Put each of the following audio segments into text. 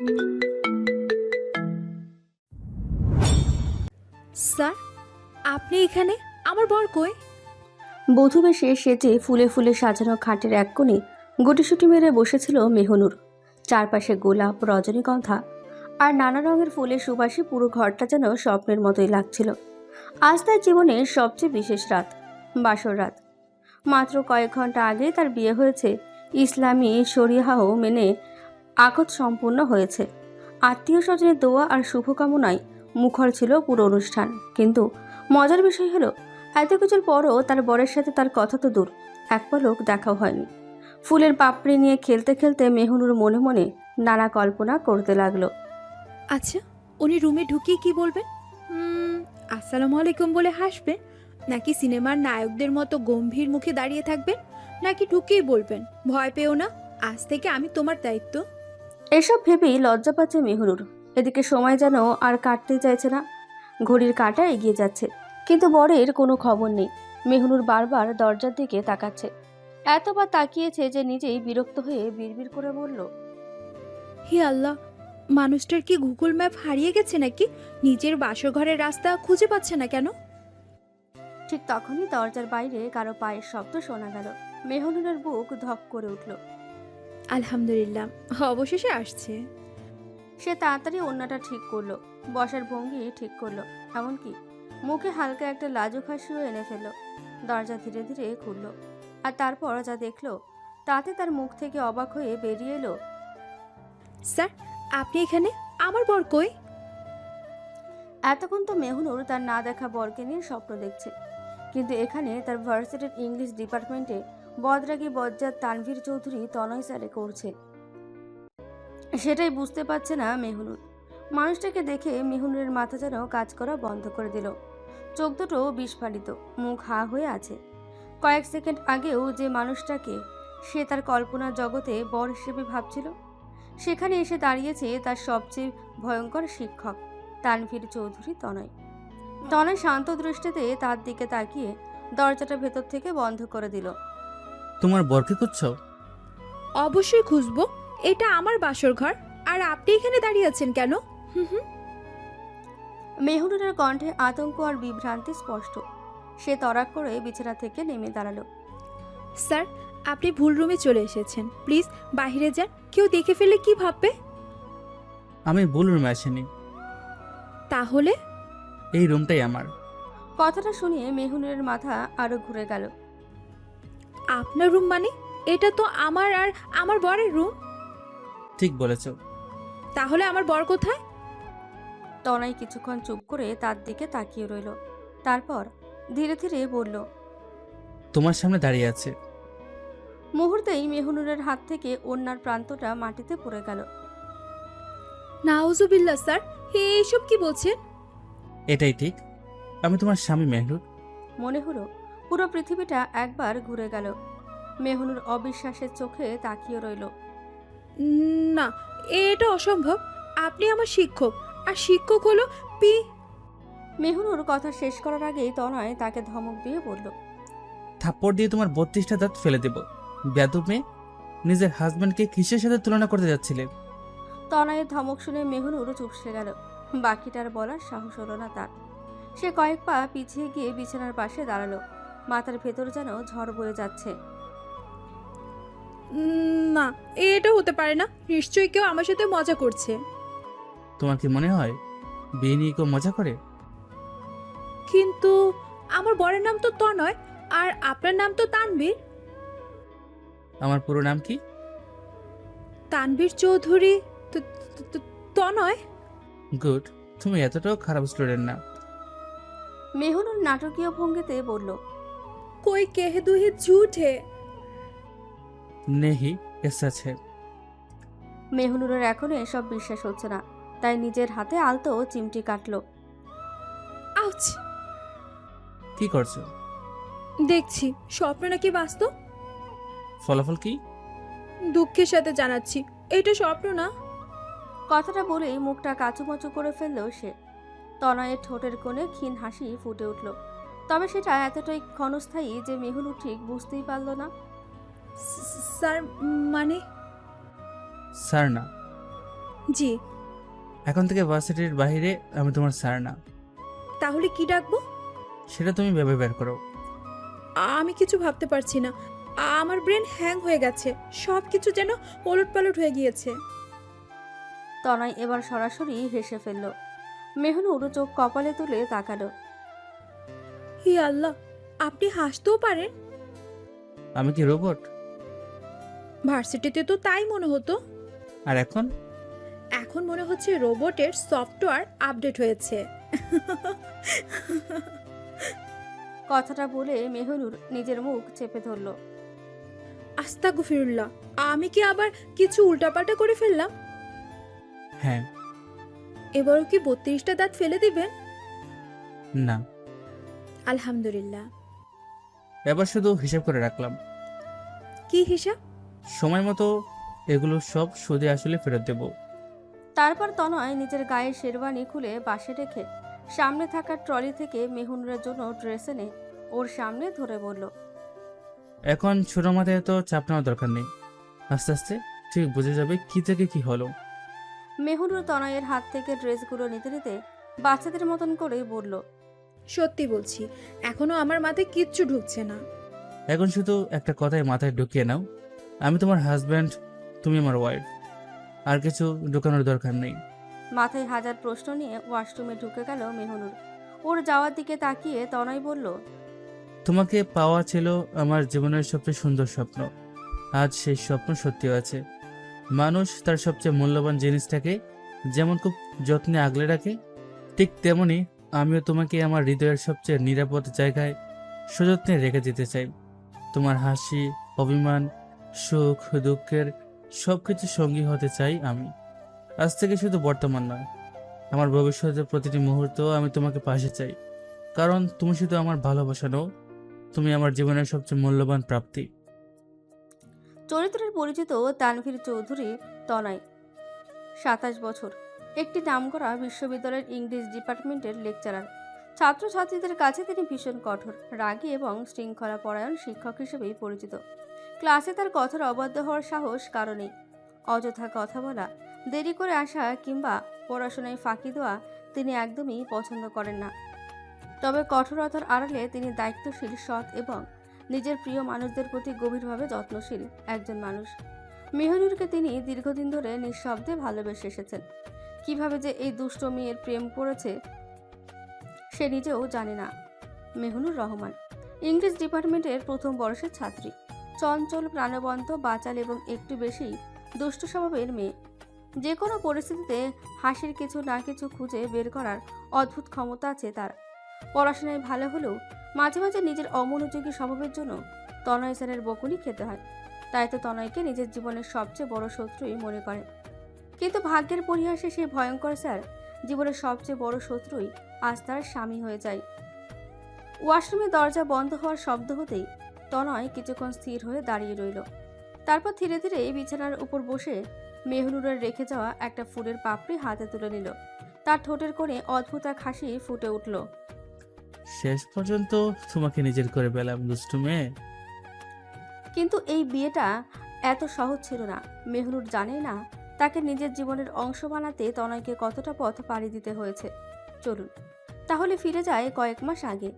Sir, আপনি এখানে? আমার বর কই? বধূ বেশে সেজে ফুলে ফুলে সাজানো খাটের এক কোণে গুটিসুটি মেরে বসেছিল মেহনুর। চারপাশে গোলাপ, রজনীগন্ধা আর নানা রঙের ফুলের সুবাসে পুরো ঘরটা যেন স্বপ্নের মতোই লাগছিল। আজ তার জীবনের সবচেয়ে বিশেষ রাত, বাসর রাত। মাত্র কয়েক ঘন্টা আগে তার বিয়ে হয়েছে, ইসলামী শরিয়াহ মেনে আকদ সম্পূর্ণ হয়েছে। আত্মীয় স্বজনের দোয়া আর শুভকামনায় মুখর ছিল পুরো অনুষ্ঠান। কিন্তু মজার বিষয় হলো, এত কিছুর পরও তার বরের সাথে তার কথা তো দূর, এক পলক দেখাও হয়নি। ফুলের পাপড়ি নিয়ে খেলতে খেলতে মেহনুর মনে মনে নানা কল্পনা করতে লাগলো। আচ্ছা, উনি রুমে ঢুকিয়ে কি বলবেন? আসসালামু আলাইকুম বলে হাসবেন, নাকি সিনেমার নায়কদের মতো গম্ভীর মুখে দাঁড়িয়ে থাকবেন, নাকি ঢুকিয়ে বলবেন ভয় পেও না, আজ থেকে আমি তোমার দায়িত্ব? এসব ভেবেই লজ্জা পাচ্ছে মেহনুর। এদিকে সময় যেন আর কাটতেই চাইছে না, ঘড়ির কাঁটা এগিয়ে যাচ্ছে, কিন্তু বরের কোনো খবর নেই। মেহনুর বারবার দরজার দিকে তাকাচ্ছে, এতবার তাকিয়েছে যে নিজেই বিরক্ত হয়ে বিড়বিড় করে বলল, হে আল্লাহ, মানুষটার কি গুগল ম্যাপ হারিয়ে গেছে নাকি? নিজের বাসর ঘরের রাস্তা খুঁজে পাচ্ছে না কেন? ঠিক তখনই দরজার বাইরে কারো পায়ের শব্দ শোনা গেল। মেহনুরের বুক ধক করে উঠল। আলহামদুলিল্লাহ, অবশেষে আসছে। সে তাড়াতাড়ি ওড়নাটা ঠিক করলো, বসার ভঙ্গি ঠিক করলো, এমনকি মুখে হালকা একটা লাজুক হাসিও এনে ফেললো। দরজা ধীরে ধীরে খুলল, আর তারপর যা দেখলো তাতে তার মুখ থেকে অবাক হয়ে বেরিয়ে এলো, স্যার, আপনি এখানে? আমার বর কই? এতক্ষণ তো মেহনুর তার না দেখা বরকে নিয়ে স্বপ্ন দেখছে, কিন্তু এখানে তার ভার্সিটির ইংলিশ ডিপার্টমেন্টে বদরাগী বজ্জাত তানভীর চৌধুরী তনয় স্যারে করছে। সেটাই বুঝতে পারছে না মেহনুর। মানুষটাকে দেখে মেহনুরের মাথা যেন কাজ করা বন্ধ করে দিল। চোখ দুটো বিস্ফারিত, মুখ হা হয়ে আছে। কয়েক সেকেন্ড আগেও যে মানুষটাকে সে তার কল্পনার জগতে বর হিসেবে ভাবছিল, সেখানে এসে দাঁড়িয়েছে তার সবচেয়ে ভয়ঙ্কর শিক্ষক তানভীর চৌধুরী তনয়। তনয় শান্ত দৃষ্টিতে তার দিকে তাকিয়ে দরজাটা ভেতর থেকে বন্ধ করে দিল। তোমার বরকে খুঁজছো? অবশ্যই খুঁজবো, এটা আমার বাসর ঘর। আর আপনি এখানে দাঁড়িয়ে আছেন কেন? হুম। মেহনুরের কণ্ঠে আতঙ্ক আর বিভ্রান্তি স্পষ্ট। সে তড়াক করে বিছানা থেকে নেমে দাঁড়ালো। স্যার, আপনি ভুল রুমে চলে এসেছেন, প্লিজ বাইরে যান, কেউ দেখে ফেললে কি ভাববে? আমি ভুল রুমে আসিনি, তাহলে? এই রুমটাই আমার। কথাটা শুনিয়ে মেহনুরের মাথা আরো ঘুরে গেল। আপনার রুম মানে? এটা তো আমার আর আমার বরের রুম। ঠিক বলেছ। তাহলে আমার বর কোথায়? তনয় কিছুক্ষণ চুপ করে তার দিকে তাকিয়ে রইল, তারপর ধীরে ধীরে বলল, তোমার সামনে দাঁড়িয়ে আছে। মুহূর্তেই মেহনুরের হাত থেকে ওড়নার প্রান্তটা মাটিতে পড়ে গেল। নাউজুবিল্লাহ স্যার, এইসব কি বলছেন? এটাই ঠিক, আমি তোমার স্বামী মেহনুর। মনে হলো পুরো পৃথিবীটা একবার ঘুরে গেল। মেহনুর অবিশ্বাসের চোখে তাকিয়ে রইল। না, এটা অসম্ভব। আপনি আমার শিক্ষক, আর শিক্ষক হলো পি। মেহনুর কথা শেষ করার আগেই তনয় তাকে ধমক দিয়ে বলল, থাপ্পড় দিয়ে তোমার 32টা দাঁত ফেলে দেব। বেয়াদব মেয়ে, নিজের হাজব্যান্ডকে কিসের সাথে তুলনা করতে যাচ্ছিলে? তনয়ের ধমক শুনে মেহনুর চুপসে গেল। বাকিটার বলার সাহস হলো না তার। সে কয়েক পা পিছিয়ে গিয়ে বিছানার পাশে দাঁড়ালো, মাথার ভেতর যেন ঝড় বয়ে যাচ্ছে। না, এটা হতে পারে না, নিশ্চয়ই কেউ আমার সাথে মজা করছে। তোমার কি মনে হয় বিয়ে নিয়ে কেউ মজা করে? কিন্তু আমার বরের নাম তো তনয়, আর আপনার নাম তো তানভীর। আমার পুরো নাম কি? তানভীর চৌধুরী। তনয়। গুড, তুমি এতটাও খারাপ স্টুডেন্ট না। মেহনুর নাটকীয় ভঙ্গিতে বলল, कोई कह दो है झूठ है। নেহি এস আছে। মেহনুরের এখনো এসব বিশ্বাস হচ্ছে না, তাই নিজের হাতে আলতো চিমটি কাটলো। আউচ! কি করছো? দেখছি স্বপ্ন নাকি বাস্তব। ফলাফল কি? দুঃখের সাথে জানাচ্ছি, এটা স্বপ্ন না। কথাটা বলেই মুখটা কাচুমাচু করে ফেললো সে। তনয়ের ঠোঁটের কোণে ক্ষীণ হাসি ফুটে উঠল, তবে সেটা এতটাই ক্ষণস্থায়ী যে মেহনুর ঠিক বুঝতেই পারল না। স্যার, মানে? স্যার না, জি। এখন থেকে ভার্সিটির বাইরে আমি তোমার স্যার না। তাহলে কি ডাকবো? সেটা তুমি ভেবে বের করো। আমি কিছু ভাবতে পারছি না। আমার ব্রেন হ্যাং হয়ে গেছে, সব কিছু যেন ওলটপালট হয়ে গিয়েছে। তনয় এবার সরাসরি হেসে ফেলল। মেহনুর চোখ কপালে তুলে তাকালো। হি আল্লাহ, আপনি হাসতেও পারেন? আমি কি রোবট? ভার্সিটিতে তো তাই মনে হতো। আর এখন? এখন মনে হচ্ছে রোবটের সফটওয়্যার আপডেট হয়েছে। কথাটা বলে মেহনুর নিজের মুখ চেপে ধরল। আস্তাগফিরুল্লাহ, আমি কি আবার কিছু উল্টাপাল্টা করে ফেললাম? হ্যাঁ। এবারও কি 32টা দাঁত ফেলে দিবেন? না, আলহামদুলিল্লাহ। এবার শুধু হিসাব করে রাখলাম। কি হিসাব? সময় মতো এগুলো সব সুদে আসলে ফেরত দেব। তারপর তনয় নিজের গায়ে শেরওয়ানি খুলে পাশে রেখে সামনে থাকা ট্রলি থেকে মেহনুরের জন্য ড্রেস এনে ওর সামনে ধরে বলল। এখন ছোট মাথায় এত চাপ নেওয়ার দরকার নেই। আস্তে আস্তে ঠিক বুঝে যাবে কি থেকে কি হলো। মেহনুর তনয়ের হাত থেকে ড্রেসগুলো নিতে নিতে বাচ্চাদের মতন করেই বলল। সত্যি বলছি, এখনো আমার মাথায় কিচ্ছু ঢুকছে না। এখন শুধু একটা কথাই মাথায় ঢুকিয়ে নাও, আমি তোমার হাজব্যান্ড, তুমি আমার ওয়াইফ। আর কিছু ঢুকানোর দরকার নেই। মাথায় হাজার প্রশ্ন নিয়ে ওয়াশরুমে ঢুকে গেল মেহনুর। ওর যাওয়ার দিকে তাকিয়ে তনয় বলল। তোমাকে পাওয়া ছিল আমার জীবনের সবচেয়ে সুন্দর স্বপ্ন। আজ সেই স্বপ্ন সত্যি হয়েছে। মানুষ তার সবচেয়ে মূল্যবান জিনিসটাকে যেমন খুব যত্নে আগলে রাখে, ঠিক তেমনি আমিও তোমাকে আমার হৃদয়ের সবচেয়ে নিরাপদ জায়গায় সযত্নে রেখে দিতে চাই। তোমার হাসি, অভিমান, সুখ দুঃখের সবকিছু সঙ্গী হতে চাই আমি। আজ থেকে শুধু বর্তমান নয়, আমার ভবিষ্যতের প্রতিটি মুহূর্ত আমি তোমাকে পাশে চাই। কারণ তুমি শুধু আমার ভালোবাসা নও, তুমি আমার জীবনের সবচেয়ে মূল্যবান প্রাপ্তি। চরিত্রের পরিচিত তানভীর চৌধুরী তনয়, 27 বছর, একটি নামকরা বিশ্ববিদ্যালয়ের ইংলিশ ডিপার্টমেন্টের লেকচারার। ছাত্রছাত্রীদের কাছে তিনি ভীষণ কঠোর, রাগী এবং শৃঙ্খলা পরায়ণ শিক্ষক হিসেবেই পরিচিত। ক্লাসে তার কথার অবাধ্য হওয়ার সাহস কারণেই। অযথা কথা বলা, দেরি করে আসা কিংবা পড়াশোনায় ফাঁকি দেওয়া তিনি একদমই পছন্দ করেন না। তবে কঠোরতার আড়ালে তিনি দায়িত্বশীল, সৎ এবং নিজের প্রিয় মানুষদের প্রতি গভীরভাবে যত্নশীল একজন মানুষ। মেহনুরকে তিনি দীর্ঘদিন ধরে নিঃশব্দে ভালোবেসে এসেছেন। কিভাবে যে এই দুষ্ট মেয়ের প্রেম পড়েছে সে নিজেও জানে না। মেহনুর রহমান ইংলিশ ডিপার্টমেন্টের প্রথম বর্ষের ছাত্রী। চঞ্চল, প্রাণবন্ত, বাচাল এবং একটু বেশি দুষ্ট স্বভাবের মেয়ে। যে কোনো পরিস্থিতিতে হাসির কিছু না কিছু খুঁজে বের করার অদ্ভুত ক্ষমতা আছে তার। পড়াশোনায় ভালো হলেও মাঝে মাঝে নিজের অমনোযোগী স্বভাবের জন্য তনয় স্যারের বকুনি খেতে হয়। তাই তো তনয়কে নিজের জীবনের সবচেয়ে বড় শত্রুই মনে করে। কিন্তু ভাগ্যের পরিহাসে সেই ভয়ঙ্কর স্যার জীবনের সবচেয়ে বড় শত্রুই আজ তার স্বামী হয়ে যায়। ওয়াশরুমে দরজা বন্ধ হওয়ার শব্দ হতেই তনয় কিছুক্ষণ স্থির হয়ে দাঁড়িয়ে রইল। তারপর ধীরে ধীরে বিছানার উপর বসে মেহনুরের রেখে যাওয়া একটা ফুলের পাপড়ি হাতে তুলে নিল। তার ঠোঁটের কোণে অদ্ভুত এক হাসি ফুটে উঠল। শেষ পর্যন্ত তোমাকে নিজের করে পেলাম দুষ্টু মেয়ে। কিন্তু এই বিয়েটা এত সহজ ছিল না। মেহনুর জানে না তাকে নিজের জীবনের অংশ বানাতে তনয়কে কতটা পথ পাড়ি দিতে হয়েছে। চলুন তাহলে ফিরে যায় কয়েক মাস আগে।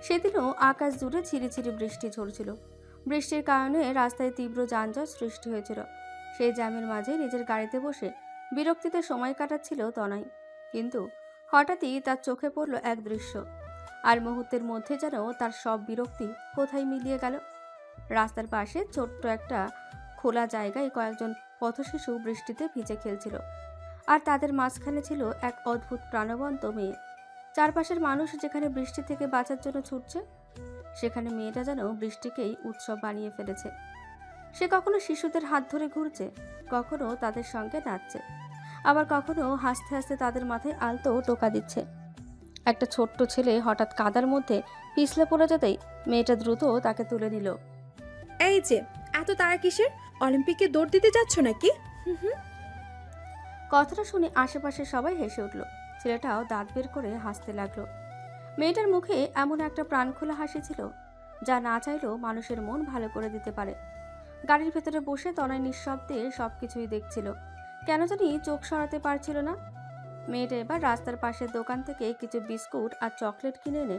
সেদিনও আকাশ জুড়ে ঝিরিঝিরি বৃষ্টি ঝরছিল। বৃষ্টির কারণে রাস্তায় তীব্র যানজট সৃষ্টি হয়েছিল। সেই জ্যামের মাঝে নিজের গাড়িতে বসে বিরক্তিতে সময় কাটাচ্ছিল তনয়। কিন্তু হঠাৎই তার চোখে পড়ল এক দৃশ্য, আর মুহূর্তের মধ্যে যেন তার সব বিরক্তি কোথায় মিলিয়ে গেল। রাস্তার পাশে ছোট্ট একটা খোলা জায়গায় কয়েকজন পথশিশু বৃষ্টিতে ভিজে খেলছিল, আর তাদের মাঝখানে ছিল এক অদ্ভুত প্রাণবন্ত মেয়ে। চারপাশের মানুষ যেখানে বৃষ্টি থেকে বাঁচার জন্য ছুটছে, সেখানে মেয়েটা যেন বৃষ্টিকেই উৎসব বানিয়ে ফেলেছে। সে কখনো শিশুদের হাত ধরে ঘুরছে, কখনো তাদের সঙ্গে নাচছে, আবার কখনো হাসতে হাসতে তাদের মাথায় আলতো টোকা দিচ্ছে। একটা ছোট্ট ছেলে হঠাৎ কাদার মধ্যে পিছলে পড়ে যেতেই মেয়েটা দ্রুত তাকে তুলে নিল। এই যে, এত তাড়া কিসের? অলিম্পিকে দৌড় দিতে যাচ্ছ নাকি? কথাটা শুনে আশেপাশে সবাই হেসে উঠল। ছেলেটাও দাঁত বের করে হাসতে লাগলো। মেয়েটার মুখে এমন একটা প্রাণখোলা হাসি ছিল যা না চাইলেও মানুষের মন ভালো করে দিতে পারে। গাড়ির ভেতরে বসে তনয় নিঃশব্দে সবকিছুই দেখছিল, কেন জানি চোখ সরাতে পারছিল না। মেয়েটা এবার রাস্তার পাশের দোকান থেকে কিছু বিস্কুট আর চকলেট কিনে এনে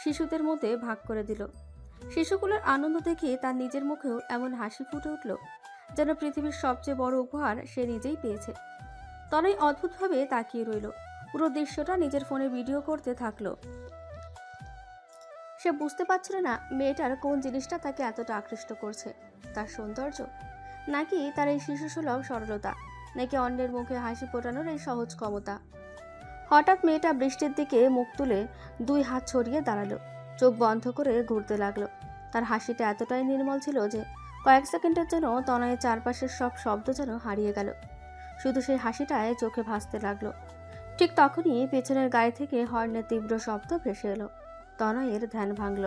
শিশুদের মধ্যে ভাগ করে দিল। শিশুগুলোর আনন্দ দেখে তার নিজের মুখেও এমন হাসি ফুটে উঠল যেন পৃথিবীর সবচেয়ে বড় উপহার সে নিজেই পেয়েছে। তনয় অদ্ভুতভাবে তাকিয়ে রইল। পুরো দৃশ্যটা নিজের ফোনে ভিডিও করতে থাকলো। সে বুঝতে পারছিল না মেয়েটার কোন জিনিসটা তাকে এতটা আকৃষ্ট করছে, তার সৌন্দর্য, নাকি তার এই শিশুসুলভ সরলতা, নাকি অন্যের মুখে হাসি ফোটানোর এই সহজ ক্ষমতা। হঠাৎ মেয়েটা বৃষ্টির দিকে মুখ তুলে 2 হাত ছড়িয়ে দাঁড়ালো, চোখ বন্ধ করে ঘুরতে লাগলো। তার হাসিটা এতটাই নির্মল ছিল যে কয়েক সেকেন্ডের জন্য তনয়ের চারপাশের সব শব্দ যেন হারিয়ে গেল। শুধু সেই হাসিটায় চোখে ভাসতে লাগলো। ঠিক তখনই পেছনের গাড়ি থেকে হর্নের তীব্র শব্দ ভেসে এলো। তনয়ের ধ্যান ভাঙল।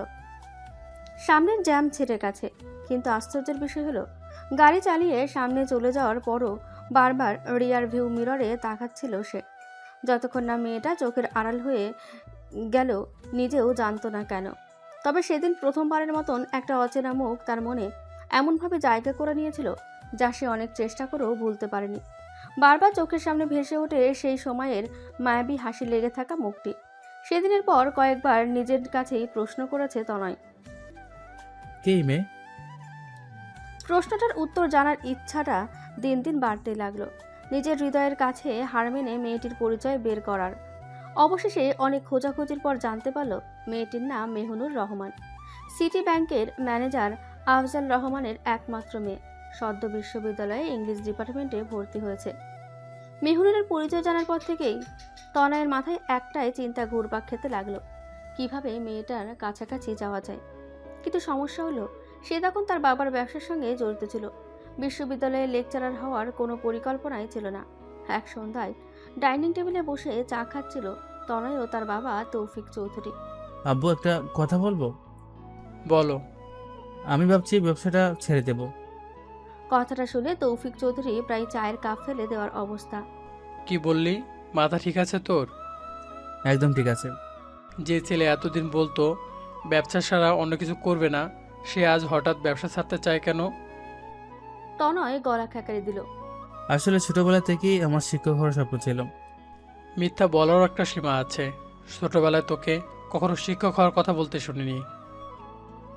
সামনের জ্যাম ছেড়ে গেছে, কিন্তু আশ্চর্যের বিষয় হলো গাড়ি চালিয়ে সামনে চলে যাওয়ার পরও বারবার রিয়ার ভিউ মিররে তাকাচ্ছিল সে। যতক্ষণ না মেয়েটা চোখের আড়াল হয়ে গেল নিজেও জানতো না কেন। তবে সেদিন প্রথমবারের মতন একটা অচেনা মুখ তার মনে এমনভাবে জায়গা করে নিয়েছিল যা সে অনেক চেষ্টা করেও ভুলতে পারেনি। বারবার চোখের সামনে ভেসে ওঠে সেই সময়ের মায়াবী হাসি লেগে থাকা মুখটি। সেদিনের পর কয়েকবার নিজের কাছেই প্রশ্ন করেছে তনয়। কে এই মেয়ে? প্রশ্নটার উত্তর জানার ইচ্ছাটা দিন দিন বাড়তে লাগলো। নিজের হৃদয়ের কাছে হার মেনে মেয়েটির পরিচয় বের করার। অবশেষে অনেক খোঁজাখুঁজির পর জানতে পারল মেয়েটির নাম মেহনুর রহমান, সিটি ব্যাংকের ম্যানেজার আফজাল রহমানের একমাত্র মেয়ে। সদ্য বিশ্ববিদ্যালয়ে ইংলিশ ডিপার্টমেন্টে ভর্তি হয়েছে। মেহনুরের পরিচয় জানার পর থেকেই তনয়ের মাথায় একটাই চিন্তা ঘুরপাক খেতে লাগলো, কিভাবে মেয়েটার কাছাকাছি যাওয়া যায়। কিন্তু সমস্যা হলো সে তখন তার বাবার ব্যবসার সঙ্গে জড়িত ছিল। বিশ্ববিদ্যালয়ে লেকচারার হওয়ার কোনো পরিকল্পনাই ছিল না। এক সন্ধ্যায় ডাইনিং টেবিলে বসে চা খাচ্ছিল তনয় ও তার বাবা তৌফিক চৌধুরী। আব্বু, একটা কথা বলবো? বলো। আমি ভাবছি ব্যবসাটা ছেড়ে দেব। কথাটা শুনে তৌফিক চৌধুরী প্রায় চায়ের কাপ ফেলে দেওয়ার অবস্থা। কি বললি? মাথা ঠিক আছে তোর? একদম ঠিক আছে। যে ছেলে এতদিন বলতো ব্যবসা ছাড়া অন্য কিছু করবে না, সে আজ হঠাৎ ব্যবসা ছাড়তে চায় কেন? তনয় গলা খেকারি দিল। আসলে ছোটবেলা থেকেই আমার শিক্ষক হওয়ার স্বপ্ন ছিল। মিথ্যা বলারও একটা সীমা আছে। ছোটবেলায় তোকে কখনো শিক্ষক হওয়ার কথা বলতে শুনিনি।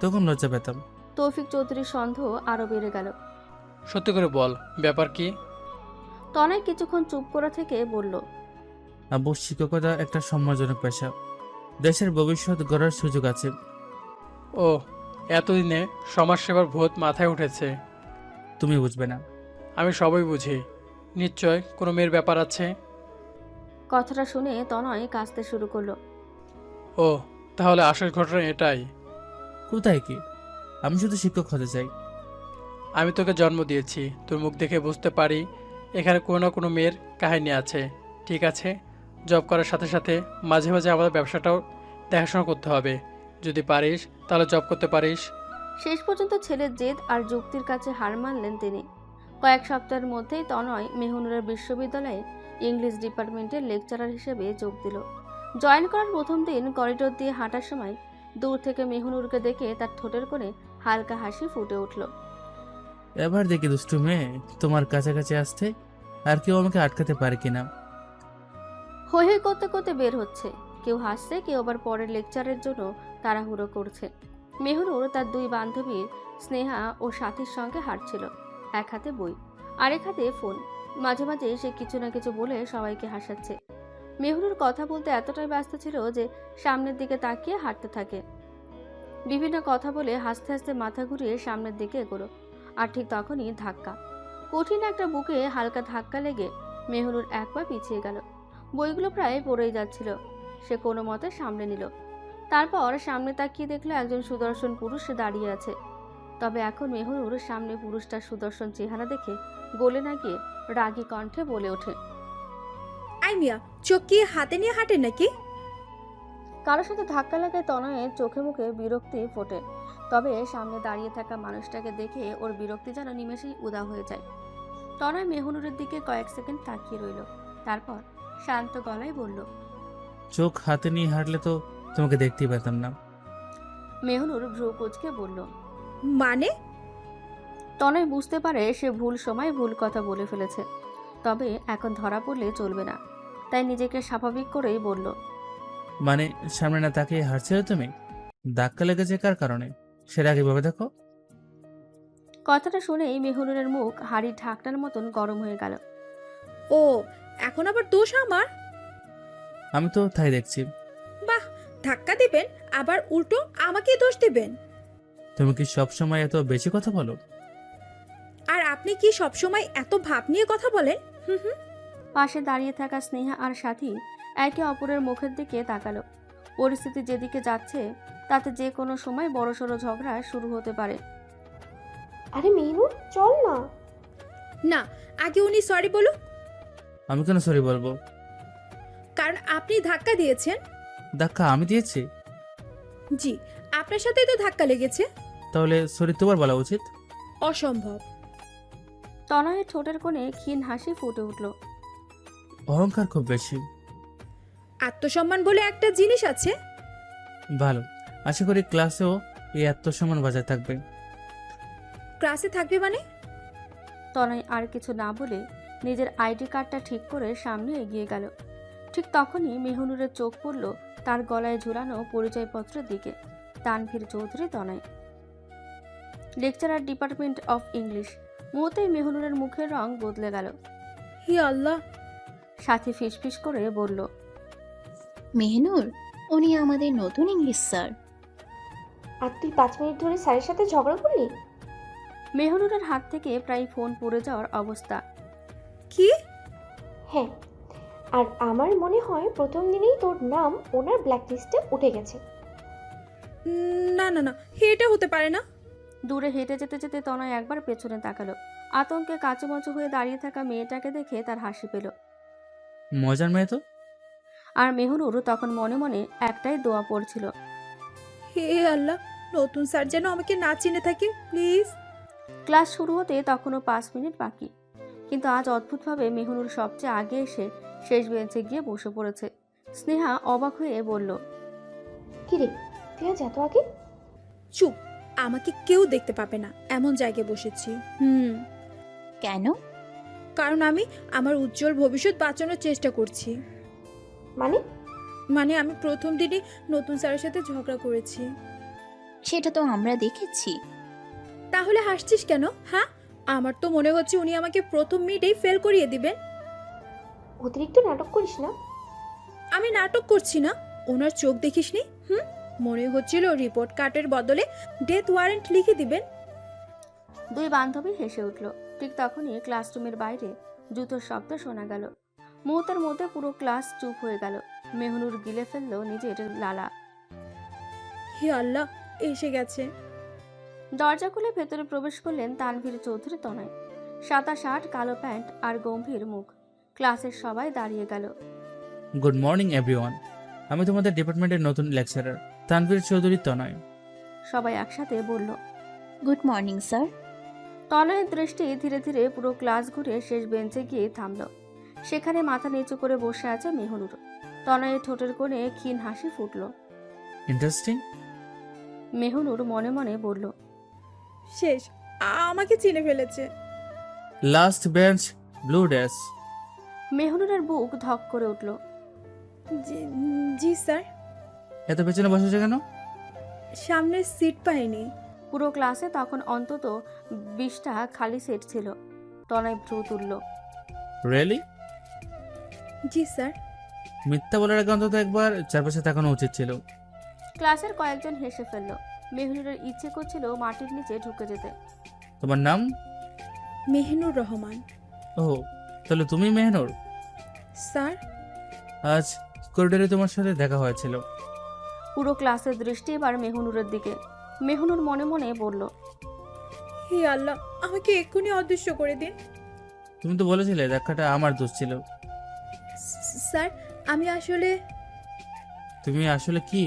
তখন লজ্জা পেতাম। তৌফিক চৌধুরীর সন্দেহ আরো বেড়ে গেল। সত্যি করে বল, ব্যাপার কি? তনয় কিছুক্ষণ চুপ করে থেকে বলল, আব্বু, শিক্ষকতা একটা সম্মানজনক পেশা। দেশের ভবিষ্যৎ গড়ার সুযোগ আছে। ও, এতদিনে সমাজসেবার ভূত মাথায় উঠেছে। তুমি বুঝবে না। আমি সবই বুঝি। নিশ্চয় কোনো মেয়ের ব্যাপার আছে। কথাটা শুনে তনয় কাঁদতে শুরু করলো। ও, তাহলে আসল ঘটনা এটাই। কোথায় কি? আমি শুধু শিক্ষক হতে চাই। আমি তোকে জন্ম দিয়েছি, তোর মুখ দেখে বুঝতে পারি এখানে কোনো না কোনো মেয়ের কাহিনী আছে। ঠিক আছে, জব করার সাথে সাথে মাঝে মাঝে আমাদের ব্যবসাটাও দেখাশোনা করতে হবে। যদি পারিস তাহলে জব করতে পারিস। শেষ পর্যন্ত ছেলের জেদ আর যুক্তির কাছে হার মানলেন তিনি। কয়েক সপ্তাহের মধ্যেই তনয় মেহনুরের বিশ্ববিদ্যালয়ে ইংলিশ ডিপার্টমেন্টের লেকচারার হিসেবে যোগ দিল। জয়েন করার প্রথম দিন করিডোর দিয়ে হাঁটার সময় দূর থেকে মেহনুরকে দেখে তার ঠোঁটের কোণে হালকা হাসি ফুটে উঠল। এবার দেখি দুষ্টু মেয়ে তোমার কাছাকাছি আসতে আর কেউ আমাকে আটকাতে পারে কিনা। হৈ হৈ করতে করতে বের হচ্ছে, কেউ হাসছে, কেউ আবার পরের লেকচারের জন্য তাড়াহুড়ো করছে। মেহনুর তার 2 বান্ধবীর স্নেহা ও সাথীর সঙ্গে হাঁটছিল, এক হাতে বই আরেক হাতে ফোন। মাঝে মাঝে সে কিছু না কিছু বলে সবাইকে হাসাচ্ছে। মেহনুর কথা বলতে এতটাই ব্যস্ত ছিল যে সামনের দিকে তাকিয়ে হাঁটতে থাকে। বিভিন্ন কথা বলে হাসতে হাসতে মাথা ঘুরিয়ে সামনের দিকে এগোলো। আর ঠিক তখনই ধাক্কা, কঠিন একটা বুকে হালকা ধাক্কা লেগে মেহনুর এক পা পিছিয়ে গেল। বইগুলো প্রায় পড়েই যাচ্ছিল। সে কোনো মতে সামনে নিল। তারপর সামনে তাকিয়ে দেখলো একজন সুদর্শন পুরুষ দাঁড়িয়ে আছে। তবে এখন মেহনুর সামনে পুরুষটার সুদর্শন চেহারা দেখে গলে না গিয়ে রাগী কণ্ঠে বলে ওঠে, আই মিয়া, চোখ কি হাতে নিয়ে হাঁটেন নাকি? কারোর সাথে ধাক্কা লাগায় তনয়ের চোখে মুখে বিরক্তি ফোটে। তবে সামনে দাঁড়িয়ে থাকা মানুষটাকে দেখে ওর বিরক্তি যেন নিমেষেই উদা হয়ে যায়। তনয় মেহনুরের দিকে কয়েক সেকেন্ড তাকিয়ে রইল, তারপর শান্ত গলায় বলল, চোখ হাতে নিয়ে হাঁটলে তো তোমাকে দেখতেই পেতাম না। মেহনুর ভ্রু কুঁচকে বলল। মানে? তনয় বুঝতে পারে সে ভুল সময় ভুল কথা বলে ফেলেছে। তবে এখন ধরা পড়লে চলবে না, তাই নিজেকে স্বাভাবিক করেই বলল, মানে সামনে না তাকিয়ে হারছিলে তুমি? ধাক্কা লেগেছে কার কারণে সেটা আগে ভেবে দেখো। কথাটা শুনেই মেহনুরের মুখ হাড়ির ঢাকনার মতন গরম হয়ে গেল। ও, এখন আবার দোষ আমার? আমি তো তাই দেখছি। বাহ, ধাক্কা দিবেন আবার উল্টো আমাকেই দোষ দিবেন? তুমি কি সবসময় এত বেশি কথা বলো? আর আপনি কি সবসময় এত ভাব নিয়ে কথা বলেন? হুম হুম। পাশে দাঁড়িয়ে থাকা স্নেহা আর সাথী একে অপরের মুখের দিকে তাকালো। পরিস্থিতি যেদিকে যাচ্ছে তাতে যে কোনো সময় বড়সড় ঝগড়া শুরু হতে পারে। আরে মেহনুর, চল না। না, আগে উনি সরি বলুক। আমি কেন সরি বলবো? কারণ আপনি ধাক্কা দিয়েছেন। ধাক্কা আমি দিয়েছি? জি, আপনার সাথেই তো ধাক্কা লেগেছে। তাহলে সরি তোমার বলা উচিত। অসম্ভব। তনয়ের ঠোঁটের কোণে ক্ষীণ হাসি ফুটে উঠল। অহংকার খুব বেশি। আত্মসম্মান বলে একটা জিনিস আছে। ভালো, আশা করি ক্লাসেও এই আত্মসম্মান বজায় থাকবে। ক্লাসে থাকবে মানে? তনয় আর কিছু না বলে নিজের আইডি কার্ডটা ঠিক করে সামনে এগিয়ে গেল। ঠিক তখনই মেহনুরের চোখ পড়ল তার গলায় ঝুলানো পরিচয়পত্রের দিকে। তানভীর চৌধুরী তনয়, লেকচারার, ডিপার্টমেন্ট অফ ইংলিশ। মুহূর্তেই মেহনুরের মুখের রং বদলে গেল। হি আল্লাহ। সাথী ফিসফিস করে বলল, মেহনুর, উনি আমাদের নতুন ইংলিশ স্যার। আর তুই 5 মিনিট ধরে স্যারের সাথে ঝগড়া করলি? মেহনুরের হাত থেকে প্রায় ফোন পড়ে যাওয়ার অবস্থা। কি? হ্যাঁ, আর আমার মনে হয় প্রথম দিনেই তোর নাম ওনার ব্ল্যাক লিস্টে উঠে গেছে। না না না, এটা হতে পারে না। দূরে হেঁটে যেতে যেতে তনয় একবার পেছনে তাকালো। আতঙ্কে কাঁচুমাচু হয়ে দাঁড়িয়ে থাকা মেয়েটাকে দেখে তার হাসি পেল। মজার মেয়ে তো। আর মেহনুর তখন মনে মনে একটাই দোয়া পড়ছিল, হে আল্লাহ, নতুন স্যার যেন আমাকে না চিনে থাকে প্লিজ। ক্লাস শুরু হতে তখনও 5 মিনিট বাকি, কিন্তু আজ অদ্ভুতভাবে মেহনুর সবচেয়ে আগে এসে শেষ বেঞ্চে গিয়ে বসে পড়েছে। স্নেহা অবাক হয়ে বলল, কি রে, তুই আজ এত আগে? চুপ, আমাকে কেউ দেখতে পাবে না এমন জায়গায় বসেছি। কেন? কারণ আমি আমার উজ্জ্বল ভবিষ্যৎ বাঁচানোর চেষ্টা করছি। মানে? মানে আমি প্রথম দিনই নতুন স্যারের সাথে ঝগড়া করেছি। সেটা তো আমরা দেখেছি। তাহলে হাসছিস কেন? হ্যাঁ, আমার তো মনে হচ্ছে উনি আমাকে প্রথম মিটেই ফেল করিয়ে দিবেন। অতিরিক্ত নাটক করিস না। আমি নাটক করছি না। ওনার চোখ দেখিসনি? মনে হচ্ছিল রিপোর্ট কার্ডের বদলে ডেথ ওয়ারেন্ট লিখে দিবেন। দুই বান্ধবী হেসে উঠল। ঠিক তখনই ক্লাসরুমের বাইরে জুতোর শব্দ শোনা গেল। মুহূর্তের মধ্যে পুরো ক্লাস চুপ হয়ে গেল। মেহনুর গিলে ফেলল নিজের লালা। হে আল্লাহ, এসে গেছে। দরজা খুলে ভেতরে প্রবেশ করলেন তানভীর চৌধুরী তনয়। সাদা শার্ট, কালো প্যান্ট আর গম্ভীর মুখ। ক্লাসের সবাই দাঁড়িয়ে গেল। Good morning everyone. আমি তোমাদের ডিপার্টমেন্টের নতুন লেকচারার তানভীর চৌধুরী তনয়। সবাই একসাথে বলল, গুড মর্নিং স্যার। তনয়ের দৃষ্টি ধীরে ধীরে পুরো ক্লাস ঘুরে শেষ বেঞ্চে গিয়ে থামল। সেখানে মাথা নিচু করে বসে আছে মেহনুর। তনয়ের ঠোঁটের কোণে ক্ষীণ হাসি ফুটল। ইন্টারেস্টিং। মেহনুর মনে মনে বলল, শেষ, আমাকে চিনে ফেলেছে। Last bench, blue dress. মেহনুরের বুক ধক করে উঠল। জি স্যার। এত পেছনে বসেছে কেন? সামনের সিট পাইনি। পুরো ক্লাসে তখন অন্তত 20টা খালি সেট ছিল। তনয় ভ্রু তুলল। রিয়েলি? জি স্যার। মিথ্যা বলার আগে অন্তত একবার চারপাশে তাকানো উচিত ছিল। ক্লাসের কয়েকজন হেসে ফেলল। মেহনুরের ইচ্ছে করছিল মাটির নিচে ঢুকে যেতে। তোমার নাম? মেহনুর রহমান। ও, তাহলে তুমি মেহনুর? স্যার। আজ করিডোরে তোমার সাথে দেখা হয়েছিল। পুরো ক্লাসের দৃষ্টি এবার মেহনুরের দিকে। মেহনুর মনে মনে বলল, হে আল্লাহ, আমাকে এক্ষুনি অদৃশ্য করে দিন। তুমি তো বলেছিলে ধাক্কাটা আমার দোষ ছিল। স্যার, আমি আসলে। তুমি আসলে কি?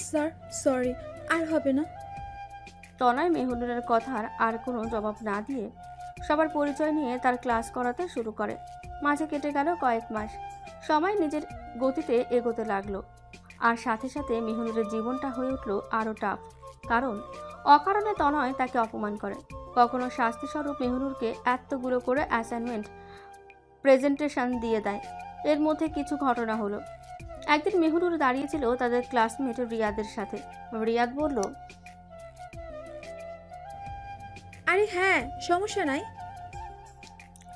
স্যার, সরি, আর হবে না। তনয় মেহনুরের কথার আর কোনো জবাব না দিয়ে সবার পরিচয় নিয়ে তার ক্লাস করাতে শুরু করে। মাঝে কেটে গেল কয়েক মাস। সময় নিজের গতিতে এগোতে লাগলো। আর সাথে সাথে মেহনুরের জীবনটা হয়ে উঠল আরও টাফ। কারণ অকারণে তনয় তাকে অপমান করে। কখনো শাস্তিস্বরূপ মেহনুরকে এতগুলো করে অ্যাসাইনমেন্ট প্রেজেন্টেশন দিয়ে দেয়। এর মধ্যে কিছু ঘটনা হলো। একদিন মেহনুর দাঁড়িয়েছিল তাদের ক্লাসমেট রিয়াদের সাথে। রিয়াদ বলল, আরে হ্যাঁ, সমস্যা নাই।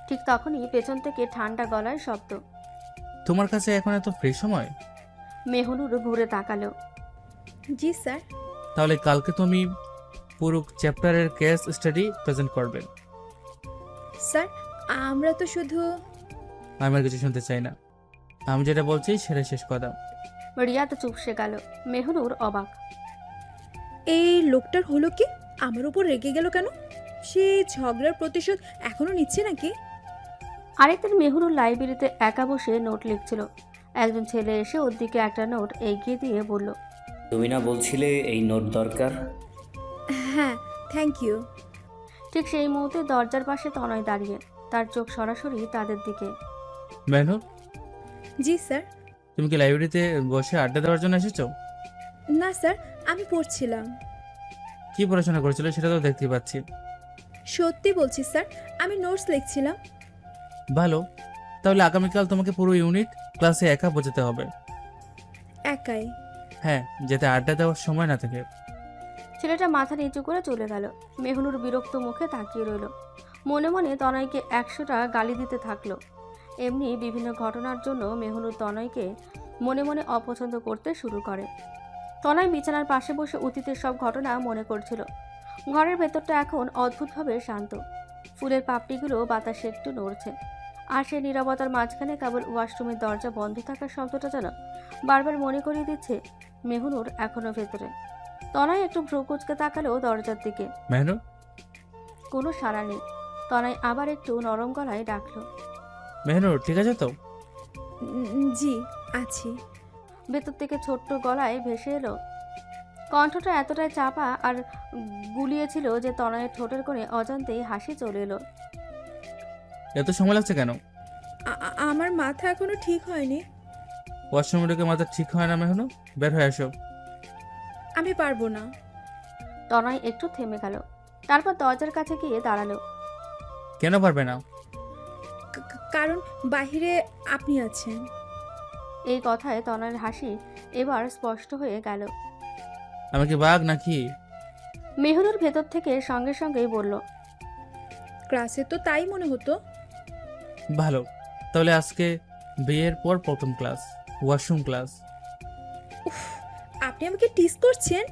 ঠিক তখনই পেছন থেকে ঠান্ডা গলায় শব্দ। তোমার কাছে এখন এত ফ্রি সময়? মেহনুর ঘুরে তাকালো। জি স্যার। তাহলে কালকে তুমি পুরো চ্যাপ্টারের কেস স্টাডি প্রেজেন্ট করবে। স্যার, আমরা তো শুধু... আমি আর কিছু শুনতে চাই না, আমি যেটা বলছি সেটা শেষ কথা। রিয়াদ চুপসে গেল। মেহনুর অবাক। এই লোকটার হলো কি? আমার উপর রেগে গেল কেন? সে ঝগড়ার প্রতিশোধ এখনো নিচ্ছে নাকি? আরেকদিন মেহনুর লাইব্রেরিতে একা বসে নোট লিখছিল। একজন ছেলে এসে ওর দিকে একটা নোট এগিয়ে দিয়ে বলল, তুমি না বলছিলে এই নোট দরকার? হ্যাঁ, থ্যাংক ইউ। ঠিক সেই মুহূর্তে দরজার পাশে তনয় দাঁড়িয়ে, তার চোখ সরাসরি তাদের দিকে। মেহনুর, জি স্যার। তুমি কি লাইব্রেরিতে বসে আড্ডা দেওয়ার জন্য এসেছো? না স্যার, আমি পড়ছিলাম। কি পড়াশোনা করেছিল সেটা তো দেখতে পাচ্ছি। সত্যি বলছি স্যার, আমি নোটস লিখছিলাম। ভালো, তাহলে আগামীকাল তোমাকে পুরো ইউনিট ক্লাসে একা বোঝাতে হবে। একাই? হ্যাঁ, যাতে আড্ডা দেওয়ার সময় না থাকে। ছেলেটা মাথা নিচু করে চলে গেল। মেহনুর বিরক্ত মুখে তাকিয়ে রইল। মনে মনে তনয়কে 100টা গালি দিতে থাকলো। এমনি বিভিন্ন ঘটনার জন্য মেহনুর তনয়কে মনে মনে অপছন্দ করতে শুরু করে। তনয় বিছানার পাশে বসে অতীতের সব ঘটনা মনে করছিল। ঘরের ভেতরটা এখন অদ্ভুতভাবে শান্ত। ফুলের পাপড়িগুলো বাতাসে একটু নড়ছে। আর সেই নীরবতার মাঝখানে কেবল ওয়াশরুমের দরজা বন্ধ থাকার শব্দটা যেন বারবার মনে করিয়ে দিচ্ছে মেহনুর এখনো ভেতরে। তনয় একটু ভ্রু কুঁচকে তাকালো দরজার দিকে। মেহনুর, কোনো সাড়া নেই। তনয় আবার একটু নরম গলায় ডাকলো, মেহনুর ঠিক আছে তো? জি, আছি। ভেতর থেকে ছোট্ট গলায় ভেসে এলো। কণ্ঠটা এতটাই চাপা আর গুলিয়েছিল যে তনয়ের ঠোঁটের কোণে অজান্তেই হাসি চলে এলো। এত সময় লাগছে কেন? আমার মাথা এখনো ঠিক হয়নি। ওয়াশরুমে ঢুকে মাথা ঠিক হয় না মেহনুর? বের হয়ে আসো। আমি পারবো না। তনয় একটু থেমে গেল, তারপর দরজার কাছে গিয়ে দাঁড়ালো। কেন পারবে না? কারণ বাহিরে আপনি আছেন। এই কথায় তনয়ের হাসি এবার স্পষ্ট হয়ে গেল। আমি কি বাঘ নাকি? মেহনুর ভেতর থেকে সঙ্গে সঙ্গেই বলল, ক্লাসে তো তাই মনে হতো। ভালো, তাহলে আজকে বিয়ের পর প্রথম ক্লাস, ওয়াশরুম ক্লাস। উফ, আপনি আমাকে টিস করছেন?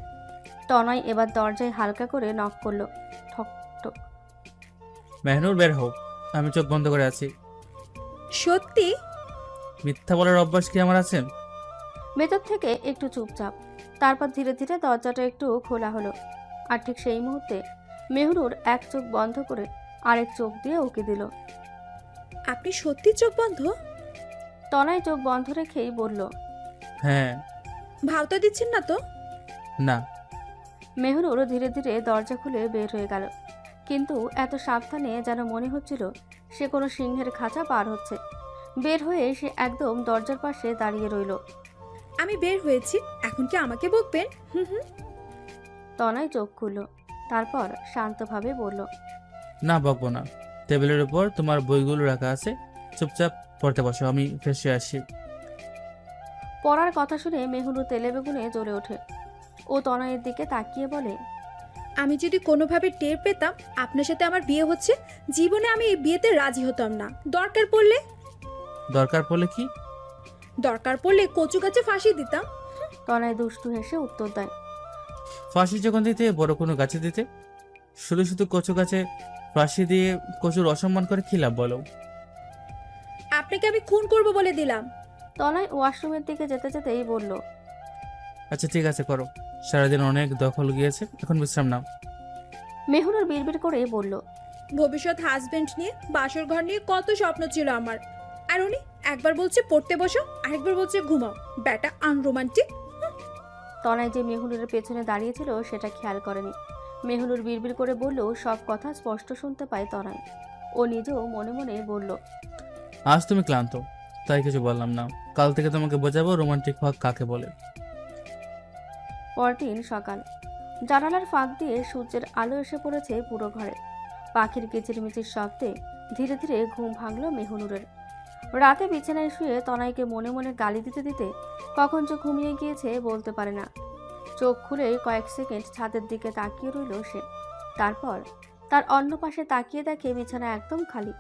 তনয় এবার দরজায় হালকা করে নক করলো। ঠক ঠক। মেহনুর বের হোক, আমি চোখ বন্ধ করে আছি। সত্যি? মিথ্যা বলার অভ্যাস কি আমার আছে? ভেতর থেকে একটু চুপচাপ, তারপর ধীরে ধীরে দরজাটা একটু খোলা হলো। আর ঠিক সেই মুহূর্তে মেহনুর এক চোখ বন্ধ করে আরেক চোখ দিয়ে উকি দিল। আপনি সত্যি চোখ বন্ধ? তনয় চোখ বন্ধ রেখেই বলল, হ্যাঁ। ভাওতা দিচ্ছেন না তো? না। মেহনুর ধীরে ধীরে দরজা খুলে বের হয়ে গেল, কিন্তু এত সাবধানে যেন মনে হচ্ছিল সে কোনো সিংহের খাঁচা পার হচ্ছে। বের হয়ে সে একদম দরজার পাশে দাঁড়িয়ে রইল। আমি বের হয়েছি, এখন কি আমাকে বকবেন? হুম হুম। তনয় চোখ খুলল, তারপর শান্তভাবে বলল, না, বকবো না। টেবিলের উপর তোমার বইগুলো রাখা আছে, চুপচাপ পড়তে বসো, আমি ফ্রেশ হয়ে আসি। পড়ার কথা শুনে মেহনুর তেলে বেগুনে জ্বলে ওঠে। ও তনয়ের দিকে তাকিয়ে বলে, আমি যদি কোনোভাবে টের পেতাম আপনার সাথে আমার বিয়ে হচ্ছে, জীবনে আমি এই বিয়েতে রাজি হতাম না। দরকার পড়লে কি? দরকার পড়লে কচু গাছে ফাঁসি দিতাম। তনয় দুষ্টু হেসে উত্তর দেয়, ফাঁসি যখন দিতে বড় কোনো গাছে দিতে, শুধু শুধু কচু গাছে ফাঁসি দিয়ে কচুর অসম্মান করে কি লাভ বলো? আপনাকে আমি খুন করব বলে দিলাম। তনয় ওয়াশরুমের দিকে যেতে যেতেই বলল, আচ্ছা ঠিক আছে, করো। সারাদিন অনেক দখল গিয়েছে, এখন বিশ্রাম নাও। মেহনুর বিড়বিড় করে বলল, ভবিষ্যৎ হাজবেন্ড নিয়ে, বাসর ঘর নিয়ে কত স্বপ্ন ছিল আমার। আর উনি একবার বলছে পড়তে বসো, আরেকবার বলছে ঘুমাও। ব্যাটা আনরোমান্টিক। তনয় যে মেহনুরের পেছনে দাঁড়িয়েছিল সেটা খেয়াল করেনি। মেহনুর বিড়বিড় করে বলল, সব কথা স্পষ্ট শুনতে পায় তনয়। ও নিজেও মনে মনে বলল, আজ তুমি ক্লান্ত, তাই কিছু বললাম না। কাল থেকে তোমাকে বোঝাবো রোমান্টিক হওয়া কাকে বলে। পরদিন সকাল। জানালার ফাঁক দিয়ে সূর্যের আলো এসে পড়েছে পুরো ঘরে। পাখির কিচিরমিচির শব্দে ধীরে ধীরে ঘুম ভাঙল মেহনুরের। রাতে বিছানায় শুয়ে তনয়কে মনে মনে গালি দিতে দিতে কখন যে ঘুমিয়ে গিয়েছে বলতে পারে না। চোখ খুলেই কয়েক সেকেন্ড ছাদের দিকে তাকিয়ে রইল সে। তারপর তার অন্য পাশে তাকিয়ে দেখে বিছানা একদম খালি।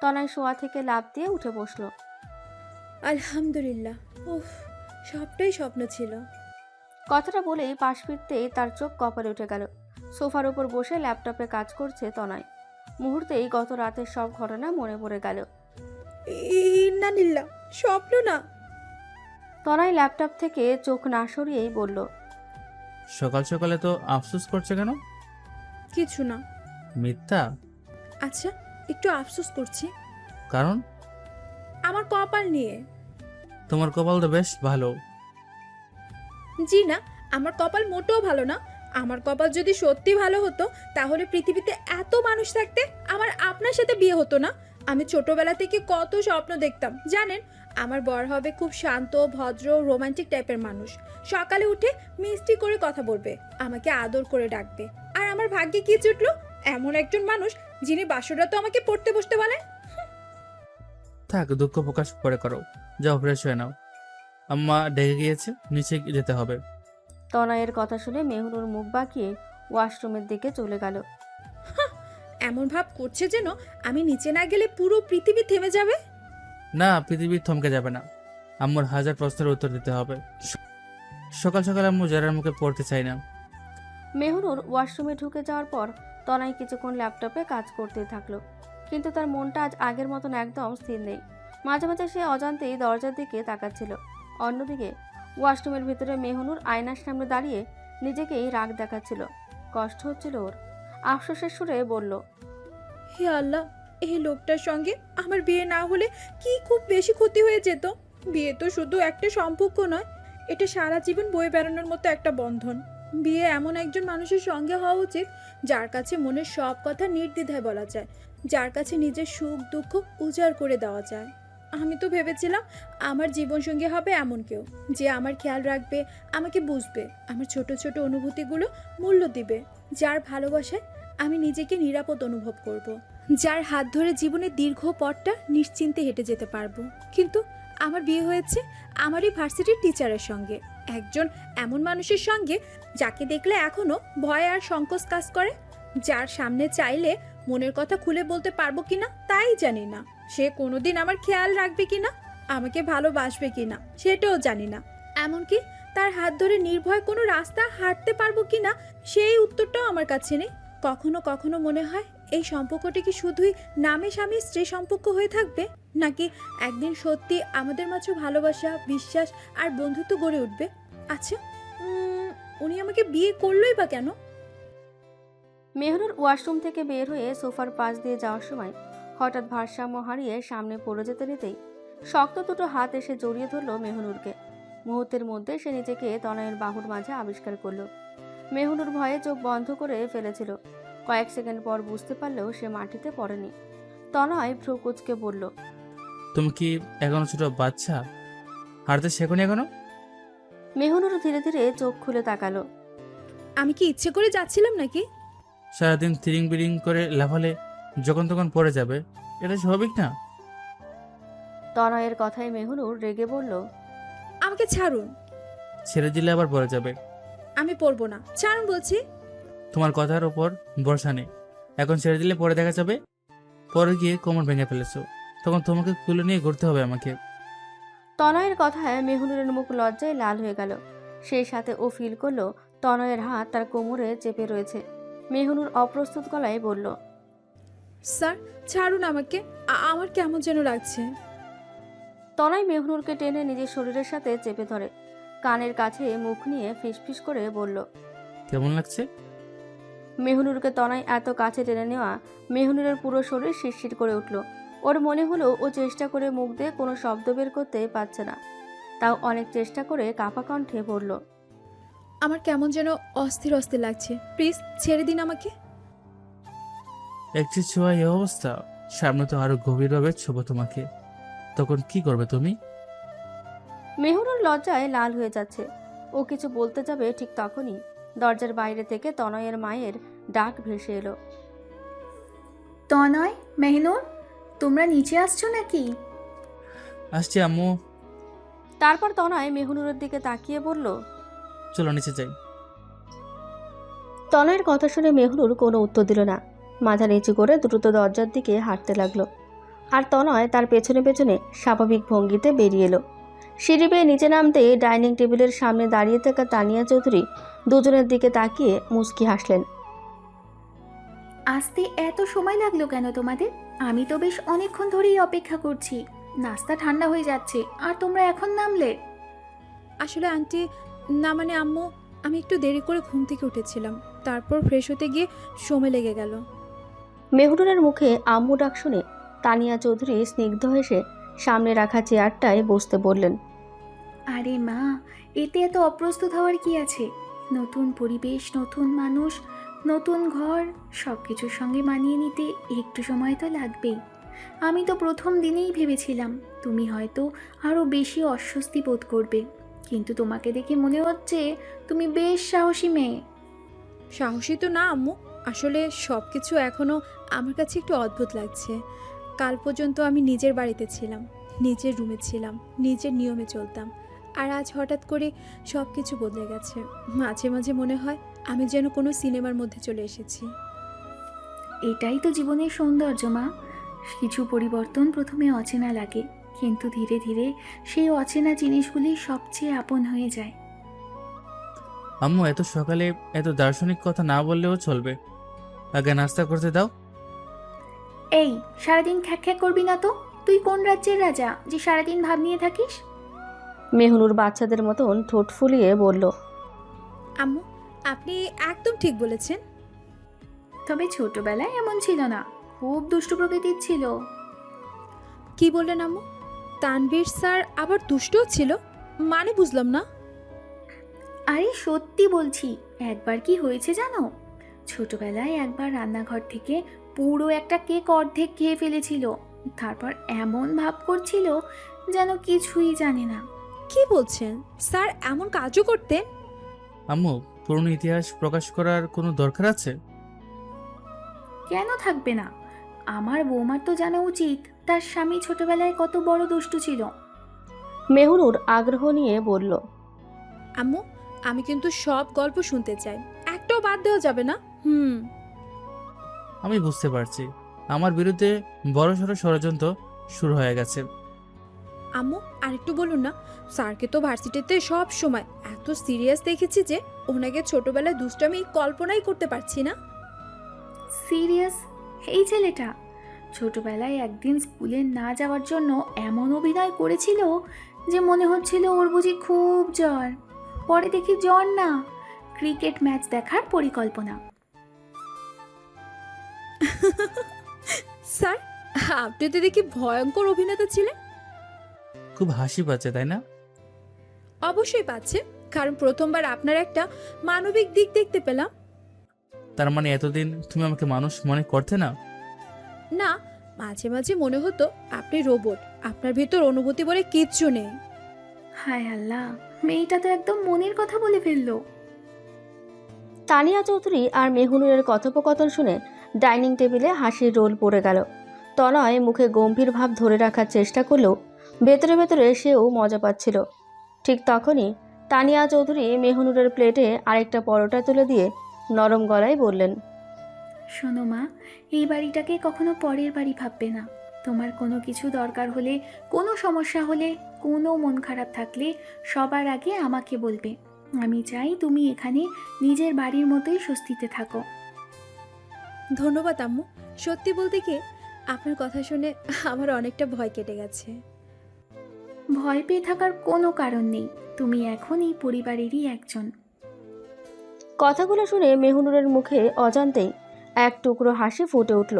তনয় শোয়া থেকে লাফ দিয়ে উঠে বসলো। আলহামদুলিল্লাহ, উফ, সবটাই স্বপ্ন ছিল। কথাটা বলেই পাশ ফিরতেই তার চোখ কপালে উঠে গেল। সোফার উপর বসে ল্যাপটপে কাজ করছে তনয়। মুহূর্তেই গত রাতের সব ঘটনা মনে পড়ে গেল। ইন্নালিল্লাহ, স্বপ্ন না। তনয় ল্যাপটপ থেকে চোখ না সরিয়েই বলল, সকাল সকালে তো আফসোস করছে কেন? কিছু না। মিথ্যা? আচ্ছা, একটু আফসোস করছি কারণ? আমার কপাল নিয়ে। তোমার কপাল তো বেশ ভালো। জি না, আমার কপাল মোটেও ভালো না। আমার কপাল যদি সত্যি ভালো হতো তাহলে পৃথিবীতে এত মানুষ থাকতে আমার আপনার সাথে বিয়ে হতো না। আমি ছোটবেলা থেকে কত স্বপ্ন দেখতাম জানেন। আমার বর হবে খুব শান্ত, ভদ্র, রোমান্টিক টাইপের মানুষ। সকালে উঠে মিষ্টি করে কথা বলবে, আমাকে আদর করে ডাকবে। আর আমার ভাগ্যে কি জুটলো, এমন একজন মানুষ যিনি বাসরাত আমাকে পড়তে বসতে বলেন। থাক, দুঃখ প্রকাশ পরে করো। যাও ফ্রেশ হয়ে নাও, আম্মা ডেকে গিয়েছে, নিচে যেতে হবে। তনয়ের কথা শুনে মেহুনুর মুখ বাঁকিয়ে ওয়াশরুমের দিকে চলে গেল। এমন ভাব করছে যেন আমি নিচে না গেলে পুরো পৃথিবী থেমে যাবে। না, পৃথিবী থমকে যাবে না। আম্মুর হাজার প্রশ্নের উত্তর দিতে হবে। সকাল সকাল আম্মু যারার মুখে পড়তে চাই না। মেহুনুর ওয়াশরুমে ঢুকে যাওয়ার পর তনয় কিছুক্ষণ ল্যাপটপে কাজ করতে থাকলো, কিন্তু তার মনটা আজ আগের মতন একদম স্থির নেই। মাঝে মাঝে সে অজান্তেই দরজার দিকে তাকাচ্ছিল। অন্যদিকে ওয়াশরুমের ভিতরে মেহুনুর আয়নার সামনে দাঁড়িয়ে নিজেকেই রাগ দেখাচ্ছিল। কষ্ট হচ্ছিল ওর। আফসোসের সুরে বলল, হে আল্লাহ, এই লোকটার সঙ্গে আমার বিয়ে না হলে কি খুব বেশি ক্ষতি হয়ে যেত। বিয়ে তো শুধু একটা সম্পর্ক নয়, এটা সারা জীবন বয়ে বেড়ানোর মতো একটা বন্ধন। বিয়ে এমন একজন মানুষের সঙ্গে হওয়া উচিত যার কাছে মনের সব কথা নির্দ্বিধায় বলা যায়, যার কাছে নিজের সুখ দুঃখ উজাড় করে দেওয়া যায়। আমি তো ভেবেছিলাম আমার জীবনসঙ্গী হবে এমন কেউ যে আমার খেয়াল রাখবে, আমাকে বুঝবে, আমার ছোট ছোট অনুভূতিগুলো মূল্য দিবে, যার ভালোবাসায় আমি নিজেকে নিরাপদ অনুভব করব, যার হাত ধরে জীবনের দীর্ঘ পথটা নিশ্চিন্তে হেঁটে যেতে পারবো। কিন্তু আমার বিয়ে হয়েছে আমারই ভার্সিটির টিচারের সঙ্গে, একজন এমন মানুষের সঙ্গে যাকে দেখলে এখনো ভয় আর সংকোচ কাজ করে, যার সামনে চাইলে মনের কথা খুলে বলতে পারবো কিনা তাই জানি না। সে কোনোদিন আমার খেয়াল রাখবে কিনা, আমাকে ভালোবাসবে কিনা সেটাও জানি না। এমনকি তার হাত ধরে নির্ভয় কোনো রাস্তা হাঁটতে পারবো কিনা সেই উত্তরটাও আমার কাছে নেই। কখনো কখনো মনে হয় এই সম্পর্কটি কি শুধুই নামে স্বামী স্ত্রী সম্পর্ক হয়ে থাকবে, নাকি একদিন সত্যি আমাদের মাঝে ভালোবাসা, বিশ্বাস আর বন্ধুত্ব গড়ে উঠবে। আচ্ছা, উনি আমাকে বিয়ে করলোই বা কেন? মেহনুর ওয়াশরুম থেকে বের হয়ে সোফার পাশ দিয়ে যাওয়ার সময় হঠাৎ ভারসাম্য হারিয়ে সামনে পড়ে যেতে নিতেই শক্ত দুটো হাত এসে জড়িয়ে ধরল মেহনুরকে। মুহূর্তের মধ্যে সে নিজেকে তনয়ের বাহুর মাঝে আবিষ্কার করলো। মেহনুর ভয়ে চোখ বন্ধ করে ফেলেছিল। কয়েক সেকেন্ড পর বুঝতে পারলেও সে মাটিতে পড়েনি। তনয় ভ্রু কুঁচকে বলল, তুমি কি এখনো ছোট বাচ্চা? হাঁটতে শেখোনি এখনো? মেহনুর ধীরে ধীরে চোখ খুলে তাকালো। আমি কি ইচ্ছে করে যাচ্ছিলাম নাকি? সারাদিন তিরিং বিরিং করে লাফালে যখন তখন পড়ে যাবে, এটা স্বাভাবিক না? তনয়ের কথায় মেহনুর রেগে বলল, আমাকে ছাড়ুন। ছেড়ে দিলে আবার পড়ে যাবে। আমি পড়বো না, ছাড়ুন বলছি। তোমার কথার ওপর ভরসা নেই। এখন ছেড়ে দিলে পরে দেখা যাবে পরে গিয়ে কোমর ভেঙে ফেলেছো, তখন তোমাকে তুলে নিয়ে ঘুরতে হবে আমাকে। তনয়ের কথায় মেহনুরের মুখ লজ্জায় লাল হয়ে গেল। সেই সাথে ও ফিল করলো তনয়ের হাত তার কোমরে চেপে রয়েছে। মেহনুর অপ্রস্তুত গলায় বলল, স্যার ছাড়ুন আমাকে, আমার কেমন যেন লাগছে। তনয় মেহনুরকে টেনে নিজের শরীরের সাথে চেপে ধরে কানের কাছে মুখ নিয়ে ফিসফিস করে বলল, কেমন লাগছে? মেহনুরকে তনয় এত কাছে টেনে নেওয়া মেহনুরের পুরো শরীর শিরশির করে উঠল। ওর মনে হলো ও চেষ্টা করে মুখ দিয়ে কোনো শব্দ বের করতে পারছে না, তাও অনেক চেষ্টা করে কাঁপা কণ্ঠে বলল, আমার কেমন যেন অস্থির অস্থির লাগছে, প্লিজ ছেড়ে দিন আমাকে। একটি ছোঁয়া এই অবস্থা, সামনে তো আরো গভীরভাবে ছোবো তোমাকে, তখন কি করবে তুমি? মেহনুর লজ্জায় লাল হয়ে যাচ্ছে। ও কিছু বলতে যাবে ঠিক তখনই দরজার বাইরে থেকে তনয়ের মায়ের ডাক ভেসে এলো। তনয়, মেহনুর, তোমরা নিচে আসছো নাকি? আসছি আম্মু। তারপর তনয় মেহনুরের দিকে তাকিয়ে বলল। চলো নিচে যাই। তনয়ের কথা শুনে মেহনুর কোনো উত্তর দিল না। মাথা নিচু করে দ্রুত দরজার দিকে হাঁটতে লাগলো। আর তনয় তার পেছনে পেছনে স্বাভাবিক ভঙ্গিতে বেরিয়ে এলো। সিঁড়ি বেয়ে নিচে নামতে ডাইনিং টেবিলের সামনে দাঁড়িয়ে থাকা তানিয়া চৌধুরী দুজনের দিকে তাকিয়ে মুচকি হাসলেন। আসতে এত সময় লাগলো কেন তোমাদের? আমি তো বেশ অনেকক্ষণ ধরেই অপেক্ষা করছি। নাস্তা ঠান্ডা হয়ে যাচ্ছে আর তোমরা এখন নামলে। আসলে আন্টি, না মানে আম্মু, আমি একটু দেরি করে ঘুম থেকে উঠেছিলাম, তারপর ফ্রেশ হতে গিয়ে সময় লেগে গেল। মেহনুরের মুখে আম্মু ডাক শুনে তানিয়া চৌধুরী স্নিগ্ধ হেসে সামনে রাখা চেয়ারটায় বসতে বললেন। আরে মা, এতে এত অপ্রস্তুত হওয়ার কি আছে? নতুন পরিবেশ, নতুন মানুষ, নতুন ঘর, সব কিছুর সঙ্গে মানিয়ে নিতে একটু সময় তো লাগবেই। আমি তো প্রথম দিনেই ভেবেছিলাম তুমি হয়তো আরও বেশি অস্বস্তি বোধ করবে, কিন্তু তোমাকে দেখে মনে হচ্ছে তুমি বেশ সাহসী মেয়ে। সাহসী তো না আম্মু, আসলে সব কিছু এখনও আমার কাছে একটু অদ্ভুত লাগছে। কাল পর্যন্ত আমি নিজের বাড়িতে ছিলাম, নিজের রুমে ছিলাম, নিজের নিয়মে চলতাম, আর আজ হঠাৎ করে সব কিছু বদলে গেছে। মাঝে মাঝে মনে হয় আমি যেন কোনো সিনেমার মধ্যে চলে এসেছি। এটাই তো জীবনের সৌন্দর্য মা। কিছু পরিবর্তন প্রথমে অচেনা লাগে, কিন্তু ধীরে ধীরে সেই অচেনা জিনিসগুলি সবচেয়ে আপন হয়ে যায়। আম্মু এত সকালে এত দার্শনিক কথা না বললেও চলবে, আগে নাস্তা করতে দাও। এই, সারাদিন খ্যাক খ্যাক করবি না তো। তুই কোন রাজ্যের রাজা যে সারাদিন ভাব নিয়ে থাকিস? মেহনুর বাচ্চাদের মতন ঠোঁট ফুলিয়ে বলল। আম্মু, আপনি একদম ঠিক বলেছেন। তবে ছোটবেলায় এমন ছিল না, খুব দুষ্টু প্রকৃতির ছিল। কি বললেন আম্মু? তানভীর স্যার আবার দুষ্টও ছিল? মানে বুঝলাম না। আরে সত্যি বলছি, একবার কি হয়েছে জানো? ছোটবেলায় একবার রান্নাঘর থেকে পুরো একটা কেক অর্ধেক খেয়ে ফেলেছিল। তারপর এমন ভাব করছিল যেন কিছুই জানে না। কি বলছেন? স্যার এমন কাজও করতেন? আম্মু, পুরনো ইতিহাস প্রকাশ করার কোনো দরকার আছে? কেন থাকবে না? আমার বৌমার তো জানা উচিত তার স্বামী ছোটবেলায় কত বড় দুষ্টু ছিল। মেহনুর আগ্রহ নিয়ে বলল। আম্মু, আমি কিন্তু সব গল্প শুনতে চাই, একটাও বাদ দেওয়া যাবে না। আমি বুঝতে পারছি আমার বিরুদ্ধে বড়সড় ষড়যন্ত্র শুরু হয়ে গেছে। আম্মু, আরেকটু বলুন না। স্যারকে তো ভার্সিটিতে সব সময় এত সিরিয়াস দেখেছি যে ওনাকে ছোটবেলায় দুষ্টামি কল্পনাই করতে পারছি না। সিরিয়াস? এই ছেলেটা ছোটবেলায় একদিন স্কুলে না যাওয়ার জন্য এমন অভিনয় করেছিল যে মনে হচ্ছিল ওর বুঝি খুব জ্বর। পরে দেখি জ্বর না, ক্রিকেট ম্যাচ দেখার পরিকল্পনা। স্যার, আপনি তো দেখি ভয়ঙ্কর অভিনেতা ছিলেন। খুব হাসি পাচ্ছে তাই না? অবশ্যই পাচ্ছে, কারণ প্রথমবার আপনার একটা মানবিক দিক দেখতে পেলাম। তার মানে এতদিন তুমি আমাকে মানুষ মনে করতে না? না, মাঝে মাঝে মনে হতো আপনি রোবট, আপনার ভিতর অনুভূতি বলে কিচ্ছু নেই। হায় আল্লাহ, মেয়েটা তো একদম মনের কথা বলে ফেললো। তানিয়া চৌধুরী আর মেহনুরের কথোপকথন শুনে ডাইনিং টেবিলে হাসির রোল পড়ে গেল। তনয় মুখে গম্ভীর ভাব ধরে রাখার চেষ্টা করলেও ভেতরে ভেতরে সেও মজা পাচ্ছিল। ঠিক তখনই তানিয়া চৌধুরী মেহনুরের প্লেটে আরেকটা পরোটা তুলে দিয়ে নরম গলায় বললেন। শোনো মা, এই বাড়িটাকে কখনো পরের বাড়ি ভাববে না। তোমার কোনো কিছু দরকার হলে, কোনো সমস্যা হলে, কোনো মন খারাপ থাকলে সবার আগে আমাকে বলবে। আমি চাই তুমি এখানে নিজের বাড়ির মতোই স্বস্তিতে থাকো। ধন্যবাদ আম্মু, সত্যি বলতে কি আপনার কথা শুনে আমার অনেকটা ভয় কেটে গেছে। ভয় পেয়ে থাকার কোনো কারণ নেই, তুমি এখন এই পরিবারেরই একজন। কথাগুলো শুনে মেহনুরের মুখে অজান্তেই এক টুকরো হাসি ফুটে উঠল।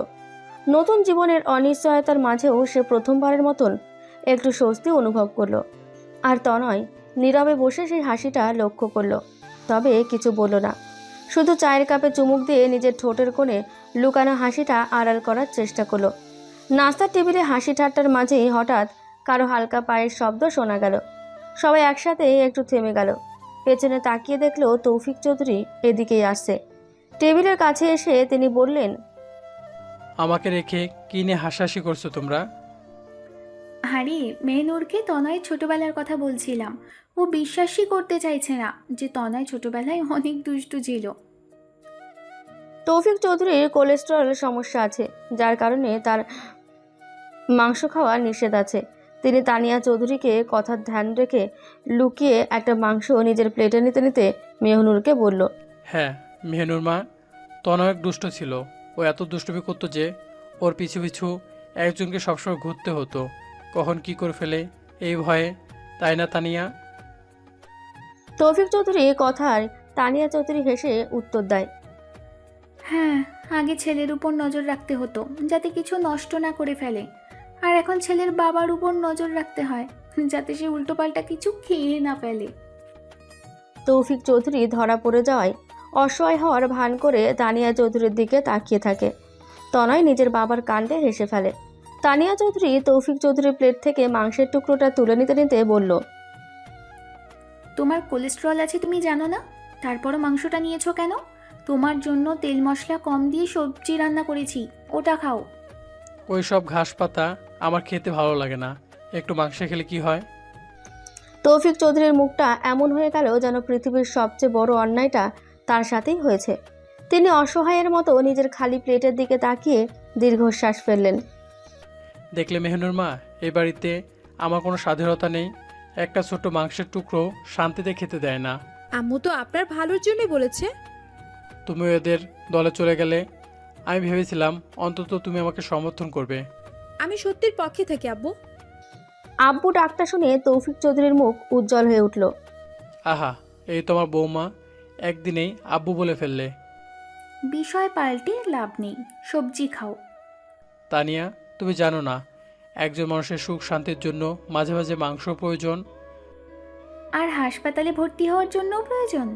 নতুন জীবনের অনিশ্চয়তার মাঝেও সে প্রথমবারের মতন একটু স্বস্তি অনুভব করলো। আর তনয় নীরবে বসে সেই হাসিটা লক্ষ্য করলো, তবে কিছু বলল না। শুধু চায়ের কাপে চুমুক দিয়ে নিজের ঠোঁটের কোণে লুকানো হাসিটা আড়াল করার চেষ্টা করলো। নাস্তার টেবিলে হাসি ঠাট্টার মাঝেই হঠাৎ কারো হালকা পায়ের শব্দ শোনা গেল। সবাই একসাথে একটু থেমে গেল। পেছনে তাকিয়ে দেখলো তৌফিক চৌধুরী এদিকেই আসছে। টেবিলের কাছে এসে তিনি বললেন। আমাকে রেখে কি নিয়ে হাসাহাসি করছো তোমরা? আরে মেহনুরকে তনয় ছোটবেলার কথা বলছিলাম। ও বিশ্বাসই করতে চাইছে না যে তনয় ছোটবেলায় অনেক দুষ্টু ছিল। তৌফিক চৌধুরীর কোলেস্টেরল সমস্যা আছে, যার কারণে তার মাংস খাওয়া নিষেধ আছে। তিনি তানিয়া চৌধুরীকে কথার ধ্যান রেখে লুকিয়ে একটা মাংস নিজের প্লেটে নিতে নিতে মেহনুরকে বলল, হ্যাঁ, মেহনুর মা, তনয় এক দুষ্ট ছিল। ও এত দুষ্টুমি করতো যে ওর পিছু পিছু একজনকে সবসময় ঘুরতে হতো, কখন কি করে ফেলে এই ভয়ে, তাই না তানিয়া? তৌফিক চৌধুরী কথার তানিয়া চৌধুরী হেসে উত্তর দেয়, হ্যাঁ, আগে ছেলের উপর নজর রাখতে হতো যাতে কিছু নষ্ট না করে ফেলে, আর এখন ছেলের বাবার উপর নজর রাখতে হয় যাতে সে উল্টোপাল্টা কিছু খেয়ে না ফেলে। তৌফিক চৌধুরী ধরা পড়ে যাওয়ায় অসহায় হওয়ার ভান করে তানিয়া চৌধুরীর দিকে তাকিয়ে থাকে। তনয় নিজের বাবার কাণ্ডে হেসে ফেলে। তানিয়া চৌধুরী তৌফিক চৌধুরীর প্লেট থেকে মাংসের টুকরোটা তুলে নিতে নিতে বলল, তোমার কোলেস্ট্রল আছে তুমি জানো না, তারপরও মাংসটা নিয়েছো কেন? তোমার জন্য তেল মশলা কম দিয়ে সবজি রান্না করেছি, ওটা খাও। ওই সব ঘাস পাতা আমার খেতে ভালো লাগে না, একটু মাংস খেলে কি হয়? তৌফিক চৌধুরীর মুখটা এমন হয়ে গেল যেন পৃথিবীর সবচেয়ে বড় অন্যায়টা তার সাথেই হয়েছে। তিনি অসহায়ের মতো নিজের খালি প্লেটের দিকে তাকিয়ে দীর্ঘশ্বাস ফেললেন। দেখলে মেহনুর মা, এই বাড়িতে আমার কোনো স্বাধীনতা নেই, একটা ছোট্ট মাংসের টুকরো শান্তিতে খেতে দেয় না। আম্মু তো আপনার ভালোর জন্যই বলেছে। তুমি এদের দলে চলে গেলে আমি ভেবেছিলাম অন্তত তুমি আমাকে সমর্থন করবে। আমি সত্যির পক্ষে থাকি আব্বু। আব্বু ডাকটা শুনে তৌফিক চৌধুরীর মুখ উজ্জ্বল হয়ে উঠল। আহা, এই তোমার বৌমা একদিনেই আব্বু বলে ফেললে। বিষয় পাল্টে লাভ নেই, সবজি খাও। তানিয়া, তুমি জানো না একজন মানুষের সুখ শান্তির জন্য মাঝে মাঝে মাংস প্রয়োজন। আর হাসপাতালে ভর্তি হওয়ার জন্যও প্রয়োজন।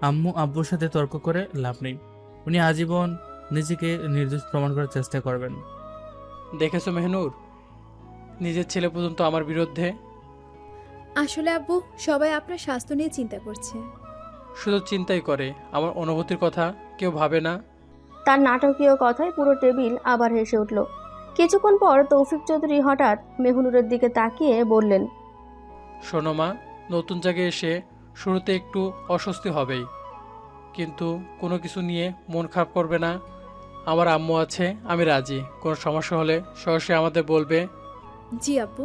আম্মু আব্বুর সাথে তর্ক করে লাভ নেই। উনি আজীবন নিজেকে নির্দোষ প্রমাণ করার চেষ্টা করবেন। দেখেছো মেহনুর, নিজের ছেলে পর্যন্ত আমার বিরুদ্ধে। আসলে আব্বু, সবাই আপনার স্বাস্থ্য নিয়ে চিন্তা করছে। শুধু চিন্তাই করে, আমার অনুভূতির কথা কেউ ভাবে না। তার নাটকীয় কথায় পুরো টেবিল আবার হেসে উঠল। কিছুক্ষণ পর তৌফিক চৌধুরী হঠাৎ মেহনুরের দিকে তাকিয়ে বললেন, শোনো মা, নতুন জায়গায় এসে শুরুতে একটু অস্বস্তি হবেই, কিন্তু কোনো কিছু নিয়ে মন খারাপ করবে না। আমার আম্মু আছে, আমি রাজি। কোনো সমস্যা হলে সরাসরি আমাদের বলবে। জি আব্বু।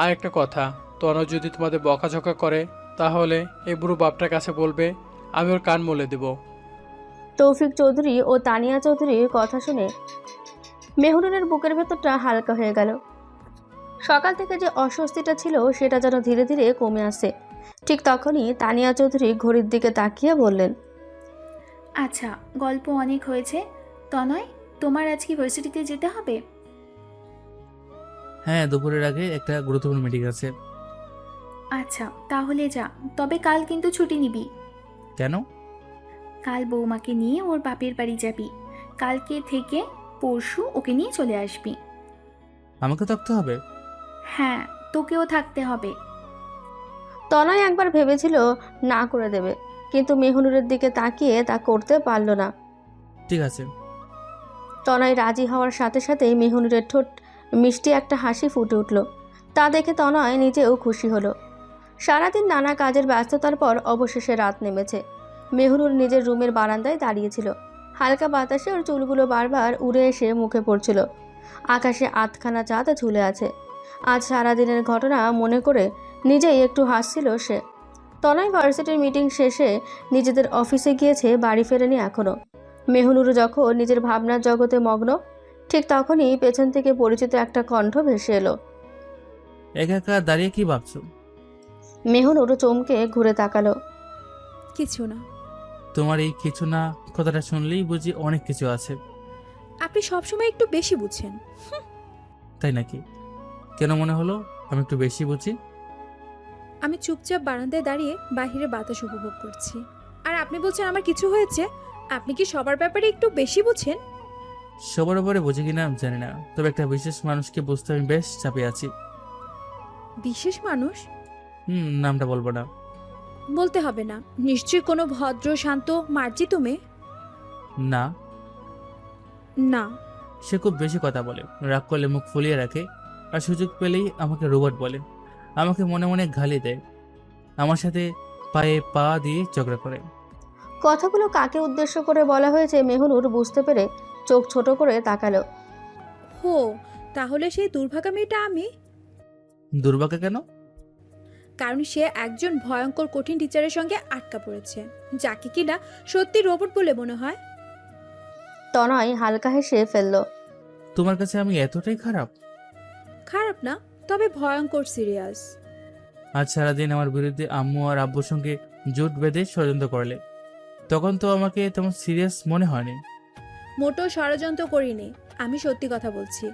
আর একটা কথা, তনয় যদি তোমাদের বকাঝকা করে তাহলে এই বুড়ো বাপটার কাছে বলবে আমি ওর কান মলে দেব। তৌফিক চৌধুরী ও তানিয়া চৌধুরীর কথা শুনে মেহনুরের বুকের ভেতরটা হালকা হয়ে গেল। সকাল থেকে যে অস্বস্তিটা ছিল সেটা যেন ধীরে ধীরে কমে আসে। ঠিক তখনই তানিয়া চৌধুরী ঘড়ির দিকে তাকিয়ে বললেন, আচ্ছা, গল্প অনেক হয়েছে। তনয়, তোমার আজকে ভার্সিটিতে যেতে হবে? হ্যাঁ, দুপুরের আগে একটা গুরুত্বপূর্ণ মিটিং আছে। আচ্ছা, তাহলে যা। তবে কাল কিন্তু ছুটি নিবি। কেন? কাল বৌমাকে নিয়ে ওর বাপের বাড়ি যাবি। কালকে থেকে পরশু ওকে নিয়ে চলে আসবি। আমাকে থাকতে হবে? হ্যাঁ, তোকেও থাকতে হবে। তনয় একবার ভেবেছিল না করে দেবে, কিন্তু মেহনুরের দিকে তাকিয়ে তা করতে পারল না। ঠিক আছে। তনয় রাজি হওয়ার সাথে সাথেই মেহনুরের ঠোঁট মিষ্টি একটা হাসি ফুটে উঠল। তা দেখে তনয় নিজেও খুশি হলো। সারাদিন নানা কাজের ব্যস্ততার পর অবশেষে রাত নেমেছে। মেহনুর নিজের রুমের বারান্দায় দাঁড়িয়েছিল। হালকা বাতাসে ওর চুলগুলো বারবার উড়ে এসে মুখে পড়ছিল। আকাশে আধখানা চাঁদ ঝুলে আছে। আজ সারাদিনের ঘটনা মনে করে নিজেই একটু হাসছিল সে। তনয় ভার্সিটির মিটিং শেষে নিজেদের অফিসে গিয়েছে, বাড়ি ফেরেনি এখনও। মেহনুর যখন নিজের ভাবনার জগতে মগ্ন, ঠিক তখনই পেছন থেকে পরিচিত একটা কণ্ঠ ভেসে এলো। একা একা দাঁড়িয়ে কি ভাবছো? মেহনুর চমকে ঘুরে তাকালো। কিছু না। তোমার এই কিছু না কথাটা শুনলেই বুঝি অনেক কিছু আছে। আপনি সবসময় একটু বেশি বুঝছেন। তাই নাকি? কেন মনে হলো আমি একটু বেশি বুঝি? আমি চুপচাপ বারান্দায় দাঁড়িয়ে বাইরে বাতাস উপভোগ করছি, আর আপনি বলছেন আমার কিছু হয়েছে। আপনি কি সবার ব্যাপারে একটু বেশি বুঝেন? সবার ব্যাপারে বুঝি কিনা জানি না, তবে একটা বিশেষ মানুষকে বুঝতে আমি বেশ চাপে আছি। বিশেষ মানুষ? নামটা বলবো না। বলতে হবে না। নিশ্চয়ই কোনো ভদ্র শান্ত মার্জিত মেয়ে। না, না। সে খুব বেশি কথা বলে, রাগ করলে মুখ ফুলিয়ে রাখে, আর সুযোগ পেলেই আমাকে রোবট বলে, আমাকে মনে মনে গালি দেয়, আমার সাথে পায়ে পা দিয়ে ঝগড়া করে। কথাগুলো কাকে উদ্দেশ্য করে বলা হয়েছে মেহনুর বুঝতে পেরে চোখ ছোট করে তাকালো। হো, তাহলে সেই দুর্ভাগা মেয়েটা আমি। দুর্ভাগ্য কেন? কারণ সে একজন ভয়ঙ্কর কঠিন টিচারের সঙ্গে আটকা পড়েছে, যাকে কিনা সত্যি রোবট বলে মনে হয়। তনয় হালকা হেসে ফেলল। তোমার কাছে আমি এতটাই খারাপ? খারাপ না, তবে ভয়ঙ্কর সিরিয়াস। আজ সারাদিন আমার বিরুদ্ধে আম্মু আর আব্বুর সঙ্গে জোট বেঁধে ষড়যন্ত্র করলে, তখন তো আমাকে তেমন সিরিয়াস মনে হয়নি। মোটেও ষড়যন্ত্র করিনি, আমি সত্যি কথা বলছি।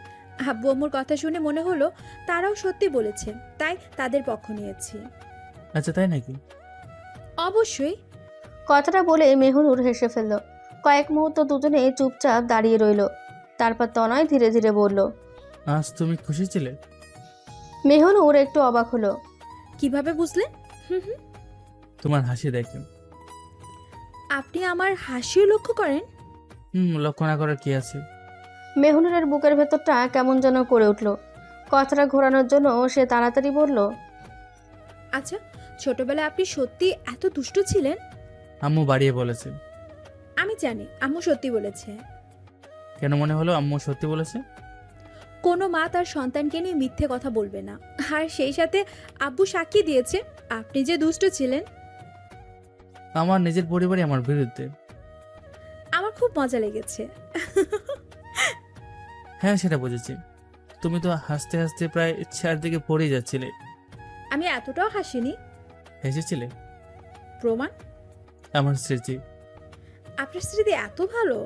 আব্বু আম্মুর কথা শুনে মনে হলো তারাও সত্যি বলেছে, তাই তাদের পক্ষ নিয়েছি। আচ্ছা, তাই নাকি? অবশ্যই। কথাটা বলে মেহনুর হেসে ফেলল। কয়েক মুহূর্ত দুজনে চুপচাপ দাঁড়িয়ে রইল। তারপর তনয় ধীরে ধীরে বলল। আজ তুমি খুশি ছিলে? মেহনুর একটু অবাক হলো। কিভাবে বুঝলেন? হুম হুম। তোমার হাসি দেখে। আপনি আমার হাসিও লক্ষ্য করেন? লক্ষ্য না করার কি আছে? মেহনুরের বুকের ভেতরটা কেমন যেন করে উঠল। কথাটা ঘোরানোর জন্য সে তাড়াতাড়ি বলল। আচ্ছা, ছোটবেলায় আপনি সত্যি এত দুষ্টু ছিলেন? আম্মু বাড়িয়ে বলেছে। আমি জানি আম্মু সত্যি বলেছে। কেন মনে হলো আম্মু সত্যি বলেছে? কোনো মা তার সন্তানকে নিয়ে মিথ্যে কথা বলবে না, আর সেই সাথে আব্বু সাক্ষী দিয়েছে আপনি যে দুষ্ট ছিলেন। আমার নিজের পরিবারই আমার বিরুদ্ধে। আমার খুব মজা লেগেছে। হ্যাঁ, সেটা বুঝেছি। তুমি তো হাসতে হাসতে প্রায় চারদিকে পড়ে যাচ্ছিলে। আমি এতটাও হাসিনি। হেসেছিলে? প্রমাণ? আমার স্মৃতি। আপনার স্মৃতি এত ভালো?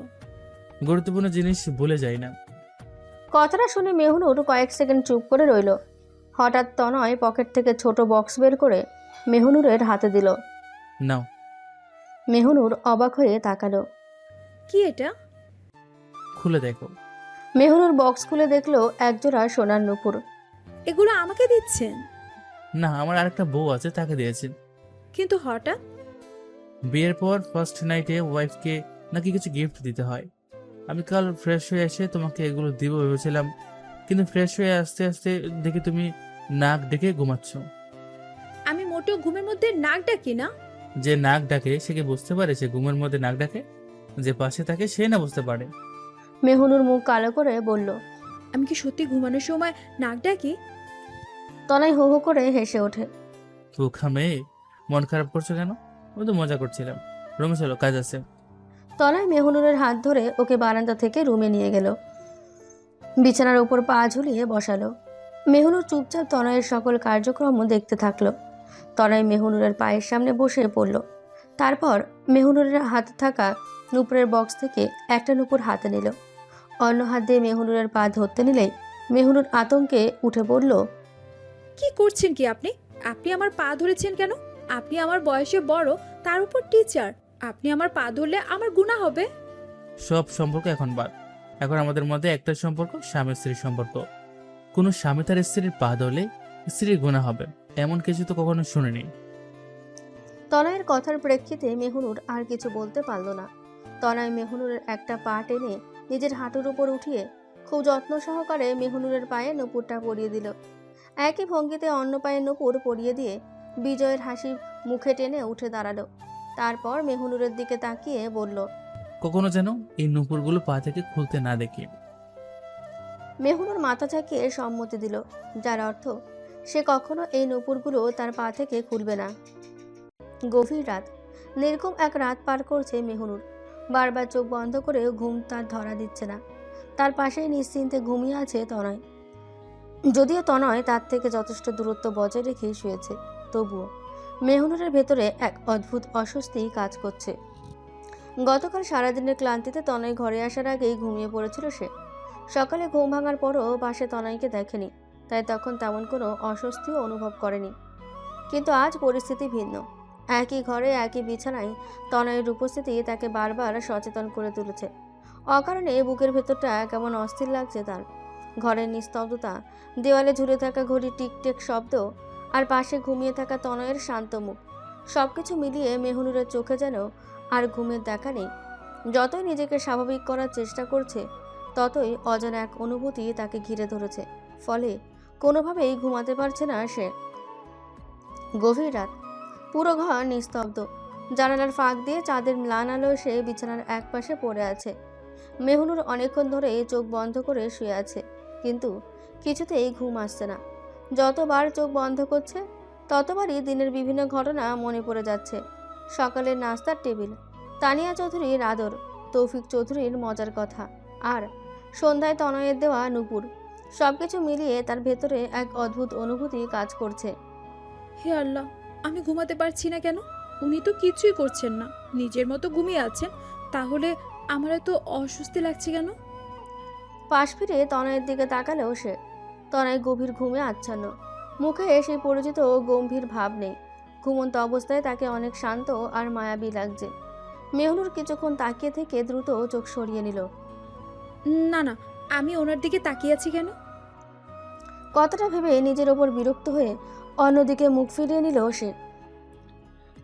গুরুত্বপূর্ণ জিনিস ভুলে যাই না। কথাটা শুনে মেহনুর কয়েক সেকেন্ড চুপ করে রইল। হঠাৎ তনয় পকেট থেকে ছোট বক্স বের করে মেহনুরের হাতে দিল। নাও। মেহনুর অবাক হয়ে তাকালো। কি এটা? খুলে দেখো। মেহনুর বক্স খুলে দেখলো একজোড়া সোনার নুপুর। এগুলো আমাকে দিচ্ছেন? না, আমার আরেকটা বউ আছে, তাকে দিয়েছি। কিন্তু হঠাৎ? বিয়ের পর ফার্স্ট নাইটে ওয়াইফকে নাকি কিছু গিফট দিতে হয়। আমি কাল ফ্রেশ হয়ে এসে তোমাকে এগুলো দিব ভেবেছিলাম, কিন্তু ফ্রেশ হয়ে আস্তে আস্তে দেখি তুমি নাক ডেকে ঘুমাচ্ছ। আমি মোটেও ঘুমের মধ্যে নাক ডাকি না। যে নাক ডাকে সে কি বুঝতে পারে সে ঘুমের মধ্যে নাক ডাকে? যে পাশে থাকে সে না বুঝতে পারে। মেহনুর মুখ কালো করে বলল। আমি কি সত্যি ঘুমানোর সময় নাক ডাকি? তনয় হো হো করে হেসে ওঠে। বোকা মেয়ে, মন খারাপ করছো কেন? আমি তো মজা করছিলাম। রুমে চলো, কাজ আছে। তনয় মেহনুরের হাত ধরে ওকে বারান্দা থেকে রুমে নিয়ে গেল। বিছানার উপর পা ঝুলিয়ে বসালো। মেহনুর চুপচাপ তনয়ের সকল কার্যক্রম দেখতে থাকলো। তনয় মেহনুরের পায়ের সামনে বসে পড়ল। তারপর মেহনুরের হাতে থাকা নুপুরের বক্স থেকে একটা নুপুর হাতে নিল। অন্য হাত দিয়ে মেহনুরের পা ধরতে নিলেই মেহনুর আতঙ্কে উঠে পড়ল। কি করছেন কি আপনি? আপনি আমার পা ধরেছেন কেন? আপনি আমার বয়সে বড়, তার উপর টিচার। আপনি আমার পা ধরলে আমার গুনাহ হবে। সব সম্পর্ক এখন বাদ। এখন আমাদের মধ্যে একটা সম্পর্ক, স্বামী স্ত্রীর সম্পর্ক। কোনো স্বামী তার স্ত্রীর পা ধরলে স্ত্রীর গুনাহ হবে, এমন কিছু তো কখনো শুনিনি। তনয়ের কথার প্রেক্ষিতে মেহনুর আর কিছু বলতে পারল না। তনয় মেহনুরের একটা পা টেনে নিজের হাঁটুর উপর উঠিয়ে খুব যত্ন সহকারে মেহনুরের পায়ে নুপুরটা পরিয়ে দিল। একই ভঙ্গিতে অন্য পায়ে নুপুর পরিয়ে দিয়ে বিজয়ের হাসি মুখে টেনে উঠে দাঁড়ালো। তারপর মেহনুরের দিকে তাকিয়ে বলল। কখনো যেন এই নুপুরগুলো পা থেকে খুলতে না দেখি। মেহনুর মাথা ঝাঁকিয়ে সম্মতি দিল, যার অর্থ সে কখনো এই নুপুরগুলো তার পা থেকে খুলবে না। গভীর রাত, নির্ঘুম এক রাত পার করছে মেহনুর। বারবার চোখ বন্ধ করেও ঘুম তার ধরা দিচ্ছে না। তার পাশেই নিশ্চিন্তে ঘুমিয়ে আছে তনয়। যদিও তনয় তার থেকে যথেষ্ট দূরত্ব বজায় রেখে শুয়েছে, তবুও মেহনুরের ভেতরে এক অদ্ভুত অস্বস্তি কাজ করছে। গতকাল সারাদিনের ক্লান্তিতে তনয় ঘরে আসার আগেই ঘুমিয়ে পড়েছিল সে। সকালে ঘুম ভাঙার পরও পাশে তনয়কে দেখেনি, তাই তখন তেমন কোনো অস্বস্তিও অনুভব করেনি। কিন্তু আজ পরিস্থিতি ভিন্ন। একই ঘরে একই বিছানায় তনয়ের উপস্থিতি তাকে বারবার সচেতন করে তুলেছে। অকারণে বুকের ভেতরটা কেমন অস্থির লাগছে তার। ঘরের নিস্তব্ধতা, দেওয়ালে ঝুলে থাকা ঘড়ির টিকটেক শব্দ, আর পাশে ঘুমিয়ে থাকা তনয়ের শান্ত মুখ, সবকিছু মিলিয়ে মেহনুরের চোখে যেন আর ঘুমের দেখা নেই। যতই নিজেকে স্বাভাবিক করার চেষ্টা করছে, ততই অজানা এক অনুভূতি তাকে ঘিরে ধরেছে। ফলে কোনোভাবেই ঘুমাতে পারছে না সে। গভীর রাত, পুরো ঘর নিস্তব্ধ। জানালার ফাঁক দিয়ে চাঁদের ম্লান আলো এসে বিছানার একপাশে পড়ে আছে। মেহুনুর অনেকক্ষণ ধরে চোখ বন্ধ করে শুয়ে আছে, কিন্তু কিছুতেই ঘুম আসছে না। যতবার চোখ বন্ধ করছে ততবারই দিনের বিভিন্ন ঘটনা মনে পড়ে যাচ্ছে। সকালের নাস্তার টেবিল, তানিয়া চৌধুরীর আদর, তৌফিক চৌধুরীর মজার কথা, আর সন্ধ্যায় তনয়ের দেওয়া নূপুর। সবকিছু মিলিয়ে তার ভেতরে এক অদ্ভুত অনুভূতি কাজ করছে। হে আল্লাহ, আমি ঘুমাতে পারছি না কেন? উনি তো কিছুই করছেন না, নিজের মতো ঘুমিয়ে আছেন, তাহলে আমার এত অস্বস্তি লাগছে কেন? পাশ ফিরে তনয়ের দিকে তাকালেও সে, তনয় গভীর ঘুমে আচ্ছন্ন। মুখে সেই পরিচিত গম্ভীর ভাব নেই। ঘুমন্ত অবস্থায় তাকে অনেক শান্ত আর মায়াবী লাগছে। মেহুনুর কিছুক্ষণ তাকিয়ে থেকে দ্রুত চোখ সরিয়ে নিল। না না, আমি ওনার দিকে তাকিয়ে আছি কেন? কথাটা ভেবে নিজের ওপর বিরক্ত হয়ে অন্যদিকে মুখ ফিরিয়ে নিল সে।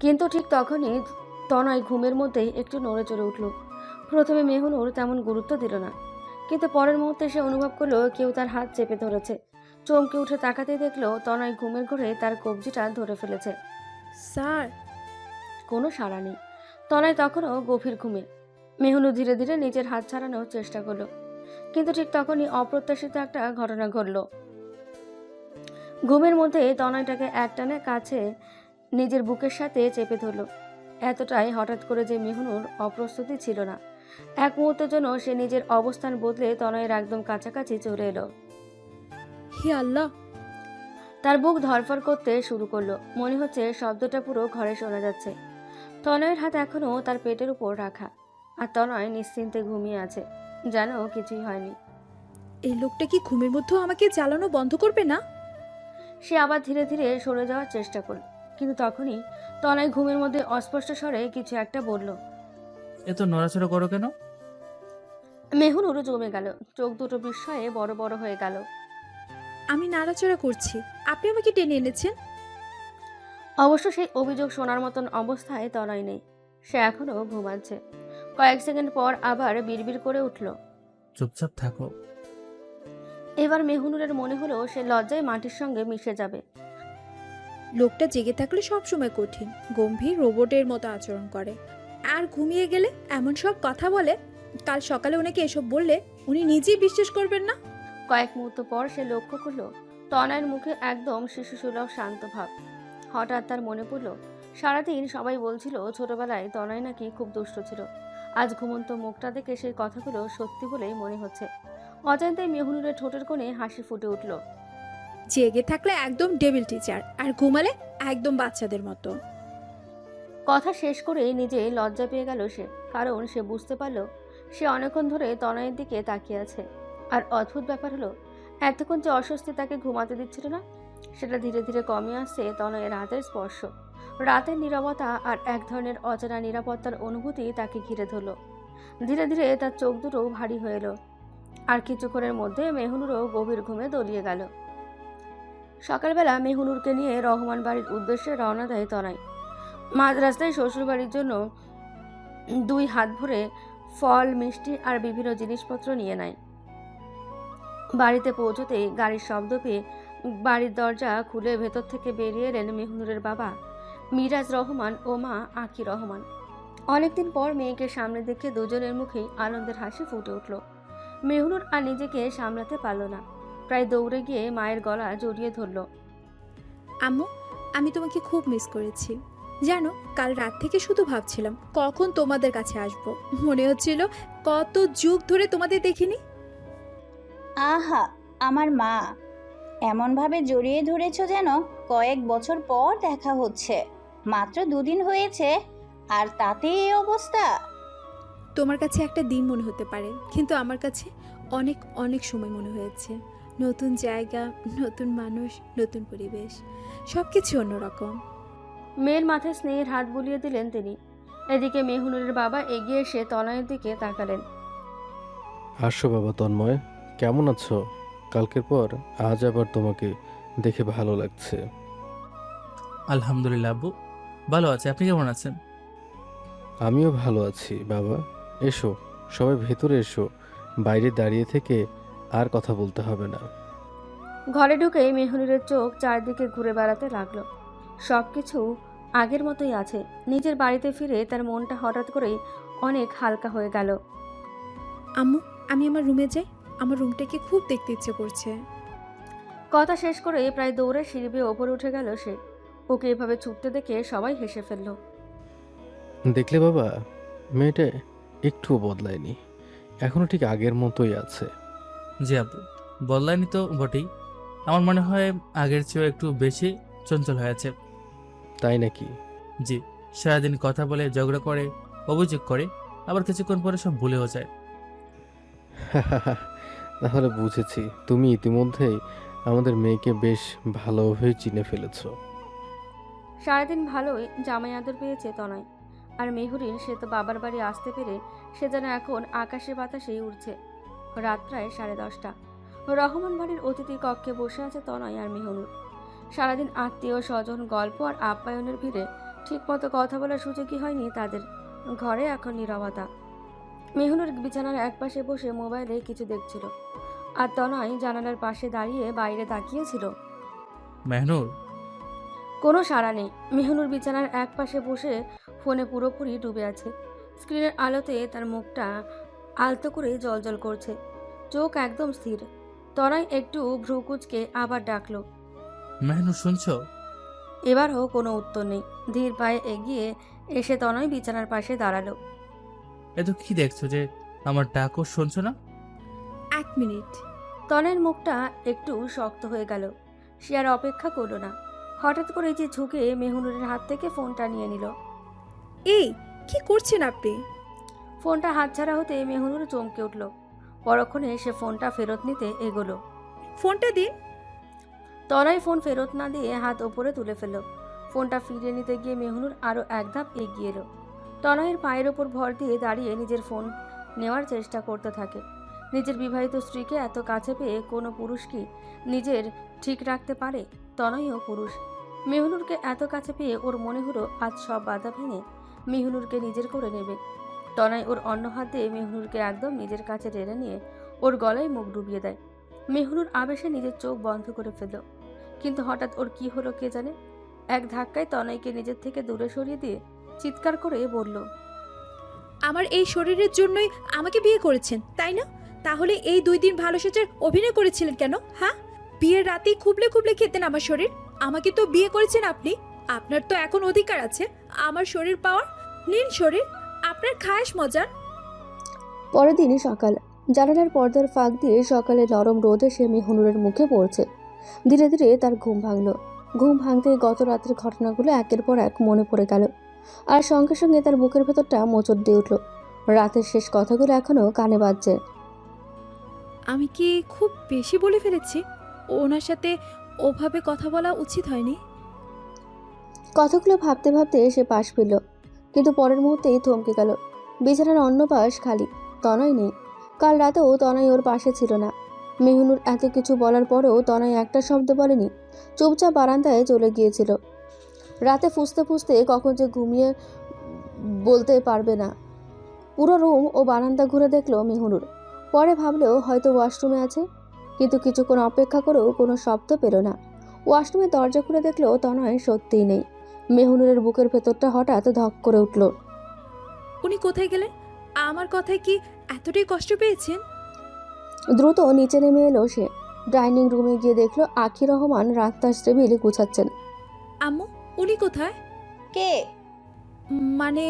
কিন্তু ঠিক তখনই তনয় ঘুমের মধ্যেই একটু নড়ে চড়ে উঠল। প্রথমে মেহুনুর তেমন গুরুত্ব দিল না, কিন্তু পরের মুহূর্তে সে অনুভব করলো কেউ তার হাত চেপে ধরেছে। চমকে উঠে তাকাতেই দেখলো তনয় ঘুমের ঘোরে তার কবজিটা ধরে ফেলেছে। স্যার। কোনো সাড়া নেই। তনয় তখনও গভীর ঘুমে। মেহুনুর ধীরে ধীরে নিজের হাত ছাড়ানোর চেষ্টা করলো, কিন্তু ঠিক তখনই অপ্রত্যাশিত একটা ঘটনা ঘটল। ঘুমের মধ্যে তনয়টাকে একটানে কাছে নিজের বুকের সাথে চেপে ধরল। এতটাই হঠাৎ করে যে মেহুনুর অপ্রস্তুতি ছিল না। এক মুহূর্তের জন্য সে নিজের অবস্থান বদলে তনয়ের একদম কাছাকাছি চলে এলো। হে আল্লাহ! তার বুক ধরফর করতে শুরু করলো। মনে হচ্ছে শব্দটা পুরো ঘরে শোনা যাচ্ছে। তনয়ের হাত এখনো তার পেটের উপর রাখা, আর তনয় নিশ্চিন্তে ঘুমিয়ে আছে, যেন কিছুই হয়নি। এই লোকটা কি ঘুমের মধ্যেও আমাকে জ্বালানো বন্ধ করবে না? সে আবার ধীরে ধীরে সরে যাওয়ার চেষ্টা করল, কিন্তু তখনই তনয় ঘুমের মধ্যে অস্পষ্ট স্বরে কিছু একটা বলল। এত নড়াচড়া করো কেন? মেহুনুর জমে গেল, চোখ দুটো বিস্ময়ে বড় বড় হয়ে গেল। আমি নাড়াচাড়া করছি, আপনি আমাকে টেনে এনেছেন। অবশ্য সেই অভিযোগ শোনার মতন অবস্থায় তনয় নেই। সে এখনো ঘুমাচ্ছে। কয়েক সেকেন্ড পর আবার বিড়বিড় করে উঠল। চুপচাপ থাকো। এবার মেহুনুরের মনে হলো সে লজ্জায় মাটির সঙ্গে মিশে যাবে। লোকটা জেগে থাকলে সবসময় কঠিন, গম্ভীর, রোবটের মতো আচরণ করে, আর ঘুমিয়ে গেলে এমন সব কথা বলে। কাল সকালে ওনাকে এসব বললে উনি নিজেই বিশ্বাস করবেন না। কয়েক মুহূর্ত পর সে লক্ষ্য করলো তনয়ের মুখে একদম শিশুসুলভ শান্ত ভাব। হঠাৎ তার মনে পড়ল, সারাদিন সবাই বলছিল ছোটবেলায় তনয় নাকি খুব দুষ্ট ছিল। আজ ঘুমন্ত মুখটা দেখে সেই কথাগুলো সত্যি বলেই মনে হচ্ছে। অজান্তেই মেহুনুরের ঠোঁটের কোণে হাসি ফুটে উঠল। জেগে থাকলে একদম ডেভিল টিচার, আর ঘুমালে একদম বাচ্চাদের মতো। কথা শেষ করে নিজে লজ্জা পেয়ে গেল সে, কারণ সে বুঝতে পারল সে অনেকক্ষণ ধরে তনয়ের দিকে তাকিয়ে আছে। আর অদ্ভুত ব্যাপার হলো, এতক্ষণ যে অস্বস্তি তাকে ঘুমাতে দিচ্ছিল না, সেটা ধীরে ধীরে কমে আসছে তনয়ের হাতের স্পর্শ। রাতের নীরবতা আর এক ধরনের অজানা নিরাপত্তার অনুভূতি তাকে ঘিরে ধরল। ধীরে ধীরে তার চোখ দুটো ভারী হয়ে এলো, আর কিছুক্ষণের মধ্যে মেহুনুরও গভীর ঘুমে তলিয়ে গেল। সকালবেলা মেহুনুরকে নিয়ে রহমান বাড়ির উদ্দেশ্যে রওনা দেয় তনয়। মাঝ রাস্তায় শ্বশুরবাড়ির জন্য 2 হাত ভরে ফল, মিষ্টি আর বিভিন্ন জিনিসপত্র নিয়ে নেয়। বাড়িতে পৌঁছতেই গাড়ির শব্দ পেয়ে বাড়ির দরজা খুলে ভেতর থেকে বেরিয়ে এলেন মেহুনুরের বাবা মিরাজ রহমান ও মা আঁখি রহমান। অনেকদিন পর মেয়েকে সামনে দেখে দুজনের মুখেই আনন্দের হাসি ফুটে উঠল। মেহুনুর আর নিজেকে সামলাতে পারল না, প্রায় দৌড়ে গিয়ে মায়ের গলা জড়িয়ে ধরল। আম্মু, আমি তোমাকে খুব মিস করেছি জানো। কাল রাত থেকে শুধু ভাবছিলাম কখন তোমাদের কাছে আসব। মনে হচ্ছিল কত যুগ ধরে তোমাদের দেখিনি। আহা, আমার মা, এমনভাবে জড়িয়ে ধরেছ যেন কয়েক বছর পর দেখা হচ্ছে। মাত্র 2 দিন হয়েছে, আর তাতে এই অবস্থা। তোমার কাছে একটা দিন মনে হতে পারে, কিন্তু আমার কাছে অনেক অনেক সময় মনে হয়েছে। নতুন জায়গা, নতুন মানুষ, নতুন পরিবেশ, সব কিছু অন্যরকম। মেয়ের মাথায় স্নেহের হাত বুলিয়ে দিলেন তিনি। এদিকে মেহুনুরের বাবা এগিয়ে এসে তনয়ের দিকে তাকালেন। আসো বাবা তন্ময়, কেমন আছো? কালকের পর আজ আবার তোমাকে দেখে ভালো লাগছে। আলহামদুলিল্লাহ আব্বু, ভালো আছে। আপনি কেমন আছেন? আমিও ভালো আছি বাবা। এসো, সবাই ভেতরে এসো, বাইরে দাঁড়িয়ে থেকে আর কথা বলতে হবে না। ঘরে ঢুকেই মেহনুরের চোখ চারদিকে ঘুরে বেড়াতে লাগলো। সব কিছু আগের মতোই আছে। নিজের বাড়িতে ফিরে তার মনটা হঠাৎ করেই অনেক হালকা হয়ে গেল। আম্মু, আমি আমার রুমে যাই। আমার রুমটাকে খুব দেখতে ইচ্ছে করছে। কথা শেষ করে প্রায় দৌড়ে সিঁড়ি বেয়ে ওপরে উঠে গেল সে। ওকে এভাবে ছুটতে দেখে সবাই হেসে ফেলল। দেখলে বাবা, মেয়েটা একটুও বদলায়নি, এখনো ঠিক আগের মতোই আছে। জি আব্বু, বললাইনি তো বটেই। আমার মনে হয় আগের চেয়েও একটু বেশি চঞ্চল হয়েছে। তাই নাকি? জি, সারাদিন কথা বলে, ঝগড়া করে, অভিযোগ করে, আবার কিছুক্ষণ পরে সব ভুলেও যায়। তাহলে বুঝেছি, তুমি ইতিমধ্যেই আমাদের মেয়েকে বেশ ভালোভাবে চিনে ফেলেছো। সারাদিন ভালোই জামাই আদর পেয়েছে তনয়। আর মেহুরিন, সে তো বাবার বাড়ি আসতে পেরে সে যেন এখন আকাশে বাতাসেই উড়ছে। রাত প্রায় 10:30। রহমান বাড়ির অতিথি কক্ষে বসে আছে তনয় আর মেহনুর। সারাদিন আত্মীয় স্বজন, গল্প আর আপ্যায়নের ভিড়ে ঠিকমতো কথা বলার সুযোগই হয়নি তাদের। ঘরে এখন নীরবতা। মেহনুর বিছানার একপাশে বসে মোবাইলে কিছু দেখছিল, আর তনয় জানালার পাশে দাঁড়িয়ে বাইরে তাকিয়েছিল। মেহনুর, কোনো সাড়া নেই। মেহনুর বিছানার একপাশে বসে ফোনে পুরোপুরি ডুবে আছে। স্ক্রিনের আলোতে তার মুখটা আলতো করে জ্বলজ্বল করছে, চোখ একদম স্থির। তনয় একটু ভ্রু কুঁচকে আবার ডাকলো। মেহনুর শুনছো? এবারও কোনো উত্তর নেই। ধীর পায়ে এগিয়ে এসে তনয় বিছানার পাশে দাঁড়ালো। এ তো কি দেখছো যে আমার ডাকও শুনছো না? 1 মিনিট। তনয়ের মুখটা একটু শক্ত হয়ে গেল। সে আর অপেক্ষা করলো না। হঠাৎ করে যে ঝুঁকে মেহনুরের হাত থেকে ফোনটা নিয়ে নিল। এই, কি করছেন আপনি? ফোনটা হাতছাড়া হতে মেহনুর চমকে উঠল। পরক্ষণে সে ফোনটা ফেরত নিতে এগোলো। ফোনটা দিন। তনয় ফোন ফেরত না দিয়ে হাত ওপরে তুলে ফেলল। ফোনটা ফিরিয়ে নিতে গিয়ে মেহনুর আরও এক ধাপ এগিয়ে এলো। তনয়ের পায়ের ওপর ভর দিয়ে দাঁড়িয়ে নিজের ফোন নেওয়ার চেষ্টা করতে থাকে। নিজের বিবাহিত স্ত্রীকে এত কাছে পেয়ে কোনো পুরুষ কি নিজের ঠিক রাখতে পারে? তনয়ও পুরুষ। মেহনুরকে এত কাছে পেয়ে ওর মনে হলো আজ সব বাধা ভেঙে মেহনুরকে নিজের করে নেবে। তনয় ওর অন্য হাত দিয়ে মেহনুরকে একদম নিজের কাছে টেনে নিয়ে ওর গলায় মুখ ডুবিয়ে দেয়। মেহনুর আবেশে নিজের চোখ বন্ধ করে ফেলল। কিন্তু হঠাৎ ওর কি হলো কে জানে, এক ধাক্কায় তনয়কে নিজের থেকে দূরে সরিয়ে দিয়ে চিৎকার করে বলল, আমার এই শরীরের জন্যই আমাকে বিয়ে করেছেন, তাই না? তাহলে এই 2 দিন ভালো সেজে অভিনয় করেছিলেন কেন? হ্যাঁ, বিয়ের রাতেই খুবলে খুবলে খেতেন আমার শরীর। আমাকে তো বিয়ে করেছেন আপনি। আপনার তো এখন অধিকার আছে আমার শরীর পাওয়ার। নিন শরীর, আপনার খায়েশ মজার। পরের দিনই সকাল। জানালার পর্দার ফাঁক দিয়ে সকালে নরম রোদ এসে মেহনুরের মুখে পড়ছে। ধীরে ধীরে তার ঘুম ভাঙল। ঘুম ভাঙতে গত রাতের ঘটনাগুলো একের পর এক মনে পড়ে গেল, আর সঙ্গে সঙ্গে তার বুকের ভেতরটা মোচড় দিয়ে উঠল। রাতের শেষ কথাগুলো এখনো কানে বাজছে। আমি কি খুব বেশি বলে ফেলেছি? ওনার সাথে ওভাবে কথা বলা উচিত হয়নি। কথাগুলো ভাবতে ভাবতে সে পাশ ফিরল, কিন্তু পরের মুহূর্তেই থমকে গেল। বিছানার অন্য পাশ খালি, তনয় নেই। কাল রাতেও তনয় ওর পাশে ছিল না। মেহনুর এত কিছু বলার পরেও তনয় একটা শব্দ বলেনি, চুপচাপ বারান্দায় চলে গিয়েছিল। রাতে ফুঁসতে ফুঁসতে কখন যে ঘুমিয়ে বলতে পারবে না। পুরো রুম ও বারান্দা ঘুরে দেখলো মেহনুর। পরে ভাবলেও হয়তো ওয়াশরুমে আছে, কিন্তু কিছুক্ষণ অপেক্ষা করেও কোনো শব্দ পেল না। ওয়াশরুমের দরজা খুলে দেখলো তনয় সত্যিই নেই। মেহনুরের বুকের ভেতরটা হঠাৎ ধক করে উঠল। উনি কোথায় গেলেন? আমার কথায় কি এতটাই কষ্ট পেয়েছেন? দ্রুত নিচে নেমে এলো সে। ডাইনিং রুমে গিয়ে দেখলো আখি রহমান রাত্তার টেবিল গুছাচ্ছেন। আম্মু, উনি কোথায়? কে? মানে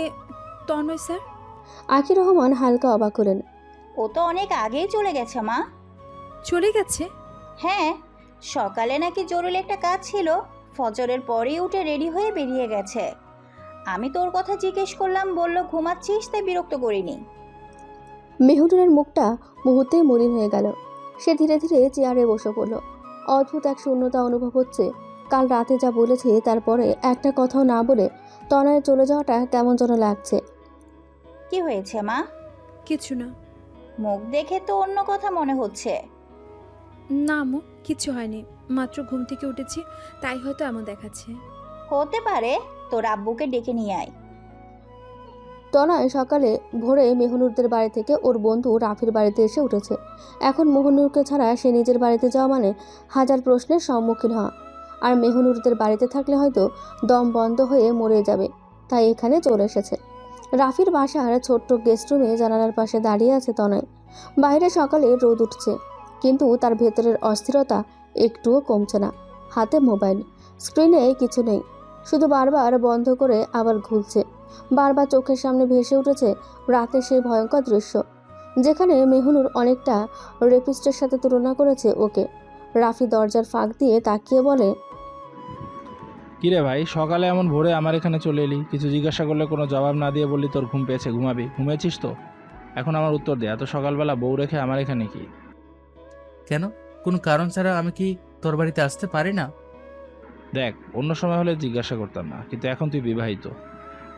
তন্ময় স্যার। আখি রহমান হালকা অবাক হলেন। ও তো অনেক আগেই চলে গেছে মা। চলে গেছে? হ্যাঁ, সকালে নাকি জরুরি একটা কাজ ছিল, ফজরের পরেই উঠে রেডি হয়ে বেরিয়ে গেছে। আমি তোর কথা জিজ্ঞেস করলাম, বলল ঘুমাচ্ছিস, তাই বিরক্ত করিনি। মেহনুরের মুখটা মুহূর্তেই মলিন হয়ে গেল। সে ধীরে ধীরে চেয়ারে বসে পড়ল। অদ্ভুত এক শূন্যতা অনুভব হচ্ছে। কাল রাতে যা বলেছে তারপরে একটা কথাও না বলে তনয়ের চলে যাওয়াটা কেমন যেন লাগছে। কি হয়েছে মা? কিছু না। মুখ দেখে তো অন্য কথা মনে হচ্ছে। না আম্মু, কিছু হয়নি। মাত্র ঘুম থেকে উঠেছি, তাই হয়তো এমন দেখাচ্ছে। হতে পারে। তোর আব্বুকে ডেকে নিয়ে আয়। তনয় সকালে ভোরে মেহনুরদের বাড়ি থেকে ওর বন্ধু রাফির বাড়িতে এসে উঠেছে। এখন মেহনুরকে ছাড়া সে নিজের বাড়িতে যাওয়া মানে হাজার প্রশ্নের সম্মুখীন হওয়া। আর মেহনুরদের বাড়িতে থাকলে হয়তো দম বন্ধ হয়ে মরে যাবে, তাই এখানে চলে এসেছে। রাফির বাসার ছোট্ট গেস্ট রুমে জানালার পাশে দাঁড়িয়ে আছে তনয়। বাইরে সকালে রোদ উঠছে, কিন্তু তার ভেতরের অস্থিরতা একটুও কমছে না। হাতে মোবাইল, স্ক্রিনে কিছু নেই, শুধু বারবার বন্ধ করে আবার খুলছে। বারবার চোখের সামনে ভেসে উঠেছে রাতে সেই ভয়ঙ্কর দৃশ্য, যেখানে মেহনুর অনেকটা রেপিস্টের সাথে তুলনা করেছে ওকে। রাফি দরজার ফাঁক দিয়ে তাকিয়ে বলে, কিরে ভাই, সকালে এমন ভোরে আমার এখানে চলে এলি? কিছু জিজ্ঞাসা করলে কোনো জবাব না দিয়ে বললি তোর ঘুম পেয়েছে, ঘুমাবি। ঘুমিয়েছিস তো? এখন আমার উত্তর দে, এত সকালবেলা বউ রেখে আমার এখানে কি? কেন? কোনো কারণ ছাড়া আমি কি তোর বাড়িতে আসতে পারি না? দেখ, অন্য সময় হলে জিজ্ঞাসা করতাম না, কিন্তু এখন তুই বিবাহিত,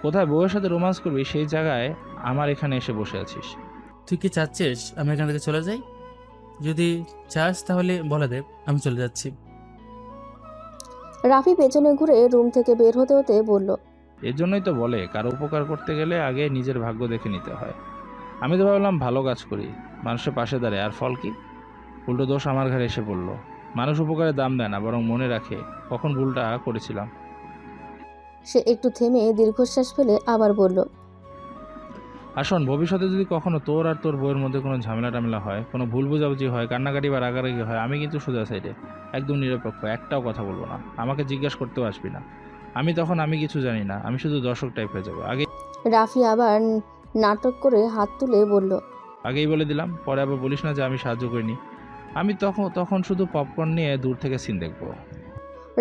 কোথায় বউয়ের সাথে রোমান্স করবি সেই জায়গায় আমার এখানে এসে বসে আছিস। তুই কি চাচ্ছিস আমি এখান থেকে চলে যাই? যদি চাস তাহলে বলে দে, আমি চলে যাচ্ছি। রাফি পেছনে ঘুরে রুম থেকে বের হতে হতে বলল, এর জন্যই তো বলে কারো উপকার করতে গেলে আগে নিজের ভাগ্য দেখে নিতে হয়। আমি তো ভাবলাম ভালো কাজ করি, মানুষের পাশে দাঁড়ায়, আর ফল কি? উল্টো দোষ আমার ঘরে এসে পড়লো। মানুষ উপকারের দাম দেয় না, বরং মনে রাখে কখন ভুলটা করেছিলাম। সে একটু থেমে দীর্ঘশ্বাস ফেলে আবার বলল, আসুন, ভবিষ্যতে যদি কখনো তোর আর তোর বউয়ের মধ্যে কোনো ঝামেলা টামেলা হয়, কোনো ভুল বোঝাবুঝি হয়, কান্নাকাটি বা রাগারাগি হয়, আমি কিন্তু সোজা সাইডে, একদম নিরপেক্ষ, একটাও কথা বলবো না। আমাকে জিজ্ঞাসা করতেও আসবি না। আমি কিছু জানি না, আমি শুধু দর্শক টাইপ হয়ে যাবো। রাফি আবার নাটক করে হাত তুলে বলল, আগেই বলে দিলাম, পরে আবার বলিস না যে আমি সাহায্য করিনি। আমি তখন শুধু পপকর্ন নিয়ে দূর থেকে সিন দেখবো।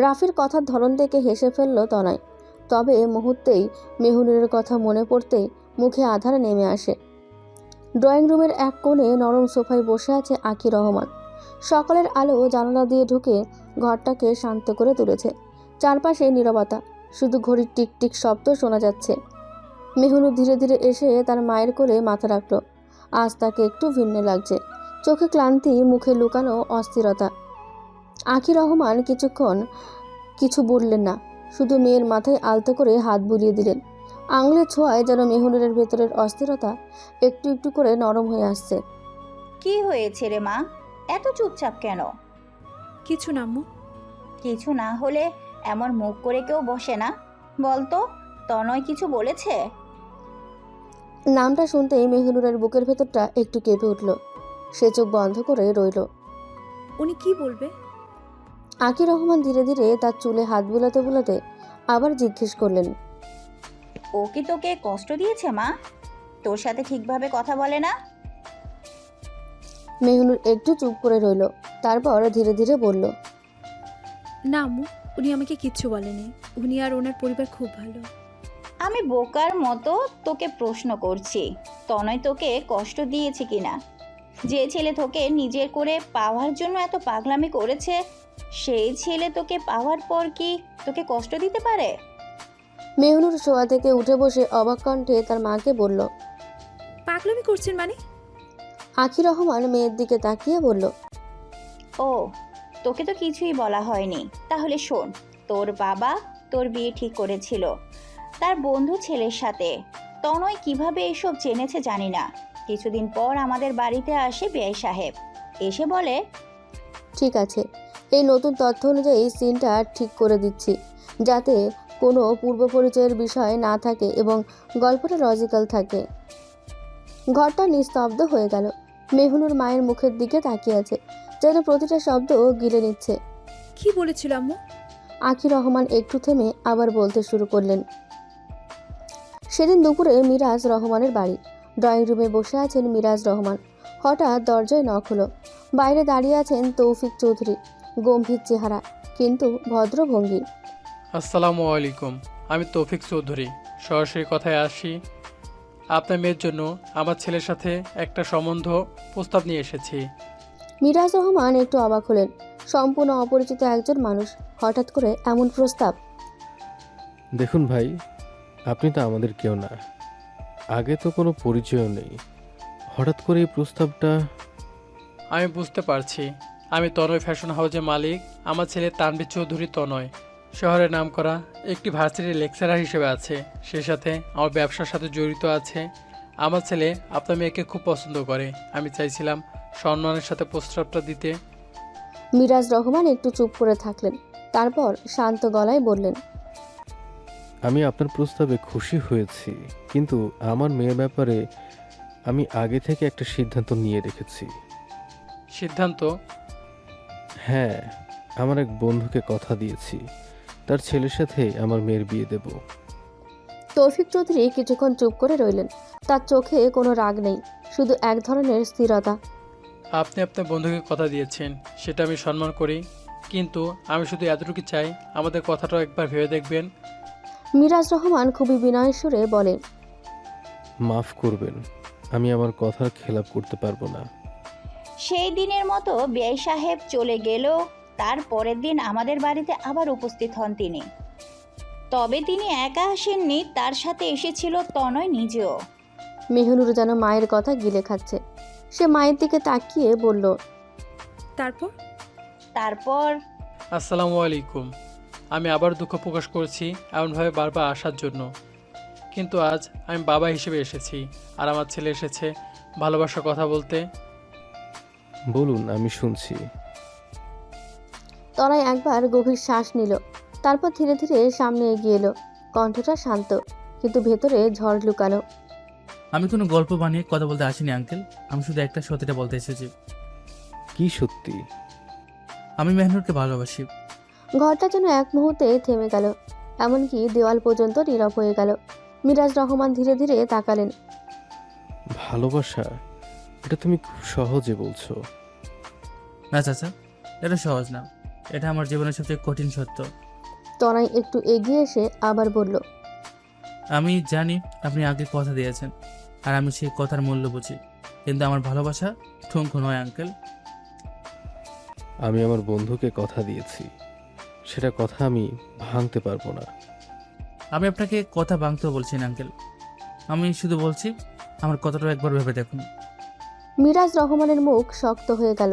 রাফির কথার ধরন দেখে হেসে ফেলল তনয়। তবে মুহূর্তেই মেহুনুরের কথা মনে পড়তেই মুখে আধার নেমে আসে। ড্রয়িং রুমের এক কোণে নরম সোফায় বসে আছে আকি রহমান। সকালের আলো জানালা দিয়ে ঢুকে ঘরটাকে শান্ত করে তুলেছে। চারপাশে নীরবতা, শুধু ঘড়ির টিকটিক শব্দ শোনা যাচ্ছে। মেহুনুর ধীরে ধীরে এসে তার মায়ের কোলে মাথা রাখল। আজ তাকে একটু ভিন্ন লাগছে, চোখে ক্লান্তি, মুখে লুকানো অস্থিরতা। আকি রহমান কিছুক্ষণ কিছু বললেন না, শুধু মেয়ের মাথায় আলতো করে হাত বুলিয়ে দিলেন। আঙুলের ছোঁয়ায় যেন মেহুনুরের ভেতরের অস্থিরতা একটু একটু করে নরম হয়ে আসছে। কি হয়েছে রে মা, এত চুপচাপ কেন? কিছু না আম্মু। কিছু না হলে এমন মুখ করে কেউ বসে না। বলতো, তনয় কিছু বলেছে? নামটা শুনতেই মেহুনুরের বুকের ভেতরটা একটু কেঁপে উঠল। সে চোখ বন্ধ করে রইল। উনি কি বলবে? আকি রহমান ধীরে ধীরে তার চুলে হাত বুলাতে বুলাতে আবার জিজ্ঞেস করলেন, ও কি তোকে কষ্ট দিয়েছে মা? তোর সাথে ঠিকভাবে কথা বলে না? মেহুনুর একটু চুপ করে রইল, তারপর ধীরে ধীরে বলল, না আম্মু, উনি আমাকে কিচ্ছু বলেনি। উনি আর ওনার পরিবার খুব ভালো। আমি বোকার মতো তোকে প্রশ্ন করছি, তনয় তোকে কষ্ট দিয়েছে কিনা? যে ছেলে তোকে নিজের করে পাওয়ার জন্য এত পাগলামি করেছে, সেই ছেলে তোকে পাওয়ার পর কি তোকে কষ্ট দিতে পারে? মেহুনুর শোয়া থেকে উঠে বসে অবাক কণ্ঠে তার মাকে বলল। পাগলামি করছেন মানে? আকি রহমান মেয়ের দিকে তাকিয়ে বলল, ও, তোকে তো কিছুই বলা হয়নি। তাহলে শোন, তোর বাবা তোর বিয়ে ঠিক করেছিল তার বন্ধু ছেলের সাথে। তনয় কিভাবে এসব জেনেছে জানি না। কিছুদিন পর আমাদের বাড়িতে আসে বেআই সাহেব, এসে বলে, ঠিক আছে, এই নতুন তথ্য অনুযায়ী সিনটা ঠিক করে দিচ্ছি, যাতে কোনো পূর্ব পরিচয়ের বিষয় না থাকে এবং গল্পটা লজিক্যাল থাকে। ঘরটা নিস্তব্ধ হয়ে গেল। মেহুনুর মায়ের মুখের দিকে তাকিয়ে আছে, যেন প্রতিটা শব্দ গিলে নিচ্ছে। কি বলেছিল আম্মু? আকি রহমান একটু থেমে আবার বলতে শুরু করলেন। সেদিন দুপুরে মিরাজ রহমানের বাড়ি। ড্রয়িং রুমে বসে আছেন মিরাজ রহমান। হঠাৎ দরজায় নক হলো। বাইরে দাঁড়িয়ে আছেন তৌফিক চৌধুরী, গম্ভীর চেহারা কিন্তু ভদ্র ভঙ্গি। আসসালামু আলাইকুম, আমি তৌফিক চৌধুরী। সরাসরি কথায় আসি, আপনার মেয়ের জন্য আমার ছেলের সাথে একটা সম্বন্ধ প্রস্তাব নিয়ে এসেছি। মিরাজ রহমান একটু অবাক হলেন। সম্পূর্ণ অপরিচিত একজন মানুষ, হঠাৎ করে এমন প্রস্তাব। দেখুন ভাই, আপনি তো আমাদের কেউ না, আগে তো কোনো পরিচয়ও নেই, হঠাৎ করে এই প্রস্তাবটা। আমি বুঝতে পারছি, আমি তনয় ফ্যাশন হাউসের মালিক, আমার ছেলে তানভীর চৌধুরী তনয়। শহরে নামকরা একটি ভার্সিটির লেকচারার হিসেবে আছে, সে সাথে আমার ব্যবসার সাথে জড়িত আছে। আমার ছেলে আপনার মেয়েকে খুব পছন্দ করে। আমি চাইছিলাম সম্মানের সাথে প্রস্তাবটা দিতে। মিরাজ রহমান একটু চুপ করে থাকলেন, তারপর শান্ত গলায় বললেন, আমি আপনার প্রস্তাবে খুশি হয়েছি, কিন্তু আমার মেয়ের ব্যাপারে আমি আগে থেকে একটা সিদ্ধান্ত নিয়ে রেখেছি। সিদ্ধান্ত? হ্যাঁ, আমার এক বন্ধুকে কথা দিয়েছি, তার ছেলের সাথে আমার মেয়ের বিয়ে দেব। তৌফিক চৌধুরী কিছুক্ষণ চুপ করে রইলেন। তার চোখে কোনো রাগ নেই, শুধু এক ধরনের স্থিরতা। আপনি আপনার বন্ধুকে কথা দিয়েছেন, সেটা আমি সম্মান করি, কিন্তু আমি শুধু এতটুকু চাই আমাদের কথাটাও একবার ভেবে দেখবেন। মিরাজ রহমান খুবই বিনয়ের সুরে বলেন, মাফ করবেন, আমি আমার কথার খেলাপ করতে পারবো না। সেই দিনের মতো বেআই সাহেব চলে গেল। তার পরের দিন আমাদের বাড়িতে আবার উপস্থিত হন তিনি। তবে তিনি একা আসেননি, তার সাথে এসেছিল তনয় নিজেও। মেহনুর যেন মায়ের কথা গিলে খাচ্ছে। সে মায়ের দিকে তাকিয়ে বলল, তারপর আসসালামু আলাইকুম। আমি আবার দুঃখ প্রকাশ করছি এমনভাবে বারবার আসার জন্য, কিন্তু আজ আমি বাবা হিসেবে এসেছি, আর আমার ছেলে এসেছে ভালোবাসার কথা বলতে। বলুন, আমি শুনছি। তরাই একবার গভীর শ্বাস নিল, তারপর ধীরে ধীরে সামনে এগিয়ে এলো। কণ্ঠটা শান্ত, কিন্তু ভেতরে ঝড় লুকানো। আমি কোনো গল্প বানিয়ে কথা বলতে আসিনি আঙ্কেল, আমি শুধু একটা সত্যিটা বলতে এসেছি। কি সত্যি? আমি মেহনুরকে ভালোবাসি। ঘরটা যেন এক মুহূর্তে থেমে গেল, এমনকি দেওয়াল পর্যন্ত নীরব হয়ে গেল। মিরাজ রহমান ধীরে ধীরে তাকালেন। ভালোবাসা? এটা তুমি খুব সহজে বলছো। না চাচা, এটা সহজ না, এটা আমার জীবনের সবচেয়ে কঠিন সত্য। তরাই একটু এগিয়ে এসে আবার বলল, আমি জানি আপনি আগে কথা দিয়েছেন, আর আমি সেই কথার মূল্য বুঝি, কিন্তু আমার ভালোবাসা ঠুনকো নয় আঙ্কেল। আমি আমার বন্ধুকে কথা দিয়েছি, সেটা কথা আমি ভাঙতে পারবো না। আমি আপনাকে কথা ভাঙতেও বলছি না আঙ্কেল, আমি শুধু বলছি আমার কথাটা একবার ভেবে দেখুন। মিরাজ রহমানের মুখ শক্ত হয়ে গেল।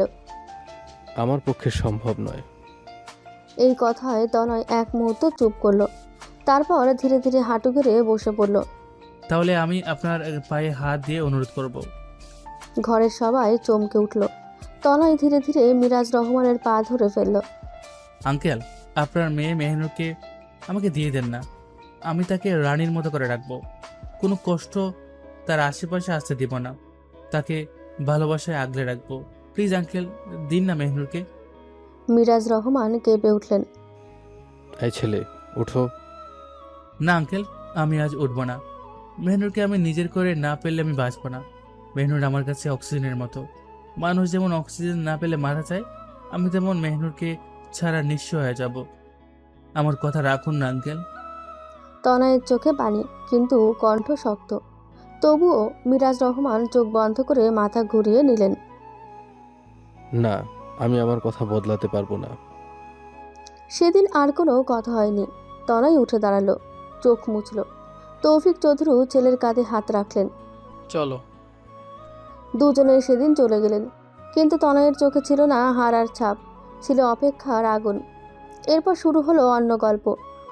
আমার পক্ষে সম্ভব নয়। এই কথায় তনয় এক মুহূর্ত চুপ করলো, তারপর ধীরে ধীরে হাঁটু গেড়ে বসে পড়ল। তাহলে আমি আপনার পায়ে হাত দিয়ে অনুরোধ করব। ঘরের সবাই চমকে উঠল। তনয় ধীরে ধীরে মিরাজ রহমানের পা ধরে ফেলল। আঙ্কেল, আপনার মেয়ে মেহনুরকে আমাকে দিয়ে দেন না, আমি তাকে রানীর মতো করে রাখবো, কোনো কষ্ট তার আশেপাশে আসতে দিব না, তাকে ভালোবাসায় আগলে রাখবো। প্লিজ আঙ্কেল, দিন না মেহনুরকে। মিরাজ রহমান কেঁপে উঠলেন। এই ছেলে, ওঠো। না আঙ্কেল, আমি আজ উঠবো না। মেহনুরকে আমি নিজের করে না পেলে আমি বাঁচবো না। মেহনুর আমার কাছে অক্সিজেনের মতো। মানুষ যেমন অক্সিজেন না পেলে মারা যায়, আমি তেমন মেহনুরকে ছাড়া নিঃস্ব হয়ে যাব। আমার কথা রাখুন না আঙ্কেল। তনয়ের চোখে পানি, কিন্তু কণ্ঠ শক্ত। তবুও মিরাজ রহমান চোখ বন্ধ করে মাথা ঘুরিয়ে নিলেন। না, আমি আমার কথা বদলাতে পারবো না। সেদিন আর কোনো কথা হয়নি। তনয় উঠে দাঁড়ালো, চোখ মুছল। তৌফিক চৌধুরী ছেলের কাঁধে হাত রাখলেন। চলো। দুজনে সেদিন চলে গেলেন, কিন্তু তনয়ের চোখে ছিল না হারার ছাপ, ছিল অপেক্ষার আগুন। এরপর শুরু হলো অন্য গল্প।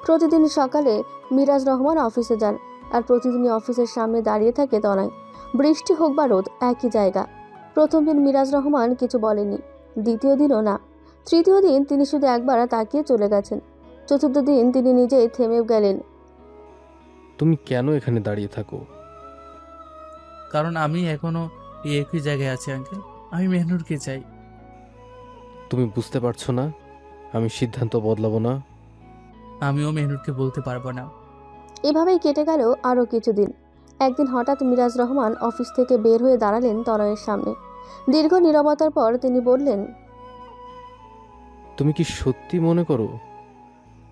প্রতিদিন সকালে মিরাজ রহমান অফিসে যান, আর প্রতিদিনই অফিসের সামনে দাঁড়িয়ে থাকে তনয়। বৃষ্টি হোক বা রোদ, একই জায়গা। প্রথম দিন মিরাজ রহমান কিছু বলেনি, দ্বিতীয় দিনও না, তৃতীয় দিন তিনি শুধু একবার তাকিয়ে চলে গেছেন, চতুর্থ দিন তিনি নিজেই থেমে গেলেন। তুমি কেন এখানে দাঁড়িয়ে থাকো? কারণ আমি এখনো এই একই জায়গায় আছি আঙ্কেল, আমি মেহনুরকে চাই। তুমি বুঝতে পারছো না? আমি সিদ্ধান্ত বদলাবো না। আমিও মেহনুরকে বলতে পারবো না। এভাবেই কেটে গেল আরও কিছুদিন। একদিন হঠাৎ মিরাজ রহমান অফিস থেকে বের হয়ে দাঁড়ালেন তনয়ের সামনে। দীর্ঘ নীরবতার পর তিনি বললেন, তুমি কি সত্যি মনে করো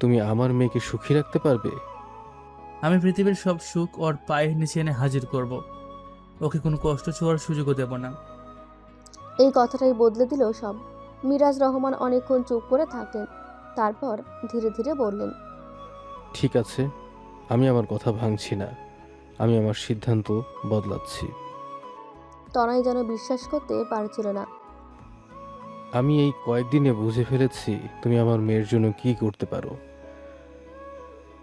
তুমি আমার মেয়েকে সুখী রাখতে পারবে? আমি পৃথিবীর সব সুখ ওর পায়ের নিচে এনে হাজির করব, ওকে কোনো কষ্ট ছোঁয়ার সুযোগও দেব না। এই কথাটাই বদলে দিল সব। মিরাজ রহমান অনেকক্ষণ চুপ করে থাকলেন, তারপর ধীরে ধীরে বললেন, ঠিক আছে, আমি আমার কথা ভাঙছি না, আমি আমার সিদ্ধান্ত বদলাচ্ছি। তনয় যেন বিশ্বাস করতে পারছিল না। আমি এই কয়েকদিনে বুঝে ফেলেছি তুমি আমার মেয়ের জন্য কি করতে পারো।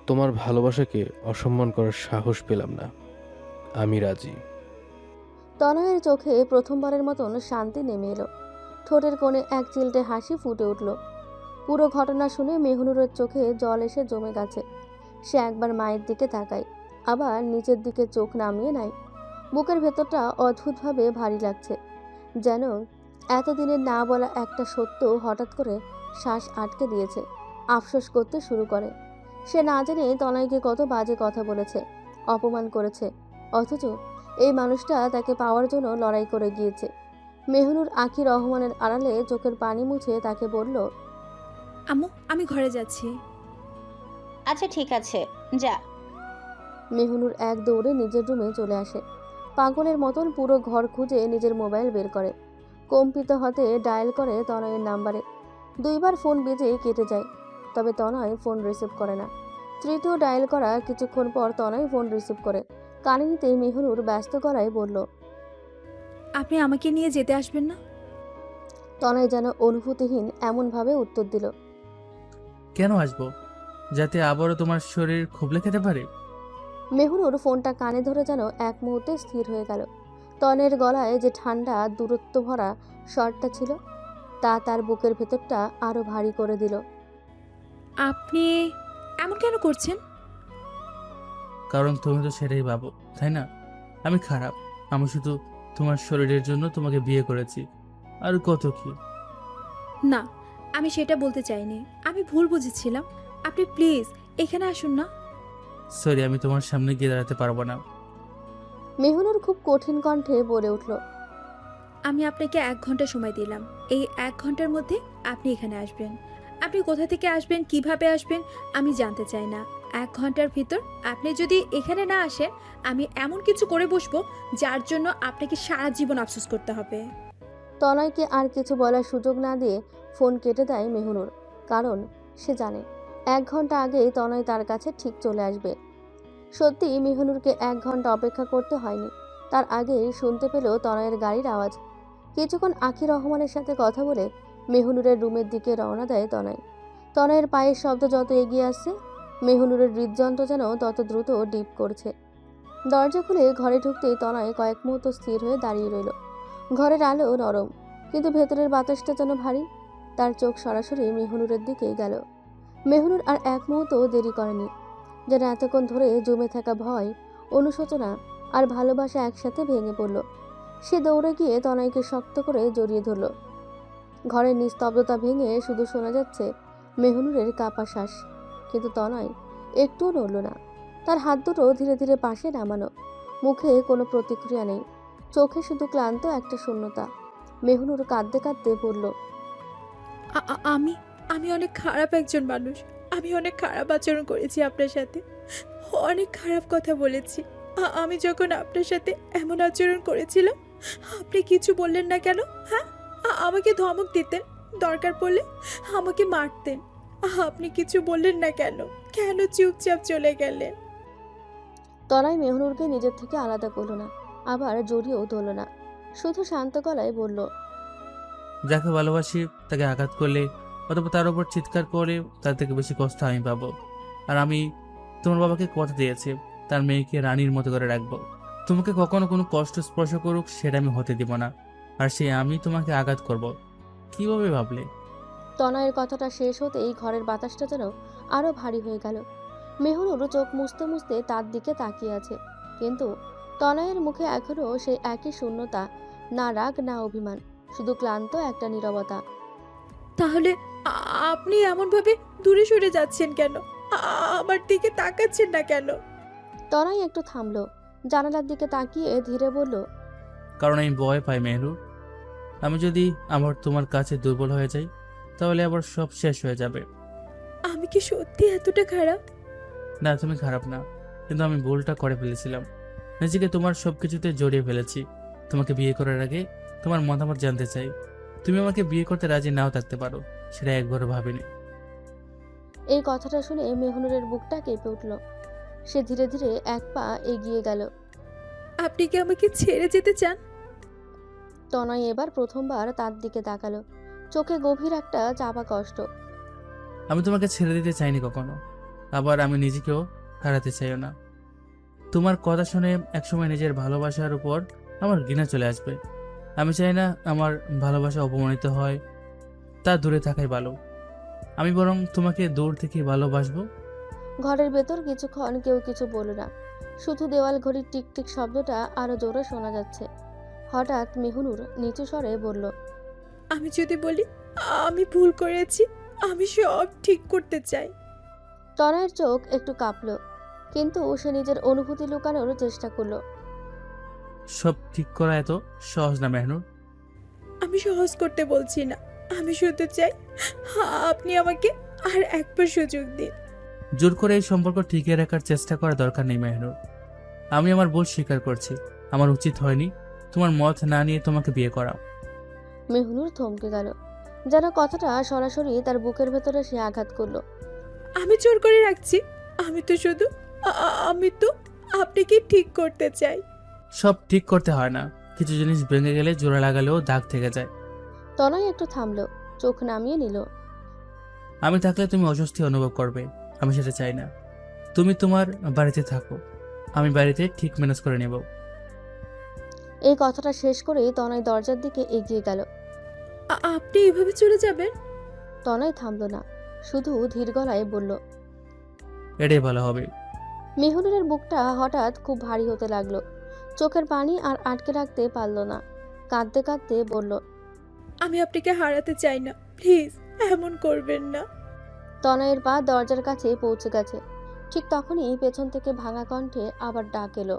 তোমার ভালোবাসাকে অসম্মান করার সাহস পেলাম না। আমি রাজি। তনয়ের চোখে প্রথমবারের মতন শান্তি নেমে এলো। ঠোঁটের কোণে এক চিলটে হাসি ফুটে উঠল। পুরো ঘটনা শুনে মেহনুরের চোখে জল এসে জমে গেছে। সে একবার মায়ের দিকে তাকায়, আবার নিচের দিকে চোখ নামিয়ে নেয়। বুকের ভেতরটা অদ্ভুতভাবে ভারী লাগছে, যেন এতদিনের না বলা একটা সত্য হঠাৎ করে শ্বাস আটকে দিয়েছে। আফসোস করতে শুরু করে। সে না জেনে তনয়কে কত বাজে কথা বলেছে, অপমান করেছে, অথচ এই মানুষটা তাকে পাওয়ার জন্য লড়াই করে গিয়েছে। মেহনুর আখি রহমানের আড়ালে চোখের পানি মুছে তাকে বলল, আম্মু, আমি ঘরে যাচ্ছি। আচ্ছা ঠিক আছে, যা। মেহনুর এক দৌড়ে নিজের রুমে চলে আসে। পাগলের মতন পুরো ঘর খুঁজে নিজের মোবাইল বের করে। কম্পিত হাতে ডায়াল করে তনয়ের নাম্বারে। 2বার ফোন বেজে কেটে যায়, তবে তনয় ফোন রিসিভ করে না। তৃতীয় ডায়াল করা কিছুক্ষণ পর তনয় ফোন রিসিভ করে। কানে নিতেই মেহনুর ব্যস্ত গলায় বলল, আপনি আমাকে নিয়ে যেতে আসবেন না? তনয় যেন অনুভূতিহীন এমনভাবে উত্তর দিল, কেন আসবো? যাতে আবারও তোমার শরীর খুবলে খেতে পারে? মেহনুর ফোনটা কানে ধরে যেন এক মুহূর্তে স্থির হয়ে গেল। তনের গলায় যে ঠান্ডা দূরত্ব ভরা স্বরটা ছিল, তা তার বুকের ভেতরটা আরো ভারী করে দিল। আপনি এমন কেন করছেন? কারণ তুমি তো সেটাই ভাবো, তাই না? আমি খারাপ। আমি শুধু তোমার শরীরের জন্য তোমাকে বিয়ে করেছি, আর কত কি। না, আমি সেটা বলতে চাইনি। আমি ভুল বুঝেছিলাম। আপনি প্লিজ এখানে আসুন না। সরি, আমি তোমার সামনে গিয়ে দাঁড়াতে পারবো না। মেহনুর খুব কঠিন কণ্ঠে বলে উঠল, আমি আপনাকে 1 ঘন্টা সময় দিলাম। এই 1 ঘন্টার মধ্যে আপনি এখানে আসবেন। আপনি কোথা থেকে আসবেন, কিভাবে আসবেন আমি জানতে চাই না। 1 ঘন্টার ভিতর আপনি যদি এখানে না আসেন, আমি এমন কিছু করে বসবো যার জন্য আপনাকে সারা জীবন আফসোস করতে হবে। তনয়কে আর কিছু বলার সুযোগ না দিয়ে ফোন কেটে দেয় মেহনুর। কারণ সে জানে 1 ঘন্টা আগেই তনয় তার কাছে ঠিক চলে আসবে। সত্যি মেহনুরকে 1 ঘন্টা অপেক্ষা করতে হয়নি। তার আগেই শুনতে পেল তনয়ের গাড়ির আওয়াজ। কিছুক্ষণ আখি রহমানের সাথে কথা বলে মেহনুরের রুমের দিকে রওনা দেয় তনয়। তনয়ের পায়ের শব্দ যত এগিয়ে আসছে, মেহনুরের হৃদযন্ত্র যেন তত দ্রুত ডিপ করছে। দরজা খুলে ঘরে ঢুকতেই তনয় কয়েক মুহূর্ত স্থির হয়ে দাঁড়িয়ে রইল। ঘরের আলো নরম, কিন্তু ভেতরের বাতাসটা যেন ভারী। তার চোখ সরাসরি মেহনুরের দিকে গেল। মেহনুর আর এক মুহূর্ত দেরি করেনি, যেন এতক্ষণ ধরে জমে থাকা ভয়, অনুশোচনা আর ভালোবাসা একসাথে ভেঙে পড়ল। সে দৌড়ে গিয়ে তনয়কে শক্ত করে জড়িয়ে ধরল। ঘরের নিস্তব্ধতা ভেঙে শুধু শোনা যাচ্ছে মেহনুরের কাঁপা শ্বাস। কিন্তু তনয় একটুও নড়ল না। তার হাত দুটো ধীরে ধীরে পাশে নামানো, মুখে কোনো প্রতিক্রিয়া নেই, চোখে শুধু ক্লান্ত একটা শূন্যতা। মেহনুর কাঁদতে কাঁদতে বলল, আমি আমি অনেক খারাপ একজন মানুষ। আমি অনেক খারাপ আচরণ করেছি আপনার সাথে, অনেক খারাপ কথা বলেছি। আমি যখন আপনার সাথে এমন আচরণ করেছিলাম, আপনি কিছু বললেন না কেন? হ্যাঁ, আমাকে ধমক দিতেন, দরকার পড়লে আমাকে মারতেন। আপনি কিছু বললেন না কেন? কেন চুপচাপ চলে গেলেন? তনয় মেহনুরকে নিজের থেকে আলাদা করল না, আবার জড়িয়েও ধরল না। শুধু শান্ত গলায় বলল, যাকে ভালোবাসি তাকে আঘাত করলে অথবা তার উপর চিৎকার করে তার থেকে বেশি কষ্ট আমি পাবো। আর আমি তোমার বাবাকে কথা দিয়েছি তার মেয়েকে রানীর মতো করে রাখবো। তোমাকে কখনো কোনো কষ্ট স্পর্শ করুক সেটা আমি হতে দিব না। আর সে আমি তোমাকে আঘাত করব, কিভাবে ভাবলে? তনয়ের কথাটা শেষ হতেই ঘরের বাতাসটা যেন আরো ভারী হয়ে গেল। মেহনুর চোখ মুছতে মুছতে তার দিকে তাকিয়ে আছে, কিন্তু তনয়ের মুখে এখনো সেই একই শূন্যতা, না রাগ না অভিমান, শুধু ক্লান্ত একটা নীরবতা। তাহলে আপনি এমনভাবে দূরে সরে যাচ্ছেন কেন? আমার দিকে তাকাচ্ছেন না কেন? তনয় একটু থামলো, জানালার দিকে তাকিয়ে ধীরে বলল, কারণ আমি ভয় পাই মেহরু। আমি যদি আমার তোমার কাছে দুর্বল হয়ে যাই তাহলে আবার সব শেষ হয়ে যাবে। আমি কি সত্যি এতটা খারাপ? না, তুমি খারাপ না, কিন্তু আমি ভুলটা করে ফেলেছিলাম। নিজেকে তোমার সব কিছুতে জড়িয়ে ফেলেছি। তোমাকে বিয়ে করার আগে তোমার মতামত জানতে চাই। তুমি আমাকে বিয়ে করতে রাজি নাও থাকতে পারো, সেটা একবারও ভাবিনি। এই কথাটা শুনে মেহনুরের বুকটা কেঁপে উঠল। সে ধীরে ধীরে এক পা এগিয়ে গেল। আপনি কি আমাকে ছেড়ে যেতে চান? তনয় এবার প্রথমবার তার দিকে তাকালো, চোখে গভীর একটা চাপা কষ্ট। আমি তোমাকে ছেড়ে দিতে চাইনি কখনো। আবার আমি নিজেকেও হারাতে চাইও না। তোমার কথা শুনে একসময় নিজের ভালোবাসার উপর আমার ঘৃণা চলে আসবে। আমি চাই না আমার ভালোবাসা অপমানিত হয়, তা দূরে থাকাই ভালো। আমি বরং তোমাকে দূর থেকে ভালোবাসবো। ঘরের ভেতর কিছুক্ষণ কেউ কিছু বলল না, শুধু দেওয়াল ঘড়ির টিকটিক শব্দটা আরো জোরে শোনা যাচ্ছে। হঠাৎ মেহনুর নিচু স্বরে বলল, আমি যদি বলি আমি ভুল করেছি, আমি সব ঠিক করতে চাই। তনয়ের চোখ একটু কাঁপলো, কিন্তু সে নিজের অনুভূতি লুকানোর চেষ্টা করলো। সব ঠিক করা এত সহজ না মেহনুর। আমি সহজ করতে বলছি না, আমি শুধু চাই আপনি আমাকে আর একবার সুযোগ দিন। জোর করে এই সম্পর্ক টিকিয়ে রাখার চেষ্টা করা দরকার নেই মেহনুর। আমি আমার ভুল স্বীকার করছি। আমার উচিত হয়নি তোমার মত না নিয়ে তোমাকে বিয়ে করা। মেহনুর থমকে গেল, যেন কথাটা সরাসরি তার বুকের ভেতরে সে আঘাত করলো। আমি জোর করে রাখছি, আমি তো শুধু আমি তো আপনাকে ঠিক করতে চাই। সব ঠিক করতে হয় না, কিছু জিনিস ভেঙে গেলে জোড়া লাগালেও দাগ থেকে যায়। তনয় একটু থামলো, চোখ নামিয়ে নিল। আমি থাকলে তুমি অস্বস্তি অনুভব করবে, আমি সেটা চাই না। তুমি তোমার বাড়িতে থাকো, আমি বাড়িতে ঠিক ম্যানেজ করে নেব। এই কথাটা শেষ করেই তনয় দরজার দিকে এগিয়ে গেল। আপনি এভাবে চলে যাবেন? তনয় থামলো না, শুধু ধীর গলায় বলল। এটাই ভালো হবে। মেহনুরের বুকটা হঠাৎ খুব ভারী হতে লাগলো, চোখের পানি আর আটকে রাখতে পারল না, কাঁদতে কাঁদতে বলল, আমি আপনাকে হারাতে চাই না, প্লিজ এমন করবেন না। তনয়ের পা দরজার কাছে পৌঁছে গেছে, ঠিক তখনই পেছন থেকে ভাঙা কণ্ঠে আবার ডাক এলো।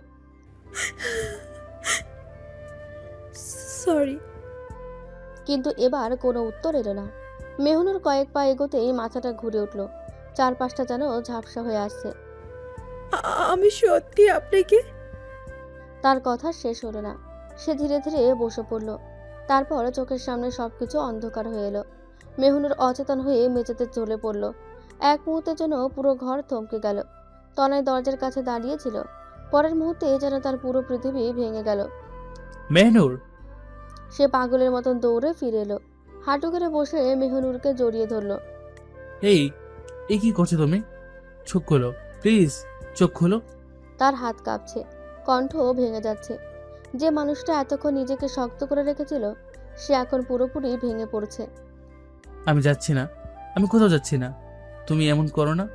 সরি। কিন্তু এবার কোনো উত্তর এলো না। মেহনুর কয়েক পা এগোতেই মাথাটা ঘুরে উঠল, চারপাশটা যেন ঝাপসা হয়ে আসছে। আমি সত্যি আপনাকে। তার কথা শেষ হলো না, সে ধীরে ধীরে বসে পড়ল। তারপর চোখের সামনে সবকিছু অন্ধকার হয়ে এলো। মেহনুর অচেতন হয়ে মেঝেতে চলে পড়ল। এক মুহূর্তের জন্য পুরো ঘর থমকে গেল। তনয় দরজার কাছে দাঁড়িয়েছিল, পরের মুহূর্তে যেন তার পুরো পৃথিবী ভেঙে গেল। মেহনুর! সে পাগলের মতন দৌড়ে ফিরে এলো, হাঁটু করে বসে মেহনুরকে জড়িয়ে ধরল। এই কি করছো তুমি? চোখ খোলো প্লিজ, চোখ খোলো। তার হাত কাঁপছে, কণ্ঠ ভেঙে যাচ্ছে। যে মানুষটা এতক্ষণ নিজেকে শক্ত করে রেখেছিল, সে এখন পুরোপুরি ভেঙে পড়ছে। আমি যাচ্ছি না, আমি কোথাও যাচ্ছি না। তুমি এমন করো না।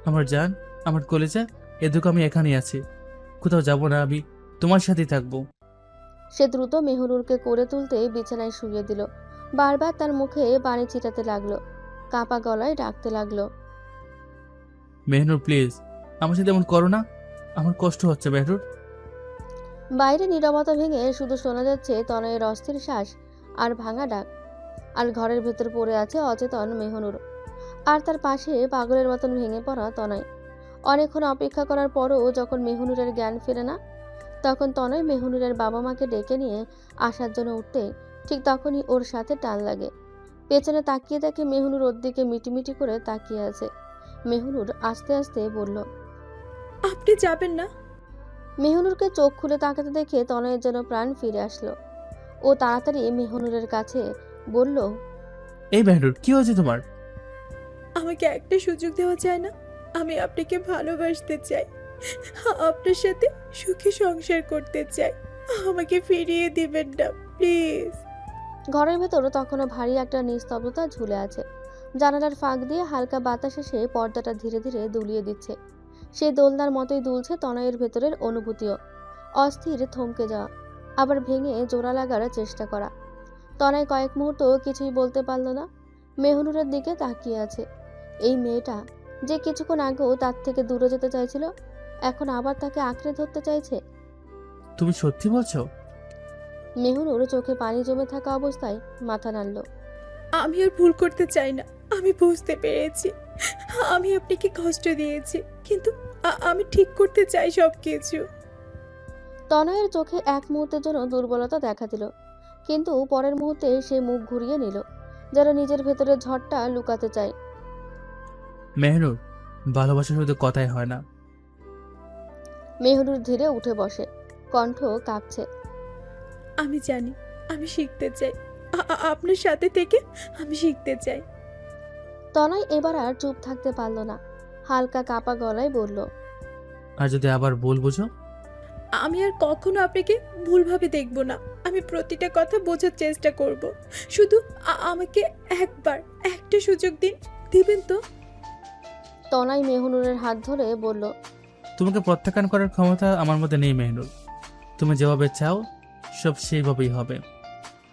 আমার জান, আমার কলেজা, এদিকে আমি এখানেই আছি, কোথাও যাব না, আমি তোমার সাথেই থাকবো। সে দ্রুত মেহনুরকে করে তুলতে বিছানায় শুইয়ে দিল, বারবার তার মুখে পানি ছিটাতে লাগলো, কাঁপা গলায় ডাকতে লাগলো। মেহনুর প্লিজ, আমার সাথে এমন করো না, আমার কষ্ট হচ্ছে মেহনুর। বাইরে নীরবতা ভেঙে শুধু শোনা যাচ্ছে তনয়ের অস্থির শ্বাস আর ভাঙা ডাক। আর ঘরের ভেতর পড়ে আছে অচেতন মেহনুর, আর তার পাশে পাগলের মতন ভেঙে পড়া তনয়। অনেকক্ষণ অপেক্ষা করার পরও যখন মেহনুরের জ্ঞান ফেরে না, তখন তনয় মেহনুরের বাবা মাকে ডেকে নিয়ে আসার জন্য উঠতে ঠিক তখনই ওর সাথে টান লাগে। পেছনে তাকিয়ে দেখে মেহনুর ওর দিকে মিটিমিটি করে তাকিয়ে আছে। মেহনুর আস্তে আস্তে বলল, আপনি যাবেন না? মেহনুরকে চোখ খুলে তাকাতে দেখে তনয়ের যেন প্রাণ ফিরে আসলো। ও তাড়াতাড়ি মেহনুরের কাছে বলল, এই মেহনুর, কি হয়েছে তোমার? আমাকে একটা সুযোগ দেওয়া যায় না? আমি আপনাকে ভালোবাসতে চাই, আপনার সাথে সুখে সংসার করতে চাই। আমাকে ফিরিয়ে দিবেন না প্লিজ। ঘরের ভেতর তখনও ভারী একটা নিস্তব্ধতা ঝুলে আছে। জানালার ফাঁক দিয়ে হালকা বাতাস এসে পর্দাটা ধীরে ধীরে দুলিয়ে দিচ্ছে। সেই দোলনার মতোই দুলছে তনয়ের ভেতরের অনুভূতিও। অস্থির থমকে যাওয়া, আবার ভেঙে জোড়া লাগার চেষ্টা করা। তনয় কয়েক মুহূর্ত কিছুই বলতে পারল না, মেহনুরের দিকে তাকিয়ে আছে। এই মেয়েটা যে কিছুক্ষণ আগেও তার থেকে দূরে যেতে চাইছিল, এখন আবার তাকে আঁকড়ে ধরতে চাইছে। তুমি সত্যি বলছো? মেহনুর চোখে পানি জমে থাকা অবস্থায় মাথা নাড়ল। আমি আর ভুল করতে চাই না, আমি বুঝতে পেরেছি আমি আপনাকে কষ্ট দিয়েছি, কিন্তু আমি ঠিক করতে চাই সব কিছু। তনয়ের চোখে এক মুহূর্তের জন্য দুর্বলতা দেখা দিল, কিন্তু পরের মুহূর্তে সে মুখ ঘুরিয়ে নিল, যেন নিজের ভেতরে ঝড়টা লুকাতে চায়। মেহনুর, ভালোবাসা শুধু কথাই হয় না। মেহনুর ধীরে উঠে বসে, কণ্ঠ কাঁপছে। আমি জানি, আমি শিখতে চাই, আপনার সাথে থেকে আমি শিখতে চাই। তনয় এবার আর চুপ থাকতে পারল না, হালকা কাপা গলায় বলল, আর যদি আবার ভুল বুঝো? আমি আর কখনো আপনাকে ভুলভাবে দেখব না। আমি প্রতিটা কথা বোঝার চেষ্টা করব। শুধু আমাকে একবার একটা সুযোগ দিবেন তো? তনয় মেহনুরের হাত ধরে বলল, তোমাকে প্রত্যাখ্যান করার ক্ষমতা আমার মধ্যে নেই মেহনুর। তুমি যেভাবে চাও সব সেইভাবেই হবে।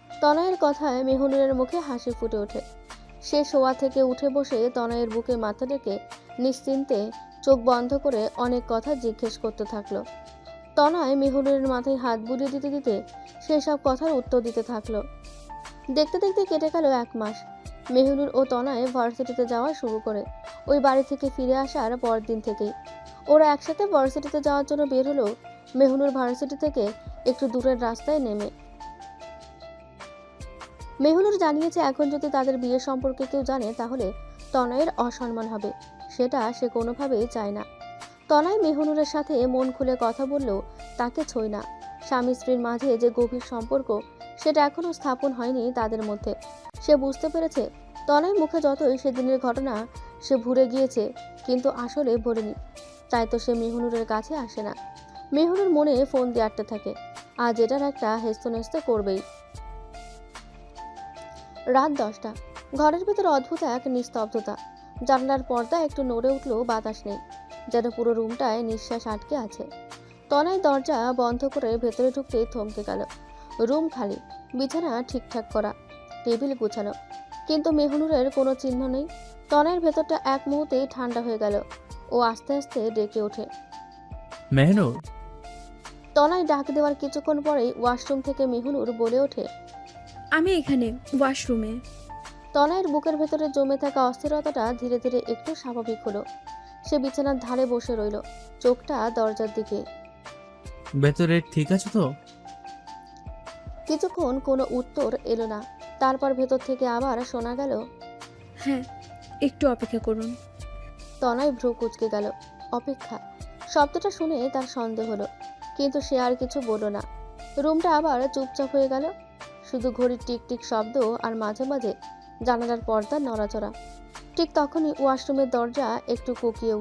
তনয়ের কথায় মেহনুরের মুখে হাসি ফুটে ওঠে। সে শোয়া থেকে উঠে বসে তনয়ের বুকে মাথা রেখে নিশ্চিন্তে চোখ বন্ধ করে অনেক কথা জিজ্ঞেস করতে থাকলো। তনয় মেহনুরের মাথায় হাত বুলিয়ে দিতে দিতে সেসব কথার উত্তর দিতে থাকলো। দেখতে দেখতে কেটে গেল 1 মাস। মেহনুর ও তনয় ভার্সিটিতে যাওয়া শুরু করে ওই বাড়ি থেকে ফিরে আসার পরদিন থেকেই। ওরা একসাথে ভার্সিটিতে যাওয়ার জন্য বের হলো মেহনুর ভার্সিটি থেকে একটু দূরের রাস্তায় নেমে। মেহনুর জানিয়েছে এখন যদি তাদের বিয়ে সম্পর্কে কেউ জানে তাহলে তনয়ের অসম্মান হবে, সেটা সে কোনোভাবেই চায় না। তনয় মেহনুরের সাথে মন খুলে কথা বললেও তাকে ছোঁয় না। স্বামী স্ত্রীর মাঝে যে গভীর সম্পর্ক সেটা এখনও স্থাপন হয়নি তাদের মধ্যে। সে বুঝতে পেরেছে তনয় মুখে যতই সেদিনের ঘটনা সে ভুলে গিয়েছে, কিন্তু আসলে ভোলেনি। তাই তো সে মেহনুরের কাছে আসে না। মেহনুর মনে ফোন দিয়ে আটতে থাকে, আজ এটার একটা হেস্তনেস্ত করবেই। রাত 10টা। ঘরের ভেতর অদ্ভুত এক নিস্তব্ধতা। জানলার পর্দা একটু নড়ে উঠলেও বাতাস নেই, যেন পুরো রুমটায় নিঃশ্বাস আটকে আছে। তনয় দরজা বন্ধ করে ভেতরে ঢুকতেই থমকে গেল। রুম খালি, বিছানা ঠিকঠাক করা, টেবিল গুছানো, কিন্তু মেহনুরের কোনো চিহ্ন নেই। তনয়ের ভেতরটা এক মুহূর্তেই ঠান্ডা হয়ে গেল। ও আস্তে আস্তে ডেকে ওঠে। মেহনুর। তনয় ডাক দেওয়ার কিছুক্ষণ পরেই ওয়াশরুম থেকে মেহনুর বলে ওঠে, আমি এখানে ওয়াশরুমে। তনয়ের বুকের ভেতরে জমে থাকা অস্থিরতাটা ধীরে ধীরে একটু স্বাভাবিক হলো। সে বিছানার ধারে বসে রইল, চোখটা দরজার দিকে। ভেতরে ঠিক আছে তো? কিছুক্ষণ কোনো উত্তর এলো না। তারপর ভেতর থেকে আবার শোনা গেল, হ্যাঁ, একটু অপেক্ষা করুন। তনয় ভ্রু কুঁচকে গেল। অপেক্ষা শব্দটা শুনে তার সন্দেহ হলো, কিন্তু সে আর কিছু বলল না। রুমটা আবার চুপচাপ হয়ে গেল, শুধু ঘড়ির টিকটিক শব্দ আর মাঝে মাঝে জানালার পর্দা নড়াচড়া। ঠিক তখনই ওয়াশরুমের দরজা একটু কুকিয়ে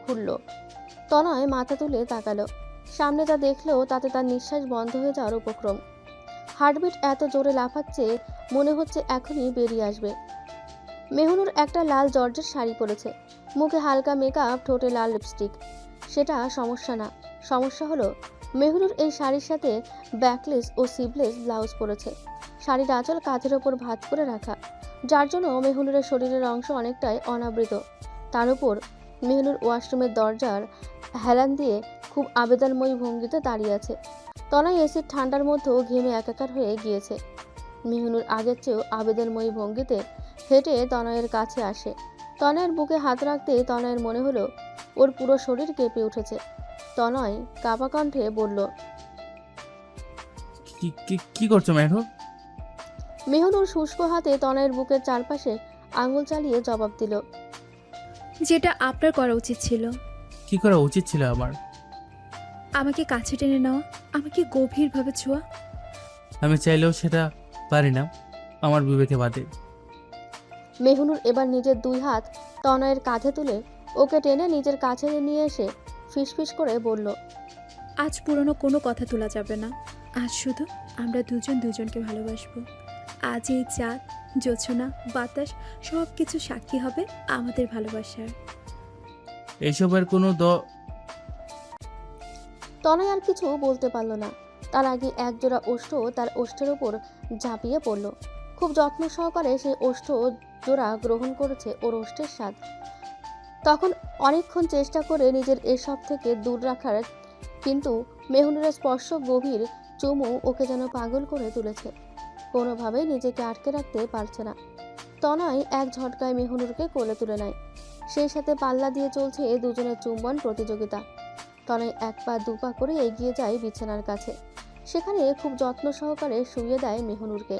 খুলল। তনয় মাথা তুলে তাকালো। সামনে যা দেখলো তাতে তার নিঃশ্বাস বন্ধ হয়ে যাওয়ার উপক্রম। হার্টবিট এত জোরে লাফাচ্ছে, মনে হচ্ছে এখনই বেরিয়ে আসবে। মেহনুর একটা লাল জর্জের শাড়ি পরেছে, মুখে হালকা মেকআপ, ঠোঁটে লাল লিপস্টিক। সেটা সমস্যা না, সমস্যা হলো মেহনুর এই শাড়ির সাথে ব্যাকলেস ও সিভলেস ব্লাউজ পরেছে। শাড়ির আঁচল কাঁধের ওপর ভাঁজ করে রাখা, যার জন্য মেহনুরের শরীরের অংশ অনেকটাই অনাবৃত। তার উপর মেহনুর ওয়াশরুমের দরজার হেলান দিয়ে খুব আবেদনময়ী ভঙ্গিতে দাঁড়িয়ে আছে। তনয় এসির ঠান্ডার মধ্যেও ঘেমে একাকার হয়ে গিয়েছে। মেহনুর আগের চেয়েও আবেদনময়ী ভঙ্গিতে হেঁটে তনয়ের কাছে আসে। তনয়ের বুকে হাত রাখতে তনয়ের মনে হলো ওর পুরো শরীর কেঁপে উঠেছে। তনয় কাঁপা কণ্ঠে বলল, কি করছো মেহনুর? মেহনুর শুষ্ক হাতে তনয়ের বুকের চারপাশে আঙুল চালিয়ে জবাব দিল, যেটা আপনার করা উচিত ছিল। কি করা উচিত ছিল আমার? আমাকে কাছে টেনে নেওয়া, আমাকে গভীরভাবে ছোঁয়া। আমি চাইলেও সেটা পারি না, আমার বিবেকে বাদে। মেহনুর এবার নিজের 2 হাত তনয়ের কাঁধে তুলে ওকে টেনে নিজের কাছে নিয়ে এসে ফিসফিস করে বলল, আজ পুরনো কোনো কথা তোলা যাবে না। আজ শুধু আমরা দুজনকে ভালোবাসবো। আজ এই চাঁদ, জোছনা, বাতাস সব কিছু সাক্ষী হবে আমাদের ভালোবাসার। এইসবের কোনো তনয় আর কিছু বলতে পারল না। তার আগে একজোড়া ওষ্ঠ তার ওষ্ঠের ওপর ঝাঁপিয়ে পড়ল। খুব যত্ন সহকারে সেই ওষ্ঠ জোড়া গ্রহণ করেছে ওর ওষ্ঠের স্বাদ। তখন অনেকক্ষণ চেষ্টা করে নিজের এসব থেকে দূর রাখার, কিন্তু মেহনুরের স্পর্শ, গভীর চুমু ওকে যেন পাগল করে তুলেছে। কোনোভাবেই নিজেকে আটকে রাখতে পারছে না। তনয় এক ঝটকায় মেহনুরকে কোলে তুলে নেয়। সেই সাথে পাল্লা দিয়ে চলছে দুজনের চুম্বন প্রতিযোগিতা। তনয় 1 পা 2 পা করে এগিয়ে যায় বিছানার কাছে। সেখানে খুব যত্ন সহকারে শুইয়ে দেয় মেহনুরকে।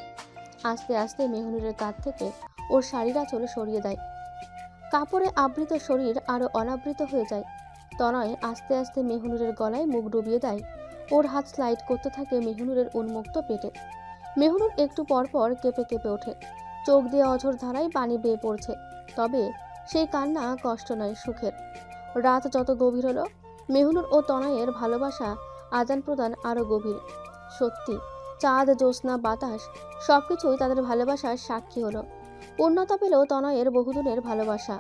আস্তে আস্তে মেহনুরের কাঁধ থেকে ওর শাড়ির আঁচল সরিয়ে দেয়। কাপড়ে আবৃত শরীর আরও অনাবৃত হয়ে যায়। তনয় আস্তে আস্তে মেহনুরের গলায় মুখ ডুবিয়ে দেয়। ওর হাত স্লাইড করতে থাকে মেহনুরের উন্মুক্ত পেটে। মেহনুর একটু পর পর কেঁপে কেঁপে ওঠে। চোখ দিয়ে অঝোর ধারায় পানি বেয়ে পড়ছে, তবে সেই কান্না কষ্ট নয়, সুখের। রাত যত গভীর হলো, মেহুনুর ও তনয়ের ভালোবাসা আদান প্রদান আরও গভীর। সত্যি, চাঁদ, জ্যোৎস্না, বাতাস সবকিছুই তাদের ভালোবাসার সাক্ষী হলো। পূর্ণতা পেল তনয়ের বহুদিনের ভালোবাসা।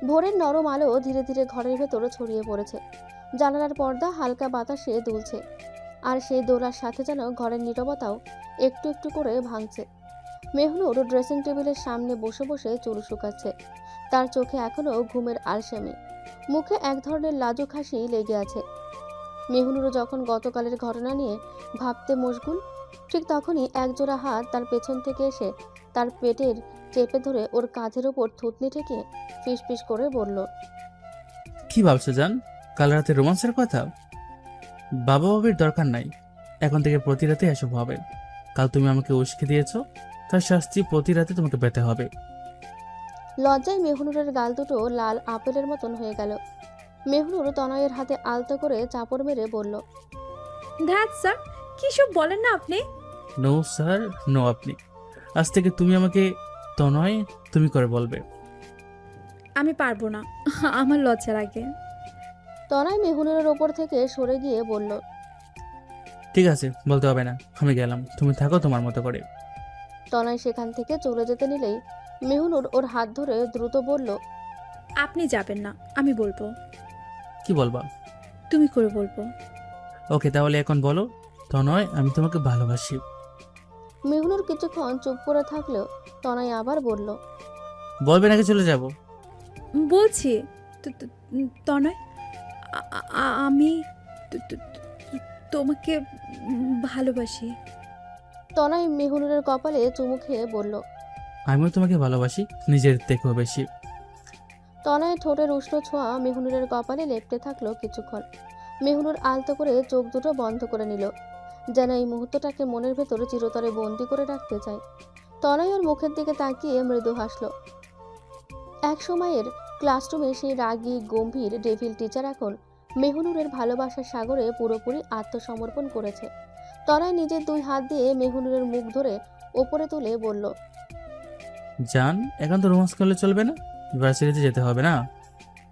ভোরের নরম আলো ধীরে ধীরে ঘরের ভেতরে ছড়িয়ে পড়েছে। জানালার পর্দা হালকা বাতাসে দুলছে, আর সেই দোলার সাথে যেন ঘরের নীরবতাও একটু একটু করে ভাঙছে। মেহনুর ড্রেসিং টেবিলের সামনে বসে বসে চুল শুকাচ্ছে। তার চোখে এখনো ঘুমের আলসেমি, মুখে এক ধরনের লাজুক হাসি লেগে আছে। মেহনুরও যখন গতকালের ঘটনা নিয়ে ভাবতে মশগুল, ঠিক তখনই একজোড়া হাত তার পেছন থেকে এসে তার পেটের চেপে ধরে ওর কাঁধের ওপর থুতনি ঠেকে ফিসফিস করে বলল, কি ভাবছো জান? কাল রাতে রোমান্সের কথা? বাবা বাবির দরকার নাই, এখন থেকে প্রতি রাতে এসব হবে। কাল তুমি আমাকে উস্কে দিয়েছো, তার শাস্তি প্রতি রাতে তোমাকে পেতে হবে। লজ্জায় মেহনুরের গাল দুটো লাল আপেলের মতন হয়ে গেল। মেহনুর তনয়ের হাতে আলতো করে চাপড় মেরে বলল, ধ্যাত স্যার, কী সব বলেন না আপনি? নো স্যার, নো আপনি। আজ থেকে তুমি আমাকে তনয় তুমি করে বলবে। আমি পারবো না, আমার লজ্জা লাগে। তনয় মেহনুরের ওপর থেকে সরে গিয়ে বলল, ঠিক আছে, বলতে হবে না, আমি গেলাম, তুমি থাকো তোমার মতো করে। তনয় সেখান থেকে চলে যেতে নিলেই মেহনুর ওর হাত ধরে দ্রুত বলল, আপনি যাবেন না, আমি বলবো। কি বলবা? তুমি করে বলবো। ওকে, তাহলে এখন বলো, তনয় আমি তোমাকে ভালোবাসি। মেহনুর কিছুক্ষণ চুপ করে থাকলেও তনয় আবার বলল, বলবে নাকি চলে যাব? বলছি। তনয়, আমি তোমাকে ভালোবাসি। তনয় মেহনুরের কপালে চুমু খেয়ে বলল, আমিও তোমাকে ভালোবাসি, নিজের থেকেও বেশি। তনয় ঠোঁটের উষ্ণ ছোঁয়া মেহনুরের কপালে লেপটে থাকলো কিছুক্ষণ। মেহনুর আলতো করে চোখ দুটো বন্ধ করে নিল, যেন এই মুহূর্তটাকে মনের ভেতরে চিরতরে বন্দি করে রাখতে চায়। তনয় ওর মুখের দিকে তাকিয়ে মৃদু হাসল। এক সময়ের ক্লাসরুমে সেই রাগী গম্ভীর ডেভিল টিচার এখন মেহনুরের ভালোবাসার সাগরে পুরোপুরি আত্মসমর্পণ করেছে। তনয় নিজের দুই হাত দিয়ে মেহনুরের মুখ ধরে ওপরে তুলে বলল, জান, এখন তো রোমান্স করলে চলবে না, ভার্সিটিতে যেতে হবে না।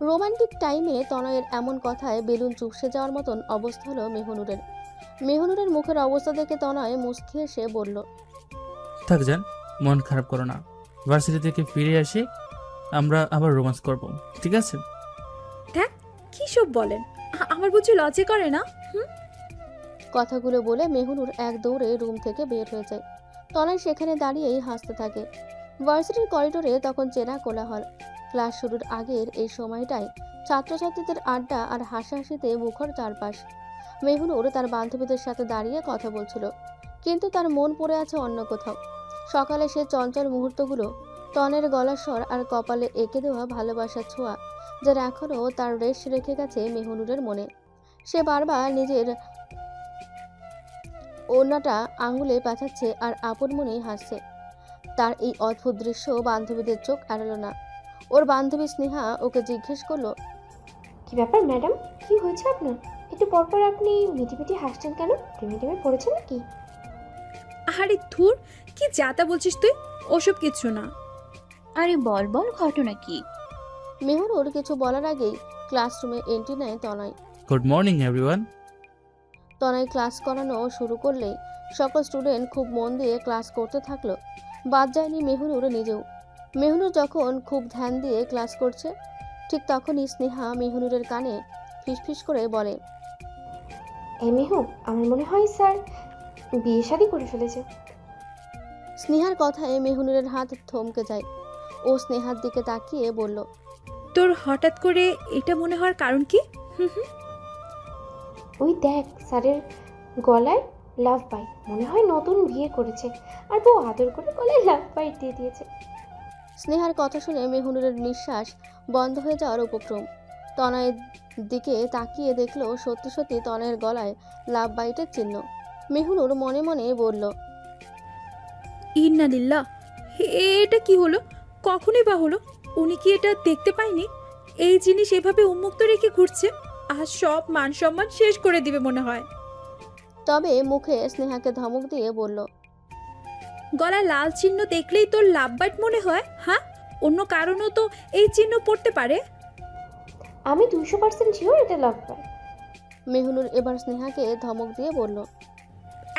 রোমান্টিক টাইমে তনয়ের এমন কথায় বেলুন চুপসে যাওয়ার মতন অবস্থা হলো মেহনুরের। মেহনুরের মুখের অবস্থা দেখে তনয় মুচকি এসে বলল, থাক জান, মন খারাপ করো না, ভার্সিটি থেকে ফিরে আসি আমরা আবার রোমান্স করব, ঠিক আছে? দেখ, কী সব বলেন, আমার বুঝি লজ্জা করে না? কথাগুলো বলে মেহনুর এক দৌড়ে রুম থেকে বের হয়ে যায়। তনয় সেখানে দাঁড়িয়েই হাসতে থাকে। ভার্সিটির করিডোরে তখন চেনা কোলাহল। ক্লাস শুরুর আগের এই সময়টায় ছাত্রছাত্রীদের আড্ডা আর হাসাহাসিতে মুখর চারপাশ। মেহনুর তার বান্ধবীদের সাথে দাঁড়িয়ে কথা বলছিল, কিন্তু তার মন পড়ে আছে অন্য কোথাও। সকালে সে চঞ্চল মুহূর্তগুলো, তনের গলার স্বর আর কপালে এঁকে দেওয়া ভালোবাসার ছোঁয়া, যার এখনও তার রেশ রেখে গেছে মেহনুরের মনে। সে বারবার নিজের ওড়নাটা আঙুলে পেঁচাচ্ছে আর আপন মনেই হাসছে। তার এই অদ্ভুত দৃশ্য বান্ধবীদের চোখ এড়ালো না। ওর বান্ধবী স্নেহা ওকে জিজ্ঞেস করলো, কি ব্যাপার ম্যাডাম, কি হয়েছে আপনার? একটু পরপর আপনি মিটিমিটি হাসছেন কেন? প্রেমে টেমে পড়েছেন নাকি? আরে ধুর, কি যাতা বলছিস তুই? ওসব কিছু না। আরে বল বল, ঘটনা কি? মেহনুর কিছু বলার আগেই ক্লাসরুমে এন্ট্রি নেয় Tanay. Good morning everyone. Tanay class করানো শুরু করলেই সকল স্টুডেন্ট খুব মন দিয়ে ক্লাস করতে থাকলো। বাদ যায়নি মেহনুর নিজেও। মেহনুর যখন খুব ধ্যান দিয়ে ক্লাস করছে, ঠিক তখনই স্নেহা মেহনুরের কানে ফিসফিস করে বলে, মেহু, আমার মনে হয় স্যার বিয়ে শাদী করে ফেলেছে। স্নেহার কথায় মেহনুরের হাত থমকে যায়। ও স্নেহার দিকে তাকিয়ে বলল, তোর হঠাৎ করে এটা মনে হওয়ার কারণ কি? ওই দেখ, স্যারের গলায় লাভ বাইট, মনে হয় নতুন বিয়ে করেছে আর বউ আদর করে গলায় লাভ বাইট দিয়ে দিয়েছে। স্নেহার কথা শুনে মেহনুরের নিঃশ্বাস বন্ধ হয়ে যাওয়ার উপক্রম। তনয়ের দিকে তাকিয়ে দেখলো সত্যি সত্যি তনয়ের গলায় লাভ বাইটের চিহ্ন। মেহনুর মনে মনে বলল, ইন্না লিল্লাহ, এটা কি হলো? কখনই বা হলো? উনি কি এটা দেখতে পায়নি? এই জিনিস এভাবে উন্মুক্ত রেখে ঘুরছে, আর সব মান সম্মান শেষ করে দিবে মনে হয়। তবে মুখে স্নেহাকে ধমক দিয়ে বলল, গলায় লাল চিহ্ন দেখলেই তোর লাভ বাইট মনে হয়? হ্যাঁ, অন্য কারণেও তো এই চিহ্ন পড়তে পারে। আমি 200% শিওর এটা লাভ বাই। মেহনুর এবার স্নেহাকে ধমক দিয়ে বলল,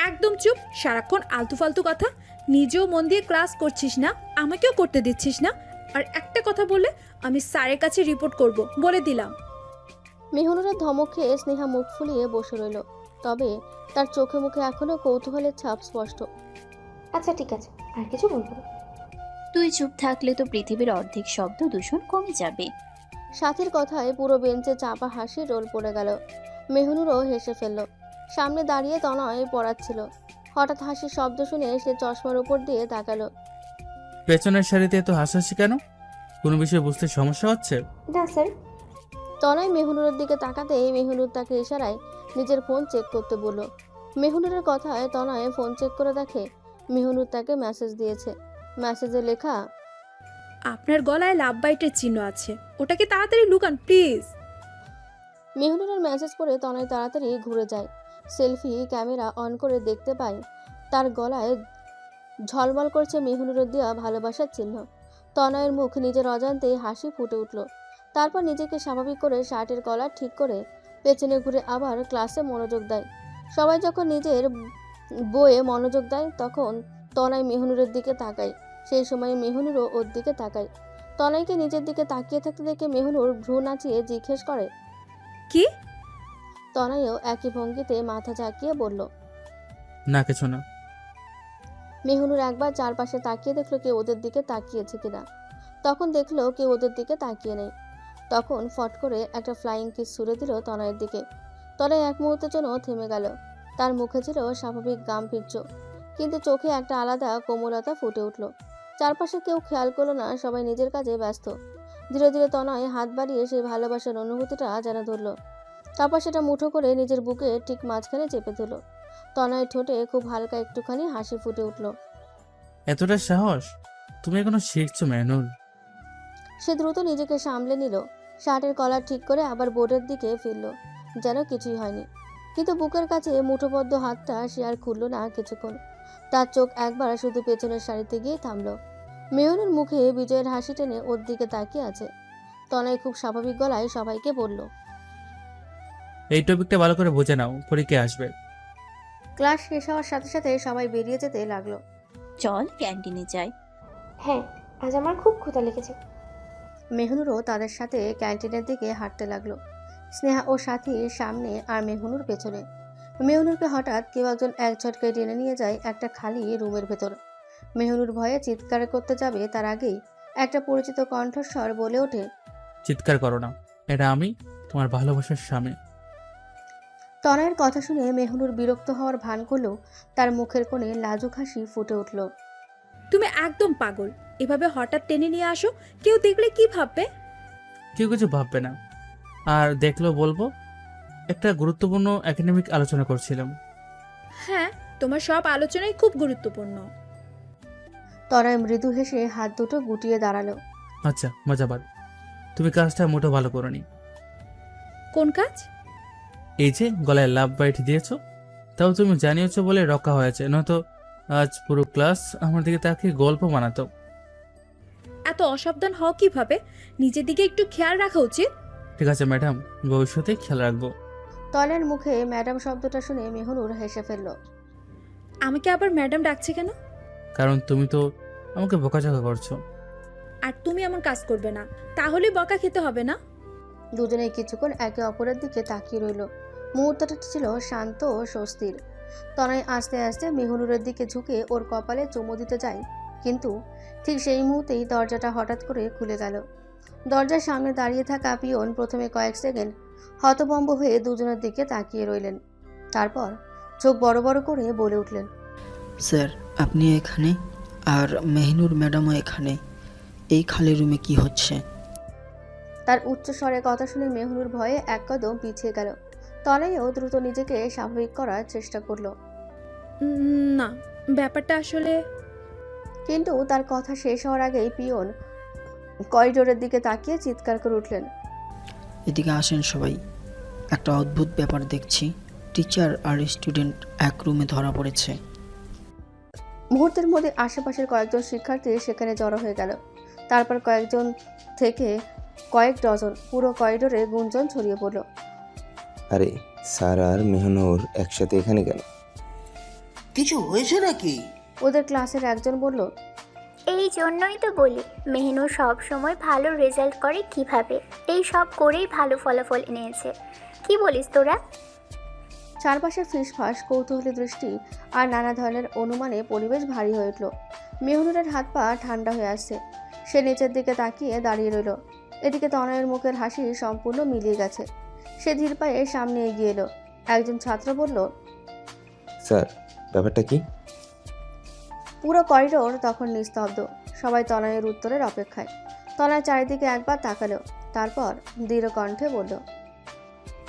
একদম চুপ, সারাক্ষণ আলতু ফালতু কথা। নিজেও মন দিয়ে ক্লাস করছিস না, আমাকেও করতে দিচ্ছিস না। আর একটা কথা বলে আমি স্যারের কাছে রিপোর্ট করব, বলে দিলাম। মেহনুরের ধমক খেয়ে স্নেহা মুখ ফুলিয়ে বসে রইল, তবে তার চোখে মুখে এখনো কৌতূহলের ছাপ স্পষ্ট। আচ্ছা ঠিক আছে, আর কিছু বলবো না। তুই চুপ থাকলে তো পৃথিবীর অর্ধেক শব্দ দূষণ কমে যাবে। সাথীর কথায় পুরো বেঞ্চে চাপা হাসি রোল পড়ে গেল। মেহনুরও হেসে ফেলল। সামনে দাঁড়িয়ে তনয় পড়াচ্ছিল। হঠাৎ হাসির শব্দ শুনে সে চশমার উপর দিয়ে তাকালো। পেছনের সারিতে এত হাসাহাসি কেন? কোনো বিষয় বুঝতে সমস্যা হচ্ছে? না স্যার। তনয় মেহনুরের দিকে তাকাতেই মেহনুর তাকে ইশারায় নিজের ফোন চেক করতে বলল। মেহনুরের কথায় তনয় ফোন চেক করে দেখে মেহনুর তাকে মেসেজ দিয়েছে। মেসেজে লেখা, আপনার গলায় লাভ বাইটের চিহ্ন আছে, ওটাকে তাড়াতাড়ি লুকান প্লিজ। মেহনুরের মেসেজ পড়ে তনয় তাড়াতাড়ি ঘুরে যায়। সেলফি ক্যামেরা অন করে দেখতে পায় তার গলায় ঝলমল করছে মেহনুরের দেওয়া ভালোবাসার চিহ্ন। তনয়ের মুখ নিজের অজান্তেই হাসি ফুটে উঠল। তারপর নিজেকে স্বাভাবিক করে শার্টের কলার ঠিক করে পেছনে ঘুরে আবার ক্লাসে মনোযোগ দেয়। সবাই যখন নিজের বইয়ে মনোযোগ দেয় তখন তনয় মেহনুরের দিকে তাকায়। সেই সময় মেহনুরও ওর দিকে তাকায়। তনয়কে নিজের দিকে তাকিয়ে থাকতে দেখে মেহনুর ভ্রু নাচিয়ে জিজ্ঞেস করে, কি? তনয়ও একই ভঙ্গিতে মাথা ঝাঁকিয়ে বলল। না, কিছু না। মেহনুর একবার চারপাশে তাকিয়ে দেখলো কেউ ওদের দিকে তাকিয়েছে কিনা। তখন দেখলো কেউ ওদের দিকে তাকিয়ে নেই। তখন ফট করে একটা ফ্লাইং কিস ছুড়ে দিল তনয়ের দিকে। তনয় এক মুহূর্তের জন্য থেমে গেল। তার মুখে ছিল স্বাভাবিক গাম্ভীর্য, কিন্তু চোখে একটা আলাদা কোমলতা ফুটে উঠল। চারপাশে কেউ খেয়াল করলো না, সবাই নিজের কাজে ব্যস্ত। ধীরে ধীরে তনয় হাত বাড়িয়ে সেই ভালোবাসার অনুভূতিটা যেন ধরল। তারপর সেটা মুঠো করে নিজের বুকে ঠিক মাঝখানে চেপে ধরল। তনয়ের ঠোঁটে খুব হালকা একটুখানি হাসি ফুটে উঠল। এতটা সাহস? তুমি এখনো শিখছো মেহনুর। সে দ্রুত নিজেকে সামলে নিল। শার্টের কলার ঠিক করে আবার বোর্ডের দিকে ফিরল, যেন কিছুই হয়নি। কিন্তু বুকের কাছে মুঠোবদ্ধ হাতটা সে আর খুলল না কিছুক্ষণ। তার চোখ একবার শুধু পেছনের সারিতে গিয়ে থামল। মেয়নের মুখে বিজয়ের হাসি টেনে ওর দিকে তাকিয়ে আছে। তনয় খুব স্বাভাবিক গলায় সবাইকে বলল, এই টপিকটা ভালো করে বুঝে নাও, পরীক্ষা আসবে। ক্লাস শেষ হওয়ার সাথে সাথে সবাই বেরিয়ে যেতে লাগলো। চল ক্যান্টিনে যাই। হ্যাঁ, আজ আমার খুব ক্ষুধা লেগেছে। মেহনুরও তাদের সাথে ক্যান্টিনের দিকে হাঁটতে লাগলো। স্নেহা ও সাথী সামনে আর মেহনুর পেছনে। মেহনুরকে হঠাৎ কেউ একজন এক ঝটকায় টেনে নিয়ে যায় একটা খালি রুমের ভেতর। মেহনুর ভয়ে চিৎকার করতে যাবে তার আগেই একটা পরিচিত কণ্ঠস্বর বলে ওঠে, চিৎকার করো না, এটা আমি, তোমার ভালোবাসার স্বামী। তনয়ের কথা শুনে মেহনুর বিরক্ত হওয়ার ভান করলেও তার মুখের কোণে লাজুক হাসি ফুটে উঠল। তুমি একদম পাগল, এভাবে হঠাৎ টেনে নিয়ে আসো, কেউ দেখলে কি ভাববে? কেউ কিছু ভাববে না, আর দেখলেও বলবো একটা গুরুত্বপূর্ণ একাডেমিক আলোচনা করছিলাম। হ্যাঁ, তোমার সব আলোচনাই খুব গুরুত্বপূর্ণ। তনয় মৃদু হেসে হাত দুটো গুটিয়ে দাঁড়ালো। আচ্ছা, মজাবাদ। তুমি কাজটা মোটো ভালো করোনি। কোন কাজ? এই যে গলায় লাভ বাইট দিয়েছো, তাও তুমি জানিয়েছো বলে রক্ষা হয়েছে, নয়তো আজ পুরো ক্লাস আমার দিকে তাকিয়ে গল্প বানাতো। এত অসাবধান হও কিভাবে? নিজের দিকে একটু খেয়াল রাখা উচিত। ঠিক আছে ম্যাডাম, ভবিষ্যতে খেয়াল রাখবো। তনয়ের মুখে ম্যাডাম শব্দটা শুনে মেহনুর হেসে ফেলল। আমাকে আবার ম্যাডাম ডাকছে কেন? কারণ তুমি তো আমাকে বকাঝকা করছো। আর তুমি এমন কাজ করবে না, তাহলে বকা খেতে হবে না। দুজনেই কিছুক্ষণ একে অপরের দিকে তাকিয়ে রইল। মুহূর্তটা ছিল শান্ত ও স্বস্তির। তনয় আস্তে আস্তে মেহনুরের দিকে ঝুঁকে ওর কপালে চুমু দিতে যায়, কিন্তু ঠিক সেই মুহূর্তেই দরজাটা হঠাৎ করে খুলে গেল। দরজার সামনে দাঁড়িয়ে থাকা পিয়ন প্রথমে কয়েক সেকেন্ড হতভম্ব হয়ে দুজনের দিকে তাকিয়ে রইলেন। তারপর চোখ বড় বড় করে বলে উঠলেন, স্যার আপনি এখানে, আর মেহনুর ম্যাডামও এখানে, এই খালি রুমে কি হচ্ছে? তার উচ্চ স্বরে কথা শুনে মেহনুর ভয়ে এক কদম পিছিয়ে গেল। তনয়ও দ্রুত নিজেকে স্বাভাবিক করার চেষ্টা করলো। না, ব্যাপারটা আসলে। কিন্তু তার কথা শেষ হওয়ার আগেই পিয়ন করিডোরের দিকে তাকিয়ে চিৎকার করে উঠলেন, এদিকে আসেন সবাই, একটা অদ্ভুত ব্যাপার দেখছি। টিচার আর স্টুডেন্ট এক রুমে ধরা পড়েছে। মুহূর্তের মধ্যে আশেপাশের কয়েকজন শিক্ষার্থী সেখানে জড়ো হয়ে গেল। তারপর কয়েকজন থেকে কয়েক ডজন পুরো করিডোরে গুঞ্জন ছড়িয়ে পড়ল। আরে স্যার আর মেহনুর একসাথে এখানে কেন? কিছু হয়েছে নাকি? ওদের ক্লাসের একজন বলল, এই জন্যই তো বলি মেহনু সব সময় ভালো রেজাল্ট করে কিভাবে, এই সব করেই ভালো ফলাফল এনেছে। কি বলিস তোরা? চারপাশে ফিসফাস, কৌতূহলী দৃষ্টি আর নানা ধরনের অনুমানে পরিবেশ ভারী হয়ে উঠল। মেহনুরের হাত পা ঠান্ডা হয়ে আসছে। সে নিচের দিকে তাকিয়ে দাঁড়িয়ে রইল। এদিকে তনয়ের মুখের হাসি সম্পূর্ণ মিলিয়ে গেছে। সে ধীর পায়ে সামনে এগিয়ে এলো। একজন ছাত্র বলল, স্যার ব্যাপারটা কি? পুরো করিডোর তখন নিস্তব্ধ। সবাই তনয়ের উত্তরের অপেক্ষায়। তনয় চারিদিকে একবার তাকালো, তারপর দৃঢ় কণ্ঠে বলল,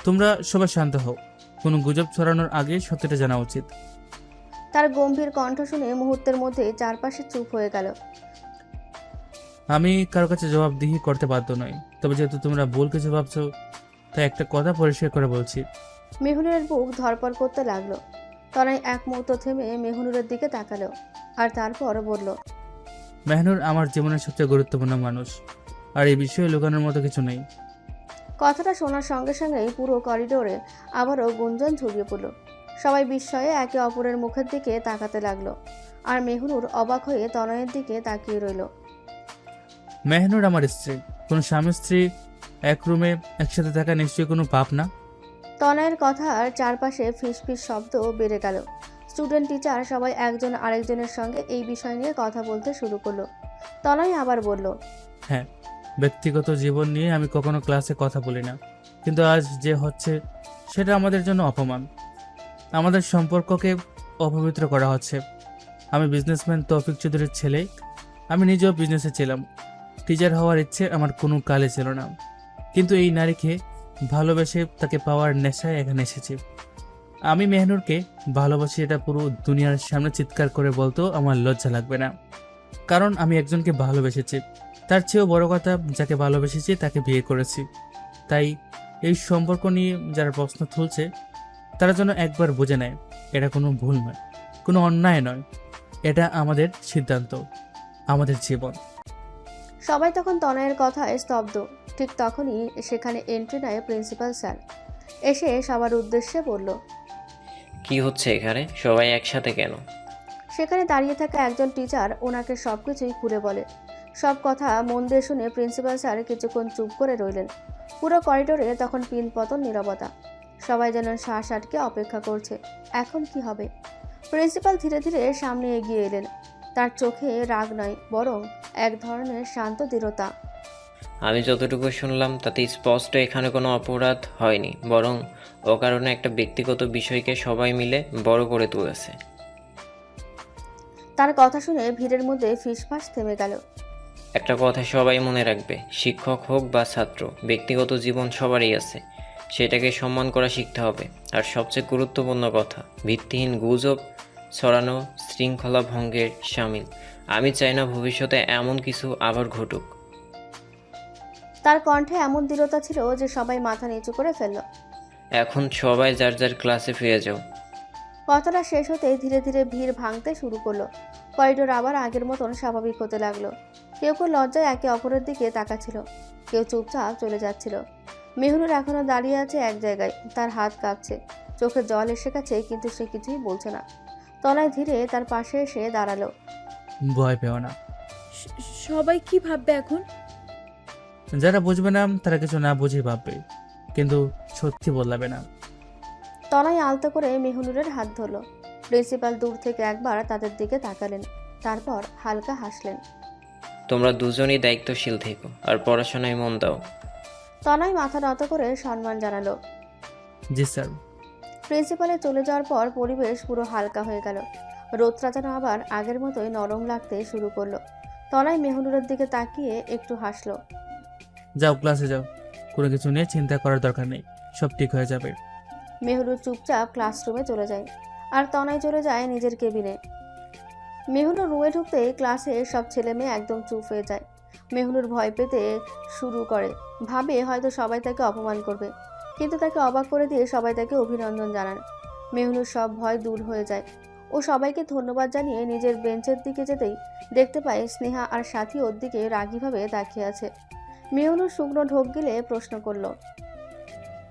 তোমরা সবাই শান্ত হও, কোনো গুজব ছড়ানোর আগে সত্যিটা জানা উচিত। তার গম্ভীর কণ্ঠ শুনে মুহূর্তের মধ্যে চারপাশে চুপ হয়ে গেল। আমি কারো কাছে জবাবদিহি করতে বাধ্য নই, তবে যেহেতু তোমরা ভুল কিছু ভাবছো, তাই একটা কথা পরিষ্কার করে বলছি। মেহনুরের বুক ধড়পড় করতে লাগলো। তনয় এক মুহূর্ত থেমে মেহনুরের দিকে তাকালো, আর তারপর বলল, মেহনুর আমার জীবনের সবচেয়ে গুরুত্বপূর্ণ মানুষ, আর এই বিষয়ে লুকানোর মতো কিছু নেই। কথাটা শোনার সঙ্গে সঙ্গেই পুরো করিডোরে আবারও গুঞ্জন ছড়িয়ে পড়ল। সবাই বিস্ময়ে একে অপরের মুখের দিকে তাকাতে লাগলো, আর মেহনুর অবাক হয়ে তনয়ের দিকে তাকিয়ে রইল। মেহনুর আমার স্ত্রী, কোনো স্বামী স্ত্রী এক রুমে একসাথে থাকা নিশ্চয়ই কোনো পাপ না। তনয়ের কথার চারপাশে ফিসফিস শব্দ বেড়ে গেল। স্টুডেন্ট, টিচার সবাই একজন আরেকজনের সঙ্গে এই বিষয় নিয়ে কথা বলতে শুরু করলো। তনয় আবার বলল, হ্যাঁ, ব্যক্তিগত জীবন নিয়ে আমি কখনো ক্লাসে কথা বলি না, কিন্তু আজ যে হচ্ছে সেটা আমাদের জন্য অপমান। আমাদের সম্পর্ককে অপবিত্র করা হচ্ছে। আমি বিজনেসম্যান তৌফিক চৌধুরীর ছেলে, আমি নিজেও বিজনেসে ছিলাম। টিচার হওয়ার ইচ্ছে আমার কোনো কালে ছিল না, কিন্তু এই নারীকে ভালোবেসে তাকে পাওয়ার নেশায় এখানে এসেছি। আমি মেহনুরকে ভালোবাসি, এটা পুরো দুনিয়ার সামনে চিৎকার করে বলতেও আমার লজ্জা লাগবে না, কারণ আমি একজনকে ভালোবেসেছি। তার চেয়েও বড় কথা, যাকে ভালোবেসেছি তাকে বিয়ে করেছি। তাই এই সম্পর্ক নিয়ে যারা প্রশ্ন তুলছে তারা যেন একবার বুঝে নেয়, এটা কোনো ভুল নয়, কোনো অন্যায় নয়, এটা আমাদের সিদ্ধান্ত, আমাদের জীবন। সবাই তখন তনয়ের কথায় স্তব্ধ। ঠিক তখনই সেখানে এন্ট্রি নেয় প্রিন্সিপাল স্যার। এসে সবার উদ্দেশ্যে বলল, কি হচ্ছে এখানে? সবাই একসাথে কেন? সেখানে দাঁড়িয়ে থাকা একজন টিচার ওনাকে সব কিছুই খুলে বলে। সব কথা মন দিয়ে শুনে প্রিন্সিপাল স্যার কিছুক্ষণ চুপ করে রইলেন। পুরো করিডোরে তখন পিনপতন নীরবতা। সবাই যেন শ্বাস আটকে অপেক্ষা করছে, এখন কি হবে। প্রিন্সিপাল ধীরে ধীরে সামনে এগিয়ে এলেন। তার চোখে রাগ নয়, বরং এক ধরনের শান্ত দৃঢ়তা। আমি যতটুকু শুনলাম তাতে স্পষ্ট এখানে কোনো অপরাধ হয়নি, বরং অকারণে একটা ব্যক্তিগত বিষয়কে সবাই মিলে বড় করে তুলেছে। তার কথা শুনে ভিড়ের মধ্যে ফিসফাস থেমে গেল। একটা কথা সবাই মনে রাখবে, শিক্ষক হোক বা ছাত্র, ব্যক্তিগত জীবন সবারই আছে, সেটাকে সম্মান করা শিখতে হবে। আর সবচেয়ে গুরুত্বপূর্ণ কথা, ভিত্তিহীন গুজব ছড়ানো শৃঙ্খলা ভঙ্গের শামিল। আমি চাই না ভবিষ্যতে এমন কিছু আবার ঘটুক। তার কণ্ঠে এমন দৃঢ়তা ছিল যে সবাই মাথা নিচু করে ফেলল। এখন সবাই যার যার ক্লাসে ফিরে যাও। কথাটা শেষ হতেই ধীরে ধীরে ভিড় ভাঙতে শুরু করলো। করিডোর আবার আগের মতন স্বাভাবিক হতে লাগলো। কেউ কেউ লজ্জায় একে অপরের দিকে তাকাচ্ছিল, কেউ চুপচাপ চলে যাচ্ছিল। মেহনুর এখনো দাঁড়িয়ে আছে এক জায়গায়, তার হাত কাঁপছে, চোখে জল এসে গেছে, কিন্তু সে কিছুই বলছে না। তনয় ধীরে তার পাশে এসে দাঁড়ালো। ভয় পেও না। সবাই কি ভাববে এখন? যারা বুঝবে না তারা কিছু না বুঝে ভাববে, কিন্তু সত্যি বদলাবে না। তনয় আলতো করে মেহনুরের হাত ধরল। প্রিন্সিপাল দূর থেকে একবার তাদের দিকে তাকালেন, তারপর হালকা হাসলেন। তোমরা দুজনই দায়িত্বশীল থেকো আর পড়াশোনায় মন দাও। তনয় মাথা নত করে সম্মান জানালো। জি স্যার। প্রিন্সিপালে চলে যাওয়ার পর পরিবেশ পুরো হালকা হয়ে গেল। রোদটা যেন আবার আগের মতোই নরম লাগতে শুরু করলো। তনয় মেহনুরের দিকে তাকিয়ে একটু হাসলো। যাও ক্লাসে যাও, কোনো কিছু নিয়ে চিন্তা করার দরকার নেই, সব ঠিক হয়ে যাবে। মেহনুর চুপচাপ ক্লাসরুমে চলে যায়, আর তনয় চলে যায় নিজের কেবিনে। মেহনুর রুমে ঢুকতেই ক্লাসে সব ছেলে মেয়ে একদম চুপ হয়ে যায়। মেহনুর ভয় পেতে শুরু করে, ভাবে হয়তো সবাই তাকে অপমান করবে, কিন্তু তাকে অবাক করে দিয়ে সবাই তাকে অভিনন্দন জানান। মেহনুর সব ভয় দূর হয়ে যায়। ও সবাইকে ধন্যবাদ জানিয়ে নিজের বেঞ্চের দিকে যেতেই দেখতে পায় স্নেহা আর সাথী ওর দিকে রাগীভাবে তাকিয়ে আছে। মেহনুর শুকনো ঢোক গিলে প্রশ্ন করলো,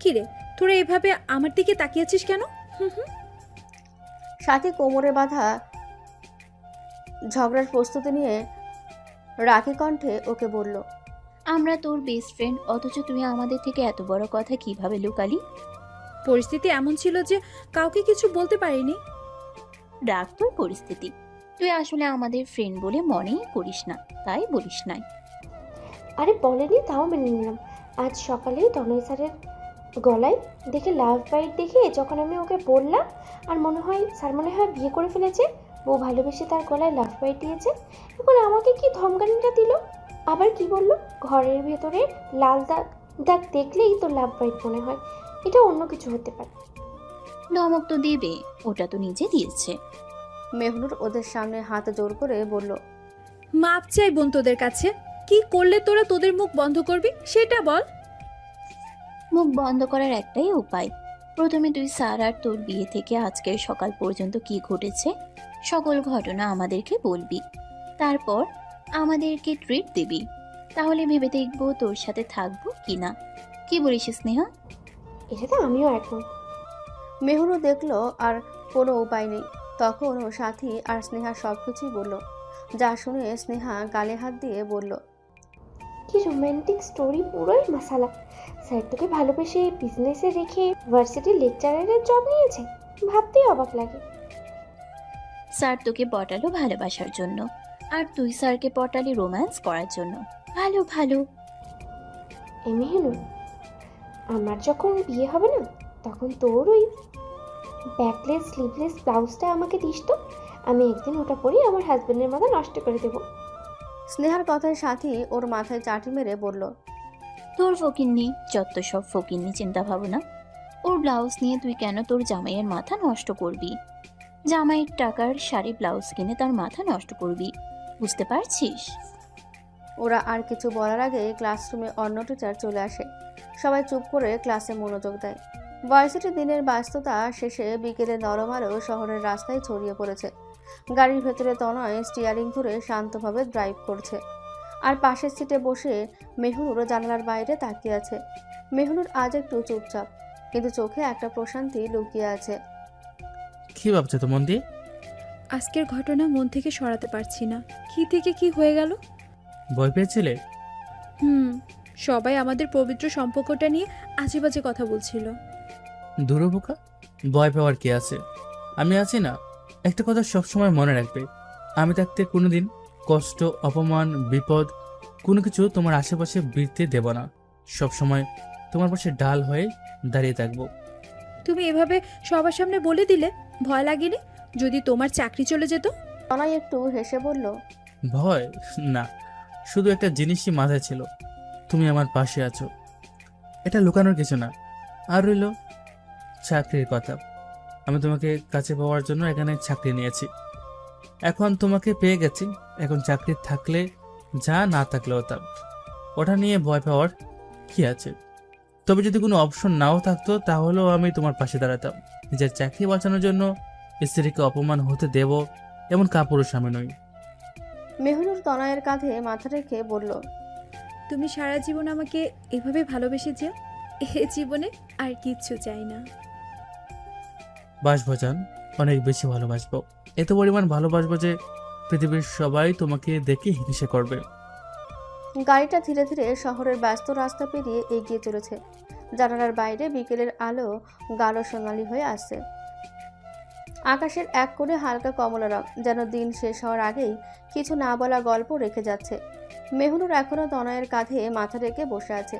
কিরে তোরা এভাবে আমার দিকে তাকিয়েছিস কেন? হুম হুম। সাথী কোমরে বাঁধা ঝগড়ার প্রস্তুতি নিয়ে রাগী কণ্ঠে ওকে বলল, আমরা তোর বেস্ট ফ্রেন্ড, অথচ তুই আমাদের থেকে এত বড় কথা কিভাবে লুকালি? পরিস্থিতি এমন ছিল যে কাউকে কিছু বলতে পারিনি। রাগ তোর পরিস্থিতি, তুই আসলে আমাদের ফ্রেন্ড বলে মনেই করিস না, তাই বলিস নাই। আরে বলেনি তাও মেনে নিলাম। আজ সকালেই তনয় স্যারের গলায় দেখে লাভ বাইট দেখে যখন আমি ওকে বললাম, আর স্যার মনে হয় বিয়ে করে ফেলেছে, বউ ভালোবেসে তার গলায় লাভ বাইট দিয়েছে। এখন আমাকে কি ধমকানিটা দিল, আবার কি বললো, ঘরের ভেতরে লাল দাগ দাগ দেখলেই তো লাভ বাইট মনে হয়। এটা অন্য কিছু হতে পারে। ধমক তো দেবে, ওটা তো নিজে দিয়েছে। মেহনুর ওদের সামনে হাত জোর করে বলল, মাপ চাই বোন তোদের কাছে। কি করলে তোরা তোদের মুখ বন্ধ করবি সেটা বল। মুখ বন্ধ করার একটাই উপায়, প্রথমে তুই স্যার আর তোর বিয়ে থেকে আজকের সকাল পর্যন্ত কি ঘটেছে সকল ঘটনা আমাদেরকে বলবি, তারপর আমাদেরকে ট্রিট দিবি, তাহলে ভেবে দেখবো তোর সাথে থাকবো কি না। কি বলিস স্নেহা? এটাতে আমিও একমত। মেহনুর দেখলো আর কোনো উপায় নেই, তখন ও সাথী আর স্নেহা সবকিছুই বলল। যা শুনে স্নেহা গালে হাত দিয়ে বলল, কি রোম্যান্টিক স্টোরি, পুরোই মশালা। স্যার তোকে ভালোবেসে বিজনেসে রেখে ভার্সিটির লেকচারারের জব নিয়েছে, ভাবতেই অবাক লাগে। স্যার তোকে পটালো ভালোবাসার জন্য, আর তুই স্যারকে পটালি রোম্যান্স করার জন্য। ভালো ভালো। মেহনুর, আমার যখন বিয়ে হবে না, তখন তোর ওই ব্যাকলেস স্লিভলেস ব্লাউজটা আমাকে দিস তো, আমি একদিন ওটা পরে আমার হাজবেন্ডের মাথা নষ্ট করে দেবো। স্নেহার কথায় সাথী ওর মাথায় চাটি মেরে বলল, তোর ফকিন্নি, যত সব ফকিন্নি চিন্তা ভাবনা। ওর ব্লাউজ নিয়ে তুই কেন তোর জামাইয়ের মাথা নষ্ট করবি? জামাইয়ের টাকার শাড়ি ব্লাউজ কিনে তার মাথা নষ্ট করবি, বুঝতে পারছিস? ওরা আর কিছু বলার আগে ক্লাসরুমে অন্য টিচার চলে আসে। সবাই চুপ করে ক্লাসে মনোযোগ দেয়। ভার্সিটির দিনের ব্যস্ততা শেষে বিকেলে নরম আলো শহরের রাস্তায় ছড়িয়ে পড়েছে। গাড়ির ভেতরে তনয় স্টিয়ারিং ধরে শান্তভাবে ড্রাইভ করছে, আর পাশের সিটে বসে মেহনুর জানালার বাইরে তাকিয়ে আছে। মেহনুর আজ একটু চুপচাপ, কিন্তু চোখে একটা প্রশান্তি লুকিয়ে আছে। কি ভাবছো তো মন দিয়ে? আজকের ঘটনা মন থেকে সরাতে পারছি না, কি থেকে কি হয়ে গেল। ভয় পেয়েছিলে? সবাই আমাদের পবিত্র সম্পর্কটা নিয়ে আজেবাজে কথা বলছিল। দুরবোকা, ভয় পাওয়ার কি আছে? আমি আছি না। একটা কথা সবসময় মনে রাখবে, আমি থাকতে কোনোদিন কষ্ট, অপমান, বিপদ কোনো কিছু তোমার আশেপাশে বৃত্তি দেব না। সবসময় তোমার পাশে ঢাল হয়ে দাঁড়িয়ে থাকবো। তুমি এভাবে সবার সামনে বলে দিলে ভয় লাগেনি যদি তোমার চাকরি চলে যেত? তনয় একটু হেসে বলল, ভয় না, শুধু একটা জিনিসই মাথায় ছিল, তুমি আমার পাশে আছো। এটা লুকানোর কিছু না। আর রইল চাকরির কথা, আমি তোমাকে কাছে পাওয়ার জন্য এখানে চাকরি নিয়েছি। এখন তোমাকে পেয়ে গেছি, এখন চাকরি থাকলে যা, না থাকলেও তা। ওটা নিয়ে ভয় পাওয়ার কি আছে? তবে যদি কোনো অপশন নাও থাকতো তাহলেও আমি তোমার পাশে দাঁড়াতাম। নিজের চাকরি বাঁচানোর জন্য স্ত্রীকে অপমান হতে দেব এমন কাপুরুষ আমি নই। মেহনুর তনয়ের কাঁধে মাথা রেখে বলল, তুমি সারা জীবন আমাকে এভাবে ভালোবেসে যেও, এ জীবনে আর কিচ্ছু চাই না। বাসবো জান, অনেক বেশি ভালোবাসবো, এত পরিমাণ ভালোবাসবো যে পৃথিবীর সবাই তোমাকে দেখে হিংসে করবে। গাড়িটা ধীরে ধীরে শহরের ব্যস্ত রাস্তা পেরিয়ে এগিয়ে চলেছে। জানালার বাইরে বিকেলের আলো গাঢ় সোনালি হয়ে আসছে। আকাশের এক কোণে হালকা কমলা রং, যেন দিন শেষ হওয়ার আগেই কিছু না বলা গল্প রেখে যাচ্ছে। মেহনুর এখনো তনয়ের কাঁধে মাথা রেখে বসে আছে।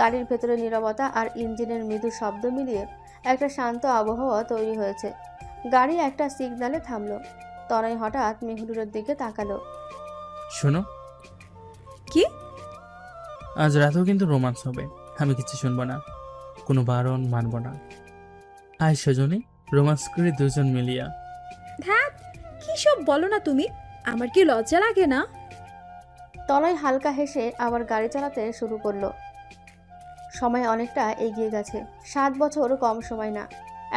গাড়ির ভেতরে নীরবতা আর ইঞ্জিনের মৃদু শব্দ মিলিয়ে একটা শান্ত আবহাওয়া তৈরি হয়েছে। গাড়ি একটা সিগন্যালে থামলো। তনয় হঠাৎ মেহনুরের দিকে তাকালো। শোনো। কি? আজ রাতেও কিন্তু রোমান্স হবে, আমি কিছু শুনবো না, কোনো বারণ মানব না। আয় সজনী, রোমান্স করি দুজন মিলিয়া। ধ্যাত, কি সব বলো না তুমি, আমার কি লজ্জা লাগে না? তনয় হালকা হেসে আবার গাড়ি চালাতে শুরু করলো। সময় অনেকটা এগিয়ে গেছে, 7 বছর কম সময় না।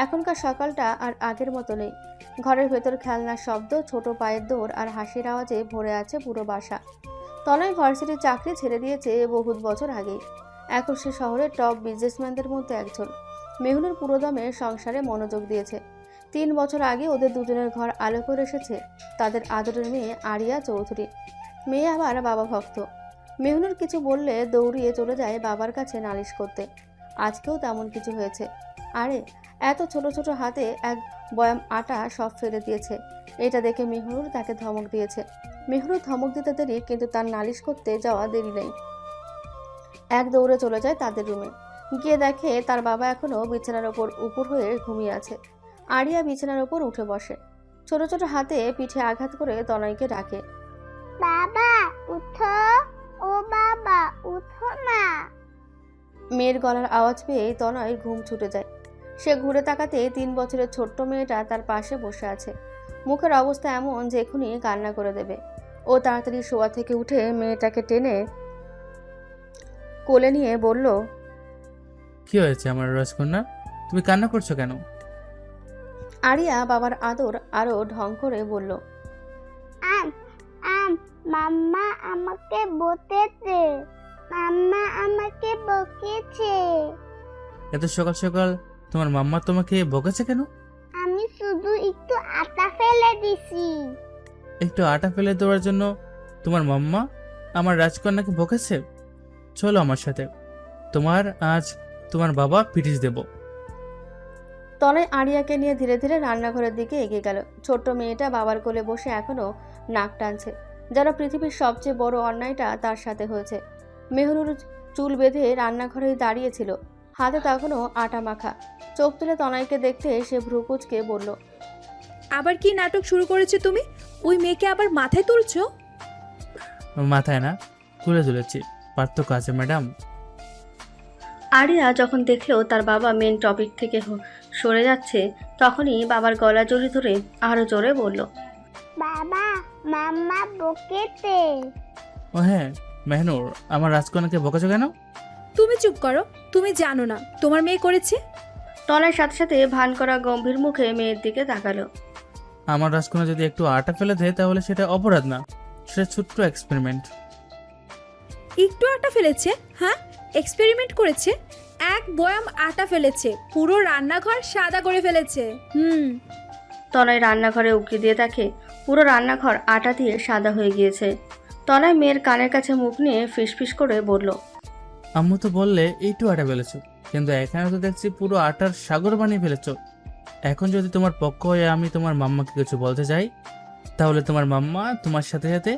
এখনকার সকালটা আর আগের মতো নেই। ঘরের ভেতর খেলনার শব্দ, ছোট পায়ের দৌড় আর হাসির আওয়াজে ভরে আছে পুরো বাসা। তনয় ভার্সিটির চাকরি ছেড়ে দিয়েছে বহুত বছর আগেই। এখন সে শহরের টপ বিজনেসম্যানদের মধ্যে একজন। মেহুনুর পুরোদমে সংসারে মনোযোগ দিয়েছে। 3 বছর আগে ওদের দুজনের ঘর আলো করে এসেছে তাদের আদরের মেয়ে আরিয়া চৌধুরী। মেয়ে আবার বাবা ভক্ত। মেহুনুর কিছু বললে দৌড়িয়ে চলে যায় বাবার কাছে নালিশ করতে। আজকেও তেমন কিছু হয়েছে। আরে এত ছোট ছোট হাতে এক বয়াম আটা সব ফেলে দিয়েছে। এটা দেখে মেহুনুর তাকে ধমক দিয়েছে। মেহুনুর ধমক দিতে দেরি, কিন্তু তার নালিশ করতে যাওয়া দেরি নেই। এক দৌড়ে চলে যায় তাদের রুমে। গিয়ে দেখে তার বাবা এখনো বিছানার ওপর উপুর হয়ে ঘুমিয়ে আছে। আরিয়া বিছানার ওপর উঠে বসে। ছোট ছোট হাতে পিঠে আঘাত করে তনয়কে ডাকে, বাবা উঠো, ও বাবা উঠো না। মেয়ের গলার আওয়াজ পেয়ে তনয় ঘুম ছুটে যায়। সে ঘুরে তাকাতে 3 বছরের ছোট্ট মেয়েটা তার পাশে বসে আছে। মুখের অবস্থা এমন যে এখনই কান্না করে দেবে। ও তাড়াতাড়ি শোয়া থেকে উঠে মেয়েটাকে টেনে কোলে নিয়ে বলল, কি হয়েছে আমার রাজকন্যা, তুমি কান্না করছো কেন? আরিয়া বাবার আদর আরো ঢং করে বলল, আম আম মাম্মা আমাকে বকেছে, মাম্মা আমাকে বকেছে। এত সকাল সকাল তোমার মাম্মা তোমাকে বকেছে কেন? আমি শুধু একটু আটা ফেলে দিছি। একটু আটা ফেলে দেওয়ার জন্য তোমার মাম্মা আমার রাজকন্যাকে বকেছে? চলো আমার সাথে, তোমার বাবা পিটিশ দেব। তনয় আরিয়াকে নিয়ে ধীরে ধীরে রান্নাঘরের দিকে এগিয়ে গেল। ছোট্ট মেয়েটা বাবার কোলে বসে এখনো নাক টানছে, যেন পৃথিবীর সবচেয়ে বড় অন্যায়টা তার সাথে হয়েছে। মেহুনুর চুল বেঁধে রান্নাঘরেই দাঁড়িয়েছিল, হাতে তখনও আটা মাখা। চোখ তুলে তনয়কে দেখতে সে ভ্রুকুচকে বলল, আবার কি নাটক শুরু করেছো তুমি? ওই মেয়েকে আবার মাথায় তুলছো? মাথায় না, কুলে তুলেছি, পার্থক্য আছে ম্যাডাম। আরিয়া যখন দেখলো তার বাবা মেন টপিক থেকে সরে যাচ্ছে, তখনই বাবার গলা জড়ি ধরে আরো জোরে বলল, বাবা মাম্মা বকেছে। ও হ্যাঁ মেহনুর, আমার রাজকন্যাকে বকেছো কেন? তুমি চুপ করো, তুমি জানো না তোমার মেয়ে করেছে। তনয়ের সাথে সাথে ভান করা গম্ভীর মুখে মেয়ের দিকে তাকালো। আমার রাজকন্যা যদি একটু আটা ফেলে দেয় তাহলে সেটা অপরাধ না, সেটা ছোট্ট এক্সপেরিমেন্ট। একটু আটা ফেলেছে? হ্যাঁ, এক্সপেরিমেন্ট করেছে। এক বয়াম আটা ফেলেছে, পুরো রান্নাঘর সাদা করে ফেলেছে। তনয় রান্নাঘরে উকি দিয়ে দেখে পুরো রান্নাঘর আটা দিয়ে সাদা হয়ে গিয়েছে। তনয় মেয়ের কানের কাছে মুখ নিয়ে ফিসফিস করে বলল, আম্মু তো বললে একটু আটা ফেলেছো, কিন্তু এখানে তো দেখছি পুরো আটার সাগর বানিয়ে ফেলেছো। এখন যদি তোমার পক্ষ হয়ে আমি তোমার মাম্মাকে কিছু বলতে চাই, তাহলে তোমার মাম্মা তোমার সাথে সাথে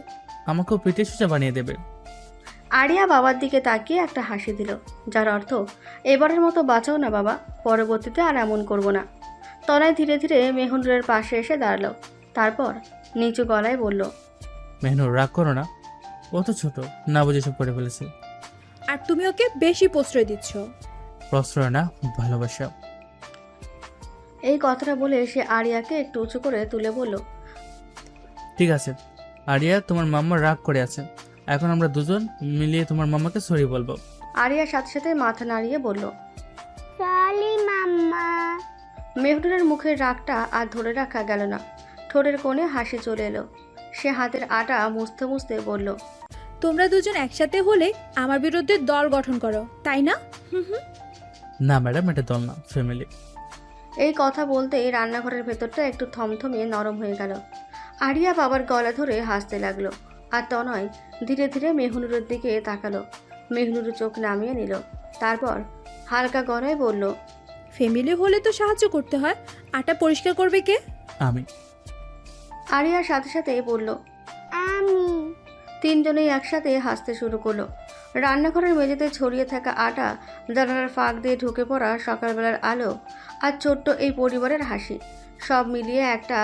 আমাকেও পিঠে সোজা বানিয়ে দেবে। আরিয়া বাবার দিকে তাকিয়ে একটা হাসি দিল, যার অর্থ এবারের মতো বাঁচাও না বাবা, পরবর্তীতে আর এমন করব না। তনয় ধীরে ধীরে মেহুনুরের পাশে এসে দাঁড়ালো। তারপর নিচু গলায় বলল, মেহনুর রাগ করো না, ও তো ছোট, না বুঝে সব করে ফেলেছে। আর তুমি ওকে বেশি প্রশ্রয় দিচ্ছ। প্রশ্রয় না, ভালোবাসা। এই কথাটা বলে সে আরিয়াকে একটু উঁচু করে তুলে বলল, ঠিক আছে আরিয়া, তোমার মাম্মা রাগ করে আছে, এখন আমরা দুজন মিলিয়ে তোমার মাম্মাকে সরি বলবো। আরিয়ার সাথে সাথে মাথা নাড়িয়ে বলল, সরি মাম্মা। মেহুনুরের মুখের রাগটা আর ধরে রাখা গেল না। ঠোঁটের কোণে হাসি চলে এলো। সে হাতের আটা মুছতে মুছতে বলল, তোমরা দুজন একসাথে হলে আমার বিরুদ্ধে দল গঠন করো, তাই না? না ম্যাডাম, এটা দল না, ফ্যামিলি। এই কথা বলতেই রান্নাঘরের ভেতরটা একটু থমথমিয়ে নরম হয়ে গেল। আরিয়া বাবার গলা ধরে হাসতে লাগলো, আর তনয় ধীরে ধীরে মেহুনুরের দিকে তাকালো। মেহুনুর চোখ নামিয়ে নিল, তারপর হালকা গলায় বলল, ফ্যামিলি হলে তো সাহায্য করতে হয়, আটা পরিষ্কার করবে কে? আমি। আরিয়ার সাথে সাথে বলল, আমি। তিনজনেই একসাথে হাসতে শুরু করলো। রান্নাঘরের মেঝেতে ছড়িয়ে থাকা আটা, জানালার ফাঁক দিয়ে ঢুকে পড়া সকালবেলার আলো, আর ছোট্ট এই পরিবারের হাসি, সব মিলিয়ে একটা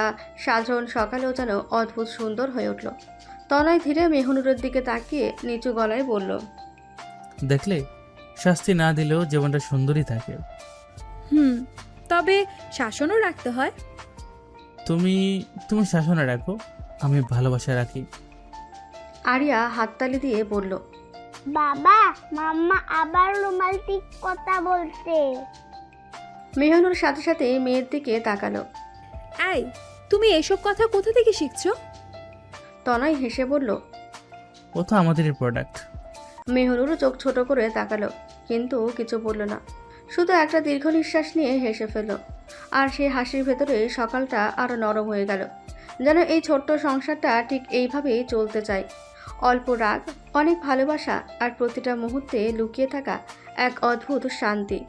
সাধারণ সকালেও যেন অদ্ভুত সুন্দর হয়ে উঠল। তনয় ধীরে মেহুনুরের দিকে তাকিয়ে নিচু গলায় বলল, দেখলে, শাস্তি না দিলেও জীবনটা সুন্দরই থাকে। তবে শাসনও রাখতে হয়। তুমি শাসনে রাখো, আমি ভালোবাসা রাখি। আরিয়া হাততালি দিয়ে বলল, বাবা মাম্মা আবার রোমান্টিক কথা বলছে। মেহুনুর সাথে সাথে মেয়ের দিকে তাকালো। এই, তুমি এসব কথা কোথা থেকে শিখছো? তনয় হেসে বলল। ও তো আমাদেরই প্রোডাক্ট। মেহনুরও চোখ ছোট করে তাকালো, কিন্তু কিছু বলল না, শুধু একটা দীর্ঘ নিঃশ্বাস নিয়ে হেসে ফেলল। আর সেই হাসির ভেতরে সকালটা আরও নরম হয়ে গেল, যেন এই ছোট্ট সংসারটা ঠিক এইভাবেই চলতে চায়। অল্প রাগ, অনেক ভালোবাসা আর প্রতিটা মুহূর্তে লুকিয়ে থাকা এক অদ্ভুত শান্তি।